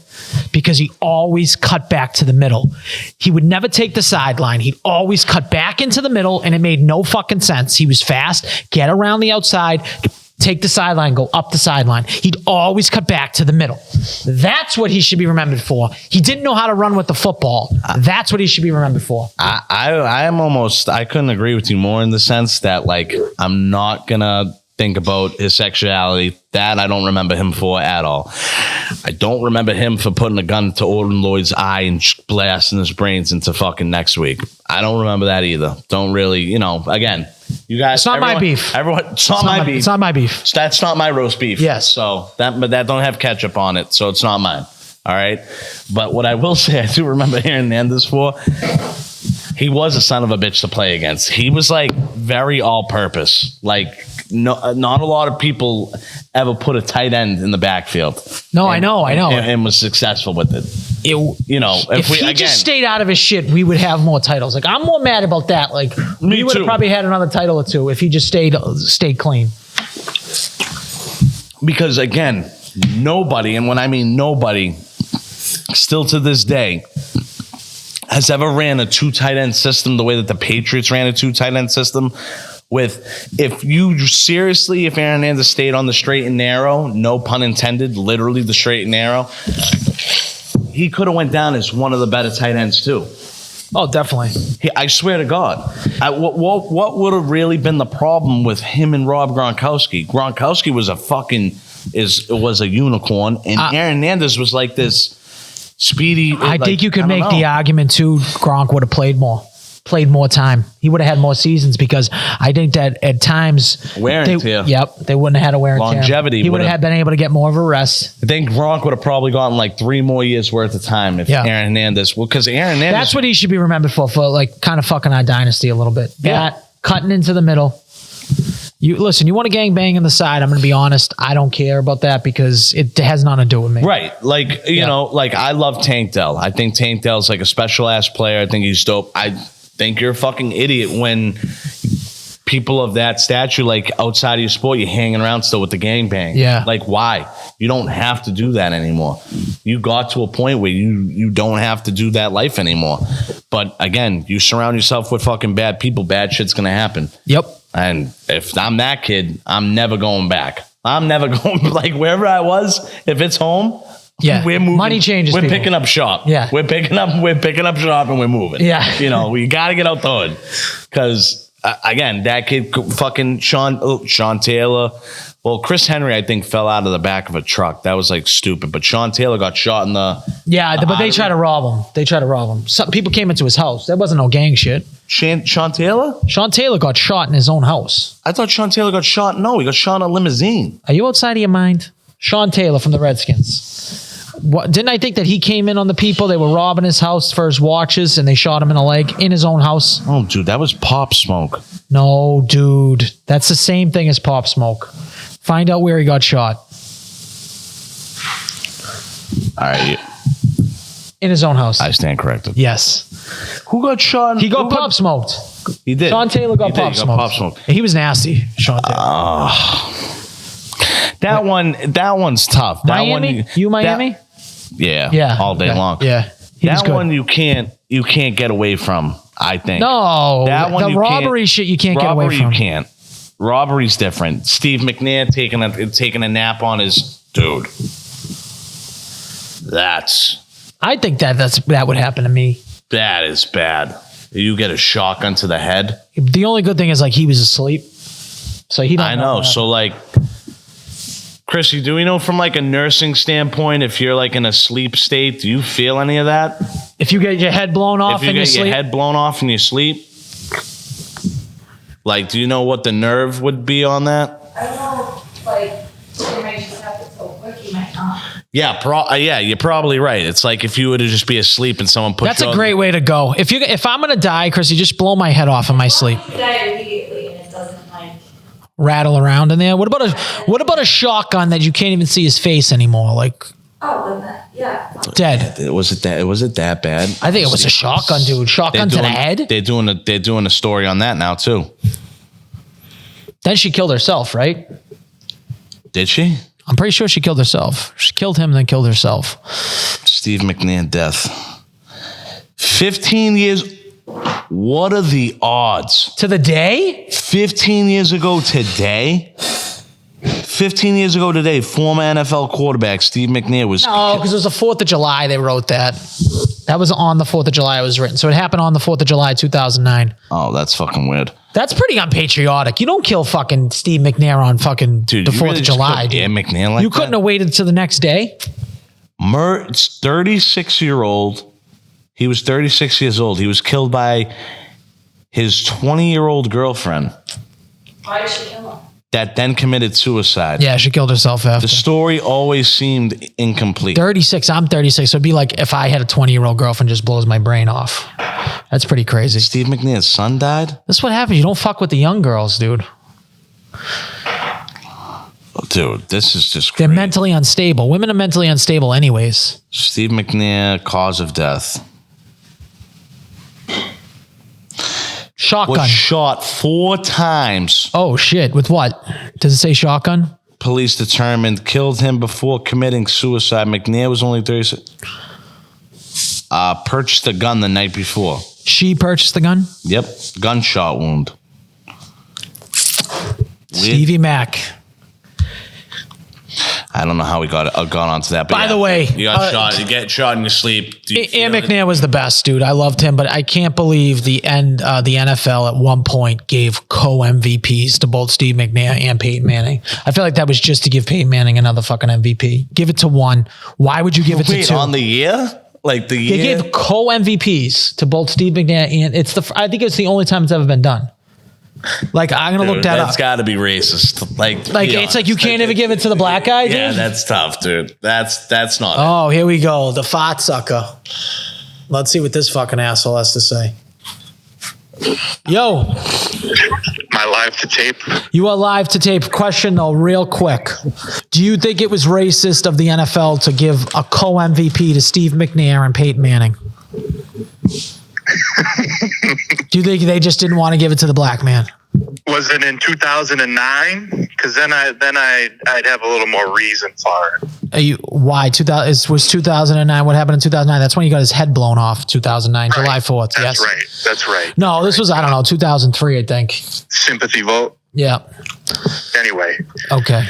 because he always cut back to the middle. He would never take the sideline. He'd always cut back into the middle, and it made no fucking sense. He was fast, get around the outside, take the sideline, go up the sideline. He'd always cut back to the middle. That's what he should be remembered for. He didn't know how to run with the football. That's what he should be remembered for. I couldn't agree with you more in the sense that, like, I'm not going to think about his sexuality. That I don't remember him for at all. I don't remember him for putting a gun to Orton Lloyd's eye and blasting his brains into fucking next week. I don't remember that either. Don't really, again, you guys. It's not my beef. It's not my beef. It's not my beef. That's not my roast beef. Yes. So but that don't have ketchup on it, so it's not mine. All right. But what I will say, I do remember hearing Hernandez for. He was a son of a bitch to play against. He was like very all-purpose. Like not a lot of people ever put a tight end in the backfield. No, I know. And was successful with it. If he just stayed out of his shit, we would have more titles. Like I'm more mad about that. Like we would have probably had another title or 2 if he just stayed clean. Because again, nobody, and when I mean nobody, still to this day, has ever ran a 2 tight end system the way that the Patriots ran a 2 tight end system if Aaron Hernandez stayed on the straight and narrow, no pun intended, literally the straight and narrow, he could have went down as one of the better tight ends too. Oh, definitely. I swear to God, what would have really been the problem with him and Rob Gronkowski? Gronkowski was was a unicorn, and Aaron Hernandez was like this speedy. I think you could make the argument too. Gronk would have played more time. He would have had more seasons because I think that at times wear and tear. Yep, they wouldn't have had a wear and tear. Longevity. He would have been able to get more of a rest. I think Gronk would have probably gotten like 3 more years worth of time if Aaron Hernandez. Well, because Aaron Hernandez. That's what he should be remembered for like kind of fucking our dynasty a little bit. Yeah. Cutting into the middle. You want to gang bang in the side. I'm going to be honest. I don't care about that because it has nothing to do with me. Right. Like, you know, like I love Tank Dell. I think Tank Dell's like a special ass player. I think he's dope. I think you're a fucking idiot when people of that stature, like outside of your sport, you're hanging around still with the gangbang. Yeah. Like, why? You don't have to do that anymore. You got to a point where you don't have to do that life anymore. But again, you surround yourself with fucking bad people, bad shit's going to happen. Yep. And if I'm that kid, I'm never going back. I'm never going, like wherever I was, if it's home, yeah, we're moving. Money changes. We're people. picking up shop. Yeah, we're picking up shop and we're moving. Yeah, you know, we got to get out the hood because again, that kid, fucking Sean Taylor. Well, Chris Henry, I think, fell out of the back of a truck. That was like stupid. But Sean Taylor got shot in the. Yeah, but they tried to rob him. Some people came into his house. There wasn't no gang shit. Sean Taylor? Sean Taylor got shot in his own house. I thought Sean Taylor got shot. No, he got shot in a limousine. Are you outside of your mind? Sean Taylor from the Redskins. What, didn't I think that he came in on the people? They were robbing his house for his watches and they shot him in the leg in his own house. Oh, dude, that was Pop Smoke. No, dude. That's the same thing as Pop Smoke. Find out where he got shot. All right. In his own house. I stand corrected. Yes. Who got shot? He got pop smoked. He did. Sean Taylor got pop smoked. He was nasty, Sean Taylor. That one's tough. Miami? Miami? Yeah. All day long. Yeah. That one you can't get away from, I think. No. That one the robbery shit you can't get away from. You can't. Robbery's different. Steve McNair taking a nap on his dude. I think that would happen to me. That is bad. You get a shotgun to the head. The only good thing is like he was asleep. So he don't I know. So like Chrissy, do we know from like a nursing standpoint if you're like in a sleep state, do you feel any of that? If you get your head blown off in your sleep? If you get your head blown off in your sleep? Like, do you know what the nerve would be on that? I don't know, like, it might just happen so quick, you might not. Yeah, you're probably right. It's like if you were to just be asleep and someone put That's a great way to go. If I'm gonna die, Chrissy, just blow my head off in my sleep. You die immediately and it doesn't like rattle around in there. What about a shotgun that you can't even see his face anymore? Like then that, yeah. dead. Was it that bad? I think it was a shotgun, dude. Shotgun to the head. They're doing a story on that now too. Then she killed herself, right? Did she? I'm pretty sure she killed herself. She killed him, then killed herself. Steve McNair death. 15 years. What are the odds? To the day? 15 years ago today? 15 years ago today, former NFL quarterback Steve McNair was... No, because it was the 4th of July they wrote that. That was on the 4th of July it was written. So it happened on the 4th of July, 2009. Oh, that's fucking weird. That's pretty unpatriotic. You don't kill fucking Steve McNair on fucking the 4th of July. Dude, McNair like you couldn't have waited till the next day? It's 36-year-old. He was 36 years old. He was killed by his 20-year-old girlfriend. Why did she kill him? That then committed suicide. Yeah, she killed herself after. The story always seemed incomplete. 36. I'm 36. So it'd be like if I had a 20-year-old girlfriend just blows my brain off. That's pretty crazy. Steve McNair's son died? That's what happens. You don't fuck with the young girls, dude. Dude, this is just crazy. They're mentally unstable. Women are mentally unstable anyways. Steve McNair, cause of death. Shotgun. Was shot 4 times. Oh, shit. With what? Does it say shotgun? Police determined killed him before committing suicide. McNair was only 36. Purchased a gun the night before. She purchased the gun? Yep. Gunshot wound. Stevie Mac. I don't know how we got onto that. But By the way, you got shot. You get shot in your sleep. Ian McNair was the best, dude. I loved him, but I can't believe the NFL at one point gave co-MVPs to both Steve McNair and Peyton Manning. I feel like that was just to give Peyton Manning another fucking MVP. Give it to one. Why would you give it to two? On the year? Like the year? They gave co-MVPs to both Steve McNair and I think it's the only time it's ever been done. Like, I'm gonna look that up. That's got to be racist. Like it's like you can't even give it to the black guy, dude. Yeah, that's tough, dude. That's not. Oh, here we go. The fat sucker. Let's see what this fucking asshole has to say. Yo. Am I live to tape? You are live to tape. Question though, real quick. Do you think it was racist of the NFL to give a co-MVP to Steve McNair and Peyton Manning? Do you think they just didn't want to give it to the black man? Was it in 2009? Because then I'd have a little more reason for it. Why? It was 2009. What happened in 2009? That's when he got his head blown off. 2009, right. July 4th. That's yes, right. That's right. No, this was 2003, I think. Sympathy vote. Yeah. Anyway. Okay.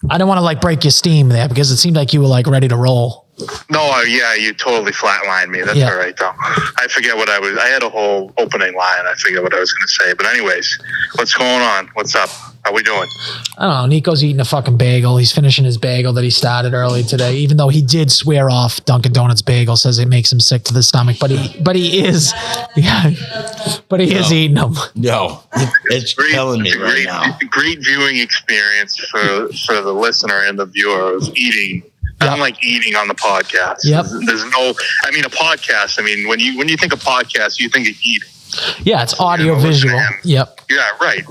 I don't want to break your steam there because it seemed like you were ready to roll. No, yeah, you totally flatlined me. That's all right, though. I forget what I had a whole opening line. I forget what I was going to say. But anyways, what's going on? What's up? How we doing? I don't know. Nico's eating a fucking bagel. He's finishing his bagel that he started early today, even though he did swear off Dunkin' Donuts bagel, says it makes him sick to the stomach. But he is eating them. Yo, it's killing me right now. Great viewing experience for the listener and the viewer of eating. Yep. I'm like eating on the podcast. Yep. There's no, a podcast. When you think of podcast, you think of eating. Yeah, it's audio visual. Yep. Yeah, right.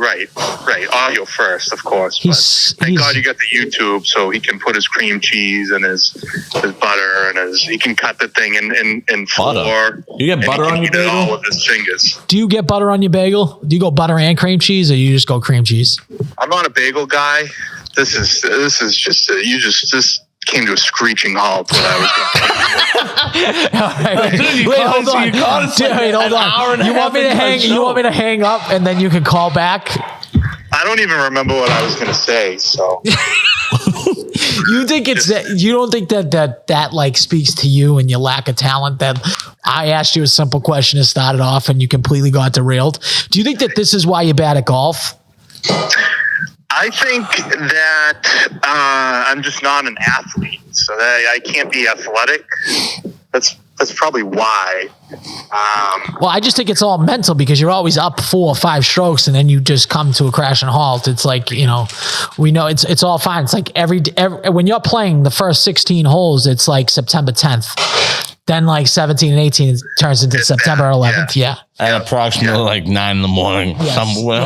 Audio first, of course. Thank God you got the YouTube, so he can put his cream cheese and his butter and he can cut the thing in flour. You get butter on your bagel? All with his fingers. Do you get butter on your bagel? Do you go butter and cream cheese, or you just go cream cheese? I'm not a bagel guy. This is just you just came to a screeching halt when I was going. Wait, hold on. You want me to hang up and then you can call back? I don't even remember what I was going to say. So you think you don't think that speaks to you and your lack of talent, that I asked you a simple question to start it off and you completely got derailed? Do you think that this is why you're bad at golf? I think that I'm just not an athlete, so that I can't be athletic. That's probably why. Well, I just think it's all mental because you're always up 4 or 5 strokes and then you just come to a crashing halt. It's like, we know it's all fine. It's like every when you're playing the first 16 holes, it's like September 10th. Then 17 and 18 it turns into September 11th. Yeah. At approximately 9 a.m. Yes. Somewhere.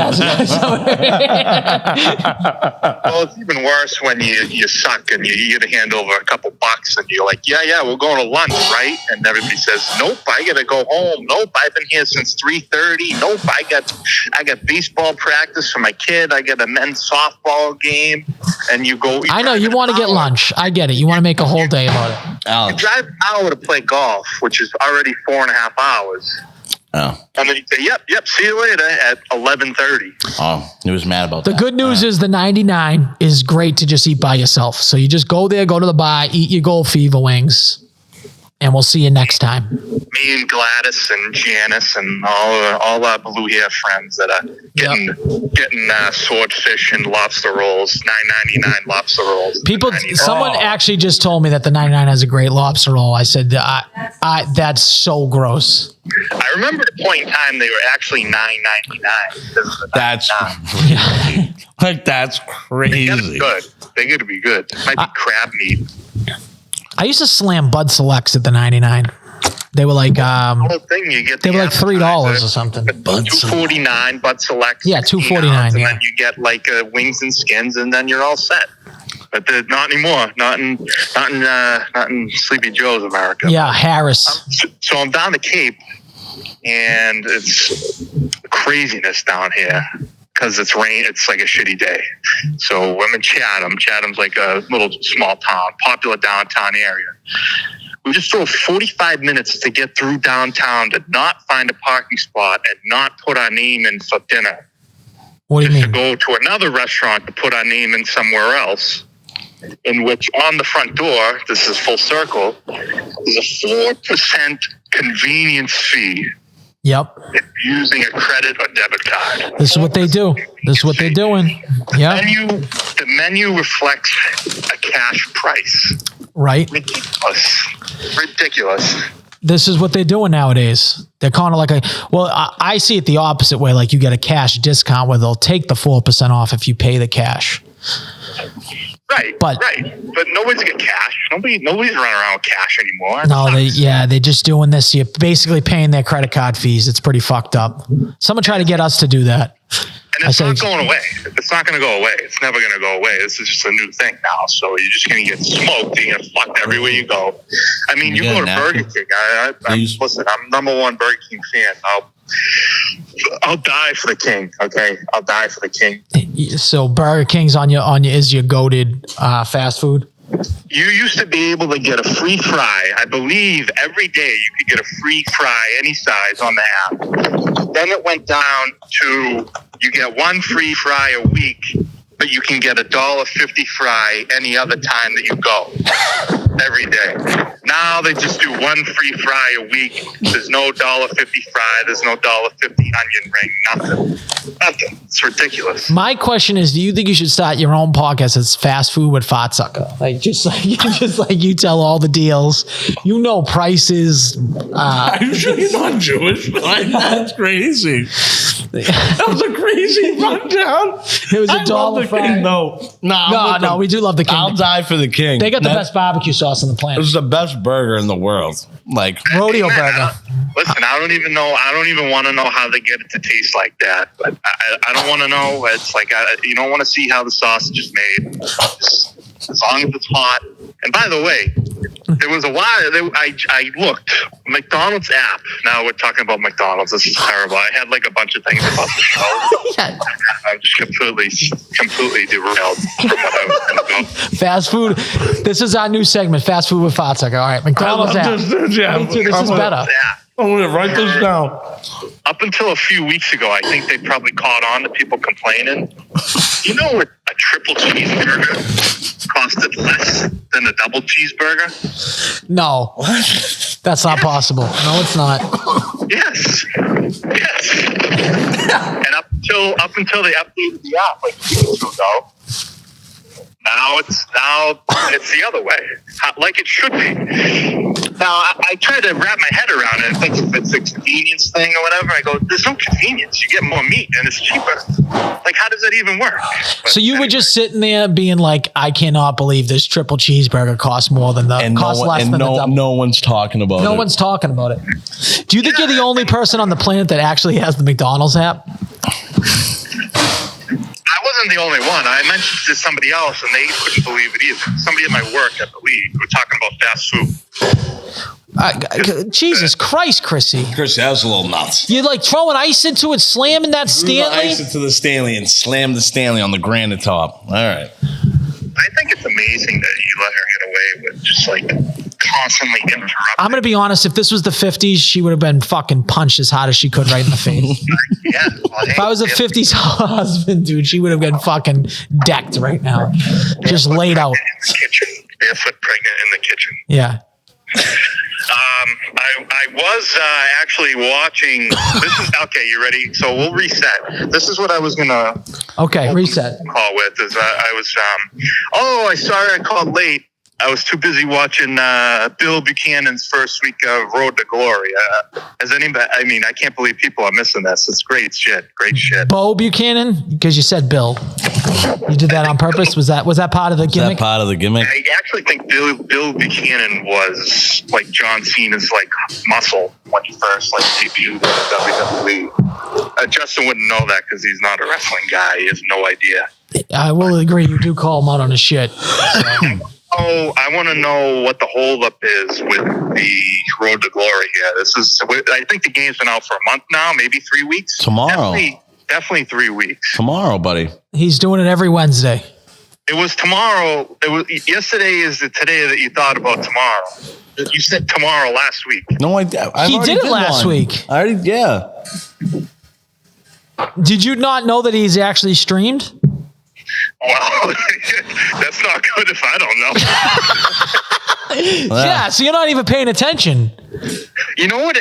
Well, it's even worse when you suck and you get a hand over a couple bucks and you're like, yeah, we're going to lunch, right? And everybody says, nope, I got to go home. Nope, I've been here since 3:30. Nope, I got baseball practice for my kid. I got a men's softball game. And you go. I know you want to get lunch. I get it. You want to make a whole day about it. You drive an hour to play golf, which is already 4.5 hours. Oh. And then you say, yep, see you later at 11:30. Oh, he was mad about that. The good news is the 99 is great to just eat by yourself. So you just go there, go to the bar, eat your gold fever wings, and we'll see you next time. Me and Gladys and Janice and all our blue hair friends that are getting swordfish and lobster rolls, $9.99 lobster rolls. Someone actually just told me that the 99 has a great lobster roll. I said, that's so gross. I remember at a point in time they were actually $9.99. That's that's crazy. They gotta be good. Might be crab meat. I used to slam Bud Selects at the 99. They were like, whole thing, you get they were like $3 or something. $2.49 Bud Selects. Yeah, $2.49. And then you get wings and skins, and then you're all set. But not anymore. Not in Sleepy Joe's America. Yeah, Harris. So I'm down the Cape, and it's craziness down here. Because it's rain, it's like a shitty day. So I'm in Chatham. Chatham's like a little small town, popular downtown area. We just drove 45 minutes to get through downtown to not find a parking spot and not put our name in for dinner. What do you just mean? to go to another restaurant to put our name in somewhere else. In which on the front door, this is full circle, there's a 4% convenience fee. Yep. If you're using a credit or debit card. This is what they do. This is what they're doing. Yeah. The menu reflects a cash price. Right. Ridiculous. This is what they're doing nowadays. They're kind of like I see it the opposite way. Like you get a cash discount where they'll take the 4% off if you pay the cash. Right. But nobody's got cash. Nobody's running around with cash anymore. No, they're just doing this. You're basically paying their credit card fees. It's pretty fucked up. Someone tried to get us to do that. And it's not going away. It's not going to go away. It's never going to go away. This is just a new thing now. So you're just going to get smoked. You're going to fucked everywhere you go. I mean, you go to Burger King. Listen, I'm #1 Burger King fan. I'll die for the king. Okay, I'll die for the king. So Burger King's on your is your goated fast food. You used to be able to get a free fry. I believe every day you could get a free fry, any size, on the app. Then it went down to you get one free fry a week, but you can get $1.50 fry any other time that you go. Every day. Now they just do one free fry a week. There's no $1.50 fry. There's no $1.50 onion ring. Nothing. It's ridiculous. My question is, do you think you should start your own podcast as Fast Food with Fat Sucker? Like just like you tell all the deals, you know prices. Are you sure you're not Jewish? That's crazy. That was a crazy rundown. It was $1 fry. No, we do love the king. I'll die for the king. They got the best barbecue sauce on the planet. It was the best burger in the world. Like rodeo burger. Listen, I don't even know. I don't even want to know how they get it to taste like that. But I don't want to know. It's like you don't want to see how the sausage is made. Just, as long as it's hot. And by the way, there was a while I looked McDonald's app. Now we're talking about McDonald's. This is terrible. I had like a bunch of things about the show. I'm just completely derailed from what I was going to go. Fast food. This is our new segment, Fast Food with Fat Sucker. All right, McDonald's app. This is better. I'm going to write this down. Up until a few weeks ago, I think they probably caught on to people complaining. You know what? A triple cheeseburger costed less than a double cheeseburger? No. That's not possible. No, it's not. Yes. And up until they updated the app like 2 weeks ago, now it's the other way, like it should be. Now, I try to wrap my head around it and think if it's a convenience thing or whatever. I go, there's no convenience. You get more meat and it's cheaper. Like, how does that even work? But so you were just sitting there being like, I cannot believe this triple cheeseburger costs more than the double. No one's talking about it. No one's talking about it. Do you think you're the only person on the planet that actually has the McDonald's app? I wasn't the only one. I mentioned it to somebody else, and they couldn't believe it either. Somebody at my work, I believe, we're talking about fast food. Jesus Christ, Chrissy. Chrissy, that was a little nuts. You're like throwing ice into it, slamming that Stanley? Ice into the Stanley and slam the Stanley on the granite top. All right. I think it's amazing that you let her get away with just like constantly interrupting. I'm going to be honest. If this was the 50s, she would have been fucking punched as hard as she could right in the face. Yeah. Well, if I was a 50s husband, dude, she would have been fucking decked right now. Just laid out. In the kitchen. Barefoot pregnant in the kitchen. Yeah. I was actually watching. This is okay. You ready? So we'll reset. This is what I was gonna. Okay, reset. Call with is I was. I called late. I was too busy watching Bill Buchanan's first week of Road to Glory. Has anybody? I mean, I can't believe people are missing this. It's great shit. Great shit. Bo Buchanan, because you said Bill. You did that on purpose. Was that part of the gimmick? Is that part of the gimmick? I actually think Bill Buchanan was like John Cena's like muscle when he first like debuted in the WWE. Justin wouldn't know that because he's not a wrestling guy. He has no idea. I will agree. You do call him out on his shit. So. Oh, I want to know what the holdup is with the Road to Glory here. I think the game's been out for a month now, maybe 3 weeks. Tomorrow. Definitely 3 weeks. Tomorrow, buddy. He's doing it every Wednesday. It was tomorrow. Yesterday is the today that you thought about tomorrow. You said tomorrow last week. No, he did it last week. I already, yeah. Did you not know that he's actually streamed? Well, that's not good if I don't know. Yeah, so you're not even paying attention. You know what?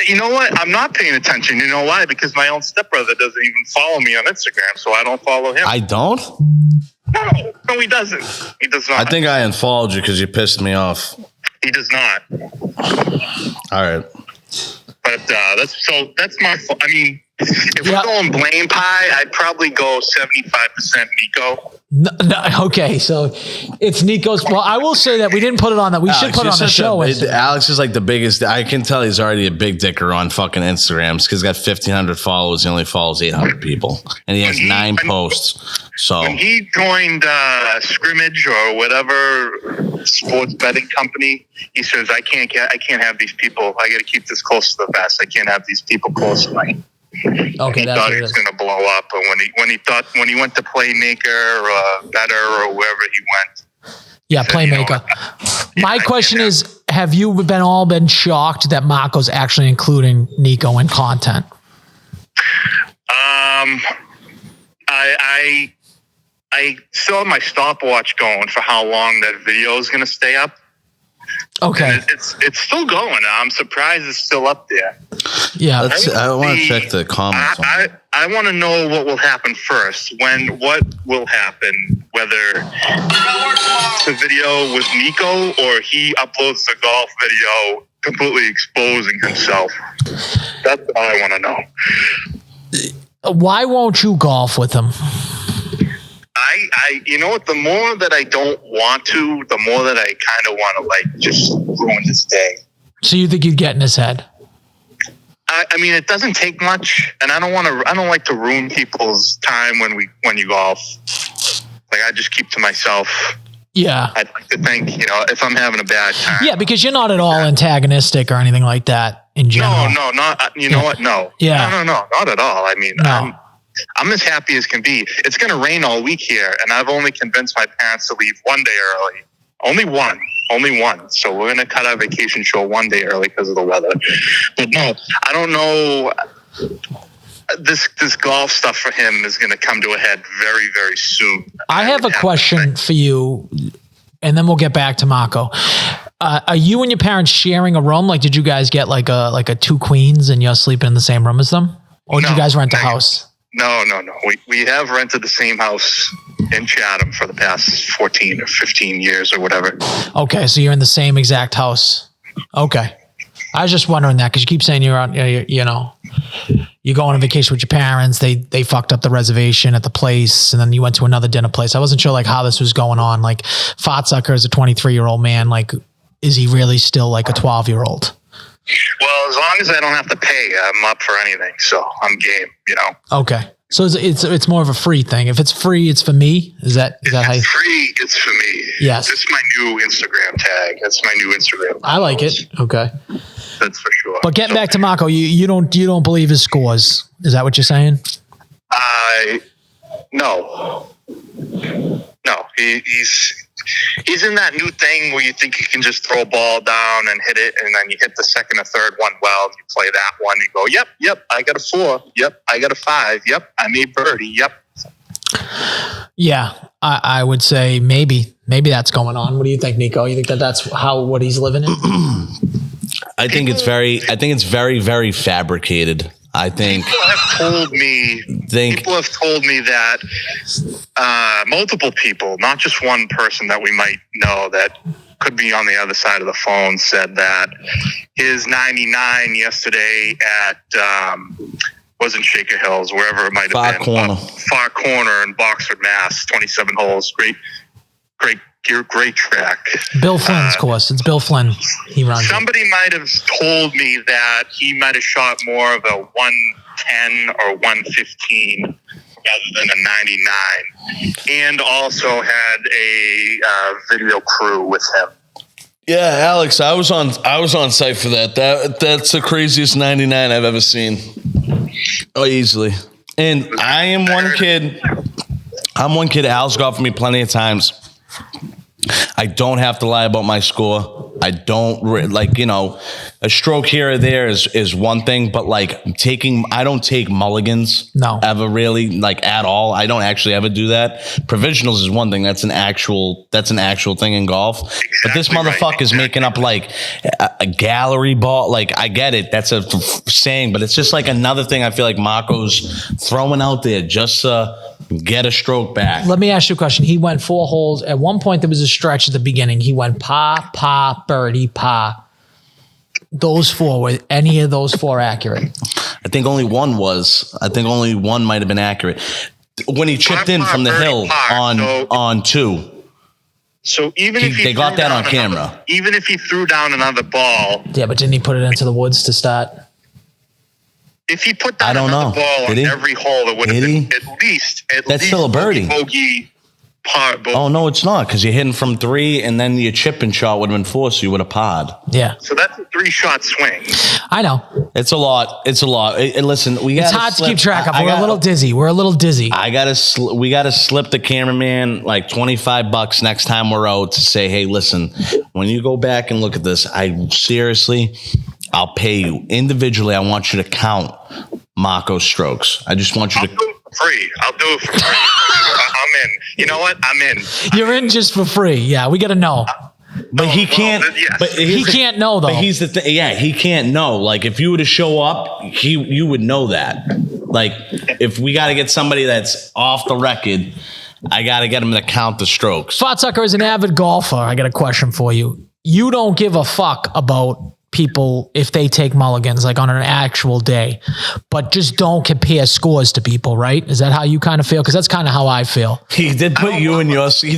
I'm not paying attention. You know why? Because my own stepbrother doesn't even follow me on Instagram, so I don't follow him. I don't? No, he doesn't. He does not. I think I unfollowed you because you pissed me off. He does not. All right. But that's my fault. I mean, if we're going blame pie, I'd probably go 75% Nico. No, okay, so it's Nico's. Well, I will say that we didn't put it on that. We should put it on the show. Alex is like the biggest. I can tell he's already a big dicker on fucking Instagrams because he's got 1,500 followers. He only follows 800 people, and he has 9 posts. So when he joined Scrimmage or whatever sports betting company, he says, "I can't have these people. I got to keep this close to the vest. I can't have these people close to me." Okay, he thought he was going to blow up, and when he went to Playmaker or Better or wherever he went, yeah, Playmaker. My question is: have you been shocked that Marco's actually including Nico in content? I still have my stopwatch going for how long that video is going to stay up. Okay, and it's still going. I'm surprised it's still up there. Yeah, I want to check the comments. I want to know what will happen first. What will happen? Whether the video with Nico or he uploads the golf video completely exposing himself. That's what I want to know. Why won't you golf with him? You know what? The more that I don't want to, the more that I kind of want to like just ruin his day. So you think you'd get in his head? I mean, it doesn't take much, and I don't like to ruin people's time when you golf. Like, I just keep to myself. Yeah. I'd like to think, if I'm having a bad time. Yeah, because you're not at all antagonistic or anything like that in general. No, not. You know what? No. Yeah. No, not at all. I mean, no. I'm as happy as can be. It's going to rain all week here, and I've only convinced my parents to leave one day early. Only one. So we're going to cut our vacation short one day early because of the weather. But no, I don't know. This golf stuff for him is going to come to a head very, very soon. I have a question for you, and then we'll get back to Marco. Are you and your parents sharing a room? Like, did you guys get like a 2 queens and you're sleeping in the same room as them? Or did you guys rent a house? No. We have rented the same house in Chatham for the past 14 or 15 years or whatever. Okay, so you're in the same exact house. Okay. I was just wondering that because you keep saying you're on, you go on a vacation with your parents. They fucked up the reservation at the place, and then you went to another dinner place. I wasn't sure like how this was going on. Like, Fatsucker is a 23-year-old man. Like, is he really still like a 12-year-old? Well, as long as I don't have to pay, I'm up for anything. So I'm game, Okay. So it's more of a free thing. If it's free, it's for me. Is that how? It's free. It's for me. Yes. It's my new Instagram tag. That's my new Instagram. I like it. Okay. That's for sure. But getting back to Marco, you don't believe his scores. Is that what you're saying? No. He's in that new thing where you think you can just throw a ball down and hit it, and then you hit the second or third one well, and you play that one, and you go, yep, I got a 4. Yep, I got a 5. Yep, I made birdie. Yep. Yeah, I would say maybe that's going on. What do you think, Nico? You think that's what he's living in? I think it's very, very fabricated. I think people have told me that multiple people, not just one person that we might know that could be on the other side of the phone, said that his 99 yesterday at wasn't Shaker Hills, wherever it might have been, Far Corner in Boxford, Mass. 27 holes, great track. Bill Flynn's course. It's Bill Flynn. He runs. Somebody might have told me that he might have shot more of a 110 or 115 rather than a 99, and also had a video crew with him. Yeah, Alex, I was on site for that. That's the craziest 99 I've ever seen. Oh, easily. And I am one kid. I'm one kid. Al's golfed for me plenty of times. I don't have to lie about my score. I don't a stroke here or there is one thing, but like I don't take mulligans. No. Ever really, like at all. I don't actually ever do that. Provisionals is one thing. That's an actual thing in golf. Exactly, but this motherfucker is making up like a gallery ball. Like I get it. That's a saying, but it's just like another thing I feel like Marco's throwing out there just to get a stroke back. Let me ask you a question. He went 4 holes. At one point, there was a stretch at the beginning. He went par, birdie, par. Those 4, were any of those 4 accurate? I think only one might have been accurate. When he chipped in from the hill on 2. So even if they got that on camera. Even if he threw down another ball. Yeah, but didn't he put it into the woods to start? If he put down another ball on every hole, it would have been at least still a birdie. Bogey par. Oh no, it's not, because you're hitting from 3, and then your chipping shot would have been 4, so you would have parred. Yeah. So that's a 3-shot swing. I know. It's a lot. Listen, it's hard to keep track of. We're a little dizzy. We gotta slip the cameraman like $25 next time we're out to say, hey, listen, when you go back and look at this, I'll pay you individually. I want you to count Marco's strokes. I just want you to. I'll do it for free. I'm in. You know what? I'm in. You're in just for free. Yeah, we got to know. But he can't. Yes. But he can't know though. But he's the thing. Yeah, he can't know. Like if you were to show up, you would know that. Like if we got to get somebody that's off the record, I got to get him to count the strokes. Fatsucker is an avid golfer. I got a question for you. You don't give a fuck about people if they take mulligans like on an actual day, but just don't compare scores to people, right? Is that how you kind of feel? Because that's kind of how I feel. He did put he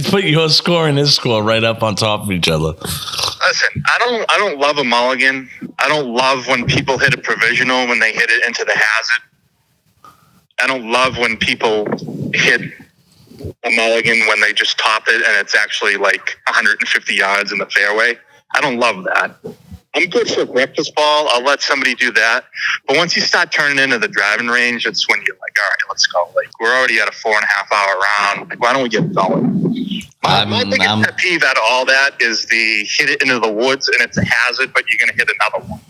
put your score and his score right up on top of each other. Listen, I don't love a mulligan. I don't love when people hit a provisional when they hit it into the hazard. I don't love when people hit a mulligan when they just top it and it's actually like 150 yards in the fairway. I don't love that. I'm good for a breakfast ball. I'll let somebody do that. But once you start turning into the driving range, it's when you're like, all right, let's go. Like, we're already at a 4.5-hour round. Like, why don't we get going? My biggest pet peeve out of all that is the hit it into the woods and it's a hazard, but you're going to hit another one.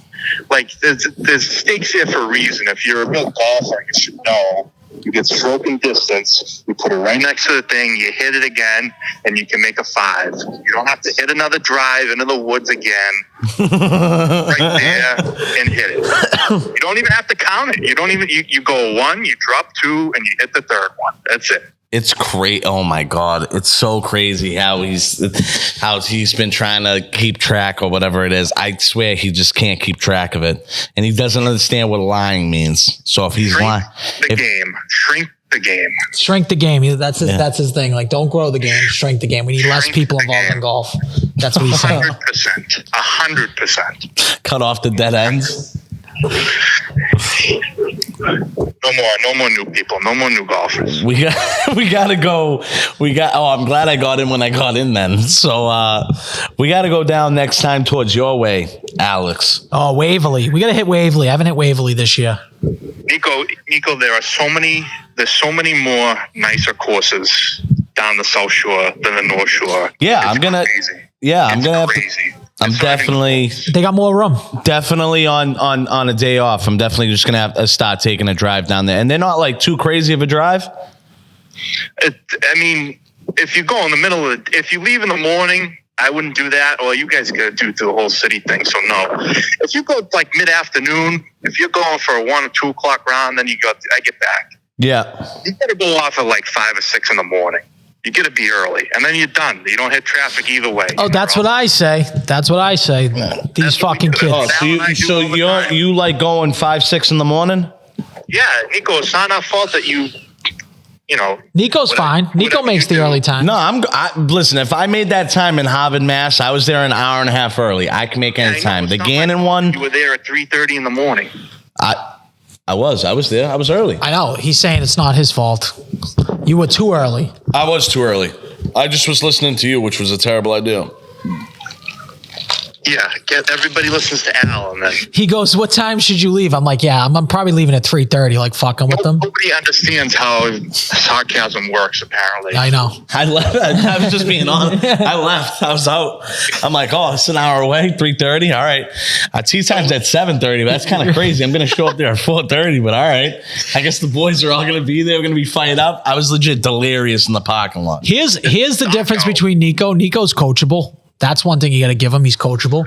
Like, there's stakes here for a reason. If you're a real golfer, you should know. You get stroking distance, you put it right next to the thing, you hit it again, and you can make a 5. You don't have to hit another drive into the woods again. Right there and hit it. You don't even have to count it. You go 1, you drop 2, and you hit the 3rd one. That's it. It's great. Oh my God. It's so crazy how he's been trying to keep track or whatever it is. I swear he just can't keep track of it. And he doesn't understand what lying means. So if he's lying. Shrink the game. Shrink the game. That's his thing. Like, don't grow the game, shrink the game. We need less people involved in golf. That's what he's saying. 100%. 100%. Cut off the dead ends. No more new people. No more new golfers. We gotta go. I'm glad I got in when I got in then. So we gotta go down next time towards your way, Alex. Oh, Waverly. We gotta hit Waverly. I haven't hit Waverly this year. Nico, there's so many more nicer courses down the South Shore than the North Shore. Yeah, I'm gonna have to. I'm definitely. They got more room. Definitely on a day off. I'm definitely just gonna have to start taking a drive down there, and they're not like too crazy of a drive. If you go in the middle of if you leave in the morning, I wouldn't do that. Well, you guys gotta do the whole city thing, so no. If you go like mid-afternoon, if you're going for a 1 or 2 o'clock round, then I get back. Yeah, you gotta go off at like 5 or 6 in the morning. You got to be early, and then you're done. You don't hit traffic either way. Oh, that's what I say. These fucking kids. Oh, so you like going 5, 6 in the morning? Yeah, Nico, it's not our fault that you know. Nico's fine. Nico makes the early time. No, listen, if I made that time in Harvard, Mass, I was there an hour and a half early. I can make any time. The Gannon one. You were there at 3:30 in the morning. I was there. I was early. I know. He's saying it's not his fault. You were too early. I was too early. I just was listening to you, which was a terrible idea. Yeah, everybody listens to Al, and then He goes, "What time should you leave?" I'm like, "Yeah, I'm probably leaving at 3:30." Like fucking with them. nobody understands how sarcasm works. Apparently, I know. I left. I was just being honest. I left. I was out. I'm like, oh, it's an hour away. 3:30. All right. Tea time's at 7:30. But that's kind of crazy. I'm gonna show up there at 4:30. But all right. I guess the boys are all gonna be there. We're gonna be fired up. I was legit delirious in the parking lot. Here's the difference between Nico. Nico's coachable. That's one thing you got to give him. He's coachable.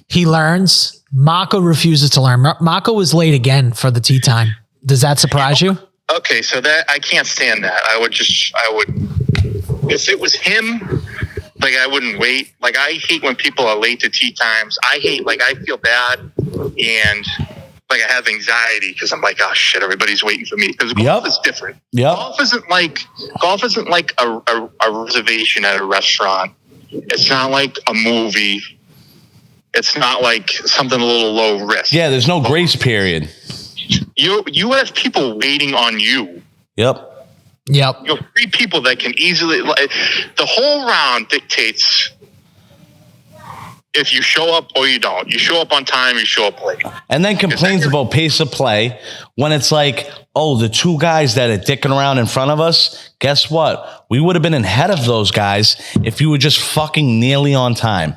He learns. Marco refuses to learn. Marco was late again for the tea time. Does that surprise you? okay, so that I can't stand that. I would if it was him. Like, I wouldn't wait. Like, I hate when people are late to tea times. I feel bad, and like I have anxiety because I'm like, oh shit, everybody's waiting for me. Because golf is different. Yep. Golf isn't like a reservation at a restaurant. It's not like a movie. It's not like something a little low risk. Yeah, there's no grace period. You have people waiting on you. Yep. You have 3 people that can easily. The whole round dictates if you show up or you don't. You show up on time, you show up late. And then complains about pace of play when it's like, oh, the 2 guys that are dicking around in front of us, guess what? We would have been ahead of those guys if you were just fucking nearly on time.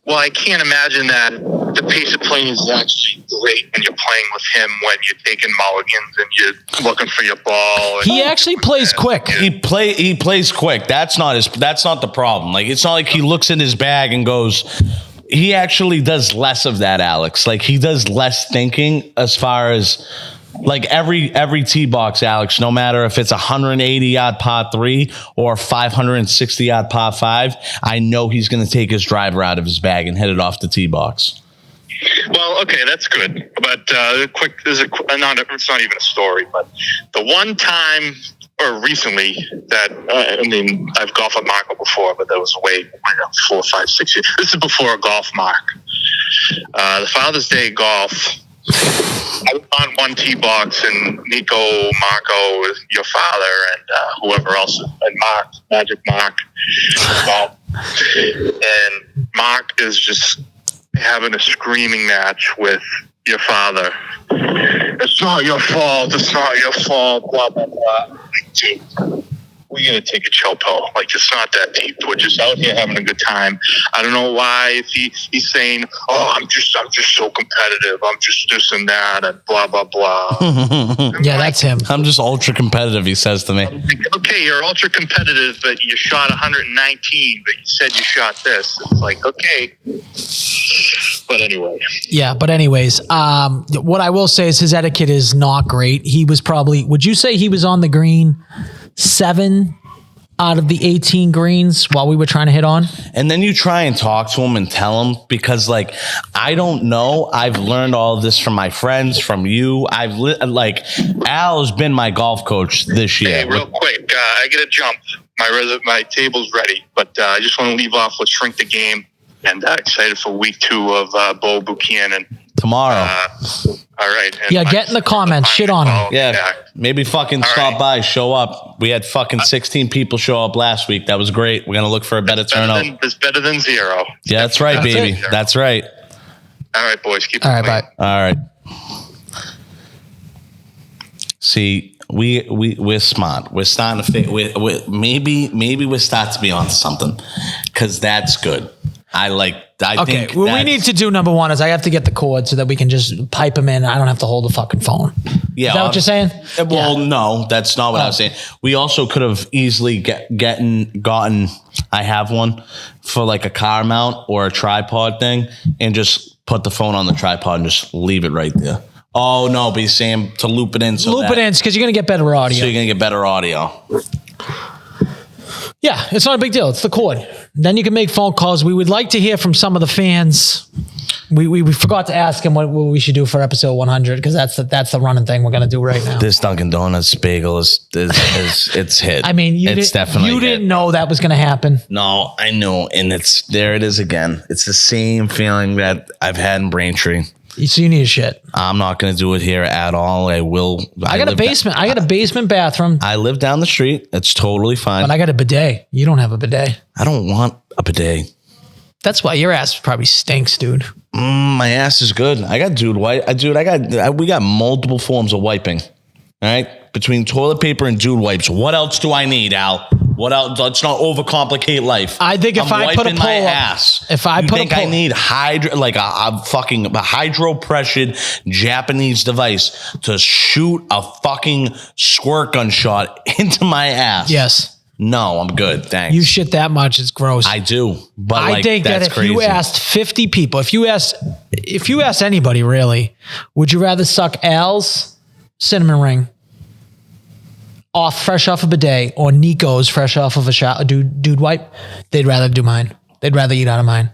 Well, I can't imagine that the pace of playing is actually great when you're playing with him, when you're taking mulligans and you're looking for your ball. He actually plays quick. He plays quick. That's not the problem. Like, it's not like he looks in his bag and goes. He actually does less of that, Alex. Like, he does less thinking as far as like every tee box, Alex, no matter if it's 180-yard par 3 or 560-yard par 5, I know he's going to take his driver out of his bag and hit it off the tee box. Well, okay, that's good. But it's not even a story, but the one time or recently that, I've golfed with Marco before, but that was way 4, 5, 6 years. This is before a golf mark. The Father's Day golf. I was on one tee box, and Nico, Marco, your father, and whoever else, and Magic Mark. And Mark is just having a screaming match with your father. It's not your fault. It's not your fault. Blah blah blah. Like, dude, we're gonna take a chill pill. Like, it's not that deep. We're just out here having a good time. I don't know why. If he's saying, "Oh, I'm just so competitive. I'm just this and that," and blah blah blah. Yeah, that's him. I'm just ultra competitive, he says to me. Okay, you're ultra competitive, but you shot 119, but you said you shot this. It's like, okay. But anyway. Yeah, but anyways, what I will say is his etiquette is not great. He was probably, would you say he was on the green 7 out of the 18 greens while we were trying to hit on? And then you try and talk to him and tell him, because like, I don't know. I've learned all of this from my friends, from you. Al has been my golf coach this year. Hey, real quick, I get a jump. My table's ready, but I just want to leave off with Shrink the Game, and excited for week 2 of Bo Buchanan. Tomorrow. All right. And yeah, get in the comments. Shit on him. Yeah. Maybe fucking stop by, show up. We had fucking 16 people show up last week. That was great. We're going to look for a better turnout. It's better than 0. Yeah, that's right, baby. That's right. All right, boys. Keep it All right, clean. bye. All right. See, we're smart. We're starting to maybe we're starting to be on something, because that's good. Okay, what we need to do, number one, is I have to get the cord so that we can just pipe them in. I don't have to hold the fucking phone. Yeah, is that what you're saying? Well, no, that's not what I was saying. We also could have easily gotten. I have one for like a car mount or a tripod thing, and just put the phone on the tripod and just leave it right there. Oh no, but you're saying to loop it in. Loop it in because you're gonna get better audio. So you're gonna get better audio. Yeah, it's not a big deal. It's the cord. Then you can make phone calls. We would like to hear from some of the fans. We forgot to ask him what we should do for episode 100, because that's the running thing we're going to do right now. This Dunkin' Donuts bagel is it's hit. I mean, you didn't know that was going to happen. No, I know, and there it is again. It's the same feeling that I've had in Braintree. So you need a shit. I'm not going to do it here at all. I will. I got a basement. I got a basement bathroom. I live down the street. It's totally fine. But I got a bidet. You don't have a bidet. I don't want a bidet. That's why your ass probably stinks, dude. My ass is good. I got dude wipe. We got multiple forms of wiping. All right, between toilet paper and dude wipes. What else do I need, Al? What else? Let's not overcomplicate life. I think if I put a my poll up, ass. if I put think a poll, I need a fucking hydro pressured Japanese device to shoot a fucking squirt gun shot into my ass. Yes. No, I'm good. Thanks. You shit that much, it's gross. I do, but I think that if you asked 50 people, if you asked anybody really, would you rather suck Al's cinnamon ring fresh off a bidet or Nico's fresh off of a dude wipe? They'd rather do mine. They'd rather eat out of mine.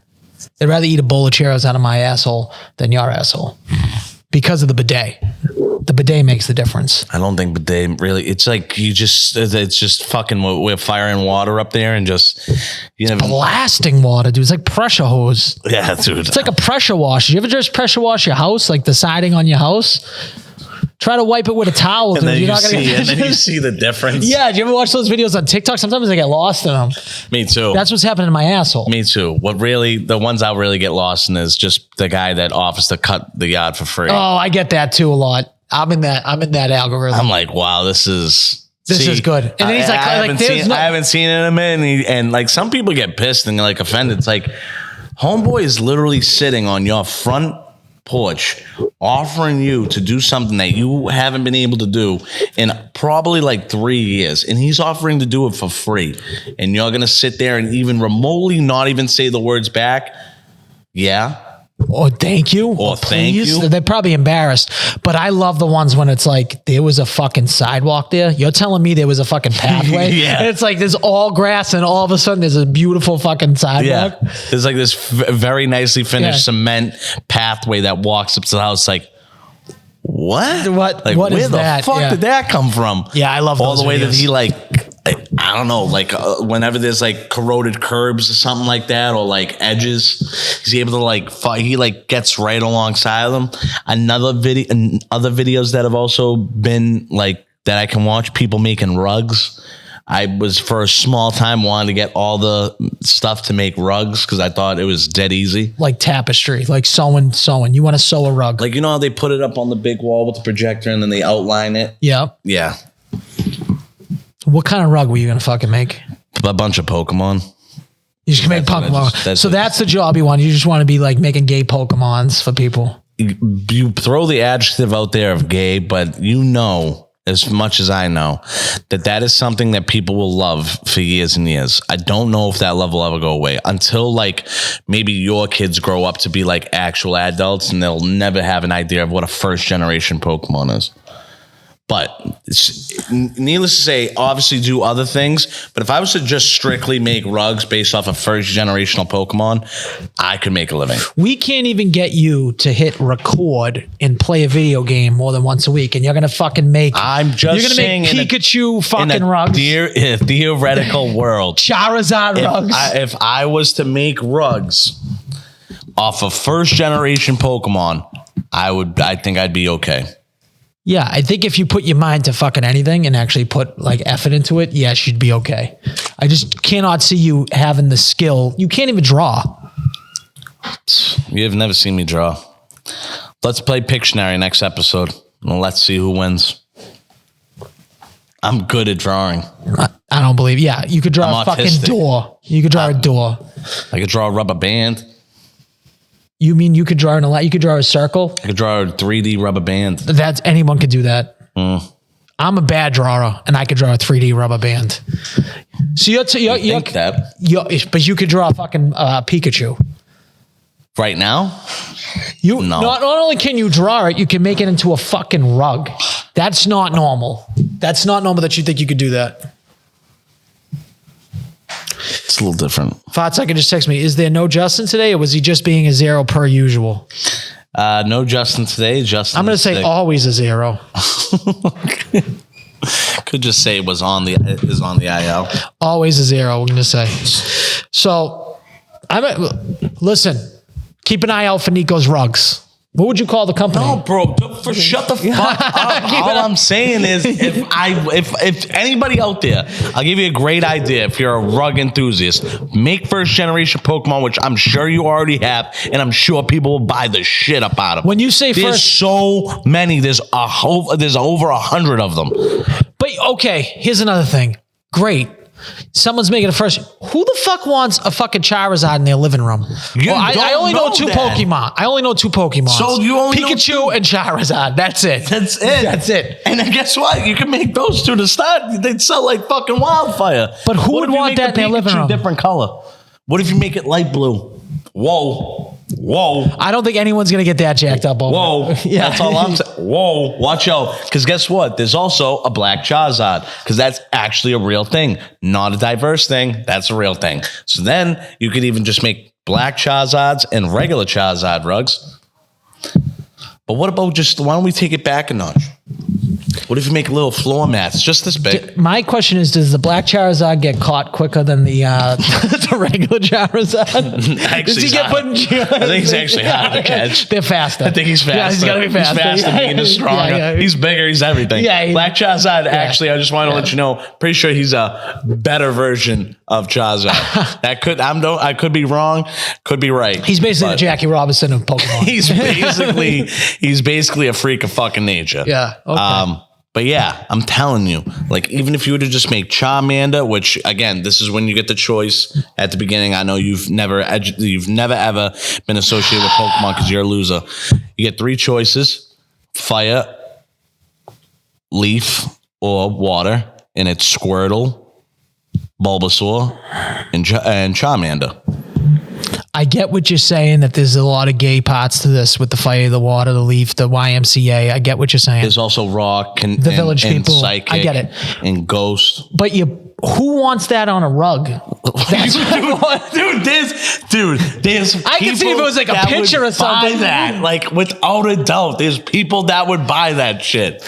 They'd rather eat a bowl of Cheerios out of my asshole than your asshole because of the bidet. The bidet makes the difference. I don't think bidet really. It's like it's just fucking we're firing water up there and just blasting water, dude. It's like pressure hose. Yeah, dude. It's like a pressure wash. You ever just pressure wash your house, like the siding on your house? Try to wipe it with a towel, dude. And then you see the difference. Yeah, do you ever watch those videos on TikTok? Sometimes I get lost in them. Me too. That's what's happening to my asshole. Me too. The ones I really get lost in is just the guy that offers to cut the yard for free. Oh, I get that too a lot. I'm in that algorithm. I'm like, wow, this is good. And then he's I haven't seen it in a minute. And like some people get pissed and like offended. It's like, homeboy is literally sitting on your front porch offering you to do something that you haven't been able to do in probably like 3 years, and he's offering to do it for free, and you're gonna sit there and even remotely not even say the words back. Yeah. Or thank you. Or thank you. They're probably embarrassed. But I love the ones when it's like there was a fucking sidewalk there. You're telling me there was a fucking pathway? Yeah. And it's like there's all grass and all of a sudden there's a beautiful fucking sidewalk. Yeah. There's like this very nicely finished cement pathway that walks up to the house. Like, what? What Where is the that? fuck did that come from? Yeah, I love all those the way videos. that he I don't know, whenever there's like corroded curbs or something like that, or like edges, he's able to he gets right alongside of them. Other videos that have also been like that I can watch, people making rugs. I was for a small time wanting to get all the stuff to make rugs because I thought it was dead easy. Like tapestry, like sewing. You want to sew a rug. Like, you know how they put it up on the big wall with the projector and then they outline it? Yeah. Yeah. What kind of rug were you going to fucking make? A bunch of Pokemon. You just make Pokemon. That's the job you want. You just want to be like making gay Pokemons for people. You throw the adjective out there of gay, but you know, as much as I know, that is something that people will love for years and years. I don't know if that love will ever go away until like maybe your kids grow up to be like actual adults and they'll never have an idea of what a first generation Pokemon is. But needless to say, obviously do other things. But if I was to just strictly make rugs based off of first generational Pokemon, I could make a living. We can't even get you to hit record and play a video game more than once a week, and you're gonna fucking make. I'm just you're gonna saying make Pikachu fucking in a rugs. Theoretical world, Charizard rugs. If I was to make rugs off of first generation Pokemon, I think I'd be okay. Yeah, I think if you put your mind to fucking anything and actually put like effort into it, yes, you'd be okay. I just cannot see you having the skill. You can't even draw. You've never seen me draw. Let's play Pictionary next episode. And let's see who wins. I'm good at drawing. I don't believe. Yeah, you could draw a fucking door. You could draw a door. I could draw a rubber band. You mean you could draw you could draw a circle? I could draw a 3D rubber band. That's anyone could do that. I'm a bad drawer, and I could draw a 3D rubber band. So you're but you could draw a fucking Pikachu right now. No. Not only can you draw it, you can make it into a fucking rug. That's not normal. That's not normal that you think you could do that. It's a little different. Fotzaka just text me, is there no Justin today, or was he just being a zero per usual? No Justin today. Justin. I'm going to say always a zero. Could just say it is on the IL. Always a zero, we're going to say. So, listen, keep an eye out for Nico's rugs. What would you call the company? No, bro. Shut the fuck up. All I'm saying is, if anybody out there, I'll give you a great idea. If you're a rug enthusiast, make first generation Pokemon, which I'm sure you already have, and I'm sure people will buy the shit up out of them. When you say there's first, so many. There's over 100 of them. but okay, here's another thing. Great. Someone's making a first. Who the fuck wants a fucking Charizard in their living room? I only know two Pokemon. I only know two Pokemon. So you only Pikachu and Charizard. That's it. That's it. That's it. And then guess what? You can make those two to start. They'd sell like fucking wildfire. But who would want that in their living room? Different color. What if you make it light blue? Whoa. I don't think anyone's going to get that jacked up over. Whoa. Yeah. That's all I'm saying. Whoa. Watch out. Because guess what? There's also a black Charizard. Because that's actually a real thing. Not a diverse thing. That's a real thing. So then you could even just make black Charizards and regular Charizard rugs. But what about why don't we take it back a notch? What if you make little floor mats just this big? My question is, does the black Charizard get caught quicker than the the regular Charizard? Does he get put in jail? I think he's actually harder to catch. They're faster. I think he's faster. Yeah, he's got to be faster. He's faster, he's stronger. Yeah. He's bigger, he's everything. Yeah, black Charizard, actually, I just want to let you know, pretty sure he's a better version of Charizard. I could be wrong, could be right. He's basically the Jackie Robinson of Pokemon. he's basically a freak of fucking nature. Yeah. Okay. But yeah, I'm telling you, like, even if you were to just make Charmander, which again, this is when you get the choice at the beginning. I know you've never ever been associated with Pokemon because you're a loser. You get 3 choices: fire, leaf, or water, and it's Squirtle, Bulbasaur, and Charmander. I get what you're saying, that there's a lot of gay parts to this with the fire, the water, the leaf, the YMCA. I get what you're saying. There's also rock and the village and people. Psychic, I get it. And ghost. But who wants that on a rug? Dude, there's I can see if it was like a picture or something. Buy that, like, without a doubt, there's people that would buy that shit.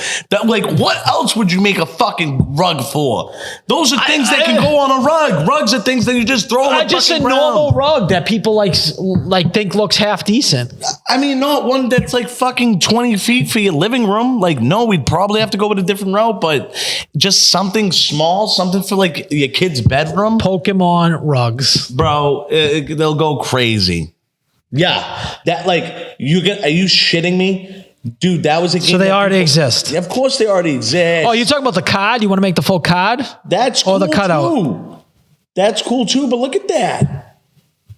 Like, what else would you make a fucking rug for? Those are things that can go on a rug. Rugs are things that you just throw on just a normal rug that people like think looks half decent. I mean, not one that's like fucking 20 feet for your living room. Like, no, we'd probably have to go with a different route, but just something small, something for like your kid's bedroom. Pokemon rugs, bro, they'll go crazy. Yeah, that like are you shitting me? Dude, that was a game. So they already exist. Yeah, of course they already exist. Oh, you're talking about the card? You want to make the full card? That's cool, or the cutout? Too. That's cool too, but look at that.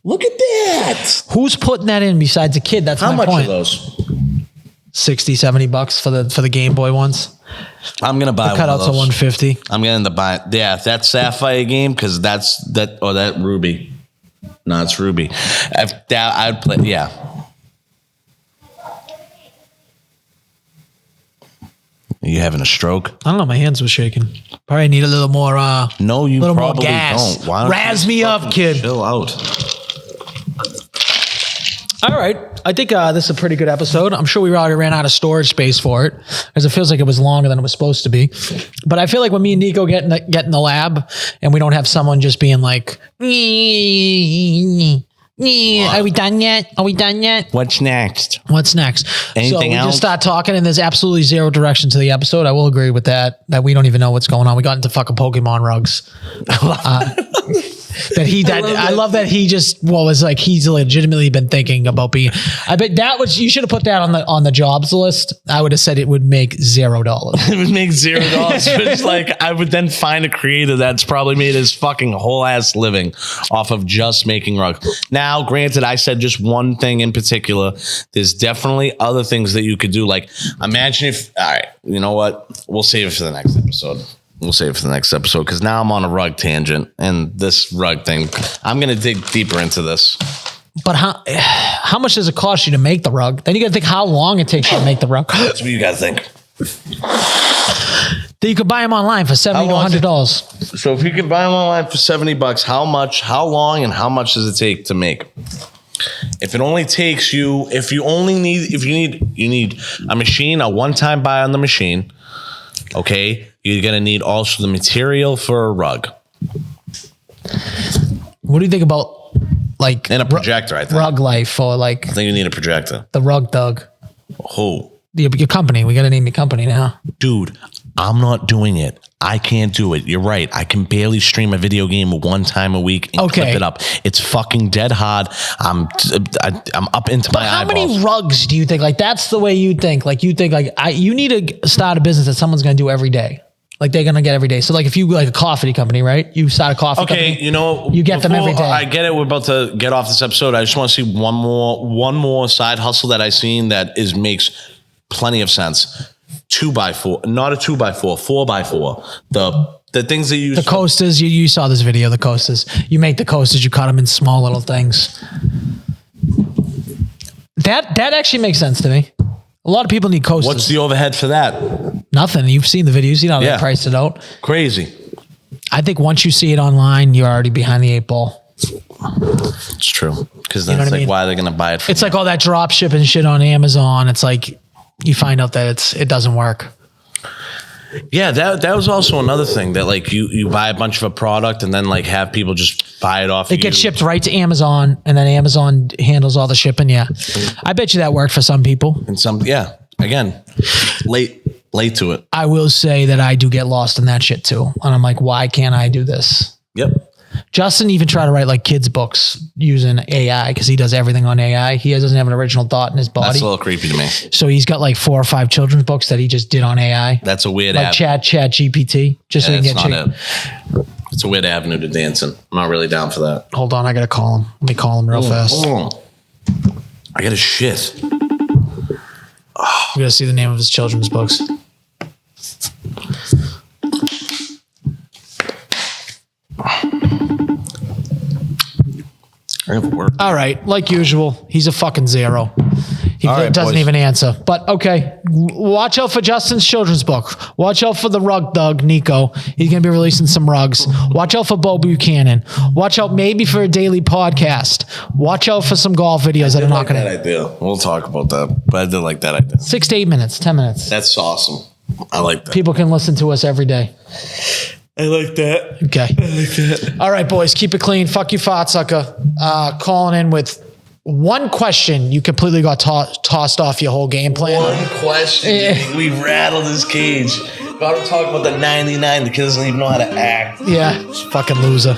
Look at that. Who's putting that in besides a kid? That's how my much point. Are those? $60-$70 for the Game Boy ones. I'm gonna buy the cutouts one of those. $150. I'm gonna buy. Yeah, that Sapphire game because that Ruby. No, it's Ruby. I'd play. Yeah. Are you having a stroke? I don't know. My hands were shaking. Probably need a little more. No, you little probably more gas. don't. Why don't Razz me up, kid. Chill out. All right. I think this is a pretty good episode. I'm sure we already ran out of storage space for it, because it feels like it was longer than it was supposed to be. But I feel like when me and Nico get in the lab and we don't have someone just being like, are we done yet? Are we done yet? What's next? What's next? Anything else? Just start talking and there's absolutely zero direction to the episode. I will agree with that we don't even know what's going on. We got into fucking Pokemon rugs. I love that he just was like, he's legitimately been thinking about being. I bet you should have put that on the jobs list. I would have said it would make $0. It would make $0. It's like I would then find a creator that's probably made his fucking whole ass living off of just making rugs. Now, granted, I said just one thing in particular. There's definitely other things that you could do. Like, imagine if, all right, you know what? We'll save it for the next episode. Because now I'm on a rug tangent, and this rug thing, I'm going to dig deeper into this. But how much does it cost you to make the rug? Then you got to think how long it takes you to make the rug. That's what you got to think. Then you could buy them online for $70 to $100. So if you could buy them online for $70, how long, and how much does it take to make? If it only takes you, you need a machine, a one-time buy on the machine. Okay, you're gonna need also the material for a rug. What do you think about like and a projector? I think rug life, or like I think you need a projector. The rug dug. Who? Your company. We got to name your company now. Dude, I'm not doing it. I can't do it. You're right. I can barely stream a video game one time a week and clip it up. It's fucking dead hard. I'm up into my How eyeballs. many rugs do you think? Like, that's the way you think. Like, you think like you need to start a business that someone's going to do every day. Like, they're going to get every day. So like, if you like a coffee company, right? You start a coffee company. Okay, you know, you get them every day. I get it. We're about to get off this episode. I just want to see one more side hustle that I seen that makes plenty of sense. 2x4, not a 2x4, 4x4. The things that you use. The coasters, you saw this video, the coasters. You make the coasters, you cut them in small little things. That actually makes sense to me. A lot of people need coasters. What's the overhead for that? Nothing. You've seen the videos. You know how they priced it out. Crazy. I think once you see it online, you're already behind the 8 ball. It's true. Because then You know it's what I like, mean? why are they going to buy it from It's like all that drop shipping shit on Amazon. It's like you find out that it doesn't work. Yeah, that was also another thing that like you buy a bunch of a product and then like have people just buy it off. It gets shipped right to Amazon, and then Amazon handles all the shipping. Yeah, I bet you that worked for some people. And again, late to it. I will say that I do get lost in that shit too, and I'm like, why can't I do this? Yep. Justin even tried to write like kids books using AI because he does everything on AI. He doesn't have an original thought in his body. That's a little creepy to me. So he's got like 4 or 5 children's books that he just did on AI. That's a weird like Chat GPT. Just so he can get It's a weird avenue to dance in. I'm not really down for that. Hold on, I gotta call him. Let me call him real fast. I got a shit. You gotta see the name of his children's books. I have work. All right, like usual, he's a fucking zero. He All right, doesn't boys. even answer. But okay, watch out for Justin's children's book. Watch out for the rug thug, Nico. He's going to be releasing some rugs. Watch out for Bo Buchanan. Watch out maybe for a daily podcast. Watch out for some golf videos that are not going to... that idea. We'll talk about that. But I did like that idea. 6 to 8 minutes, 10 minutes. That's awesome. I like that. People can listen to us every day. I like that. Okay. I like that. All right, boys, keep it clean. Fuck you, fart sucker. Calling in with one question. You completely got tossed off your whole game plan. One question. We rattled his cage. Got to talk about the 99. The kid doesn't even know how to act. Yeah, fucking loser.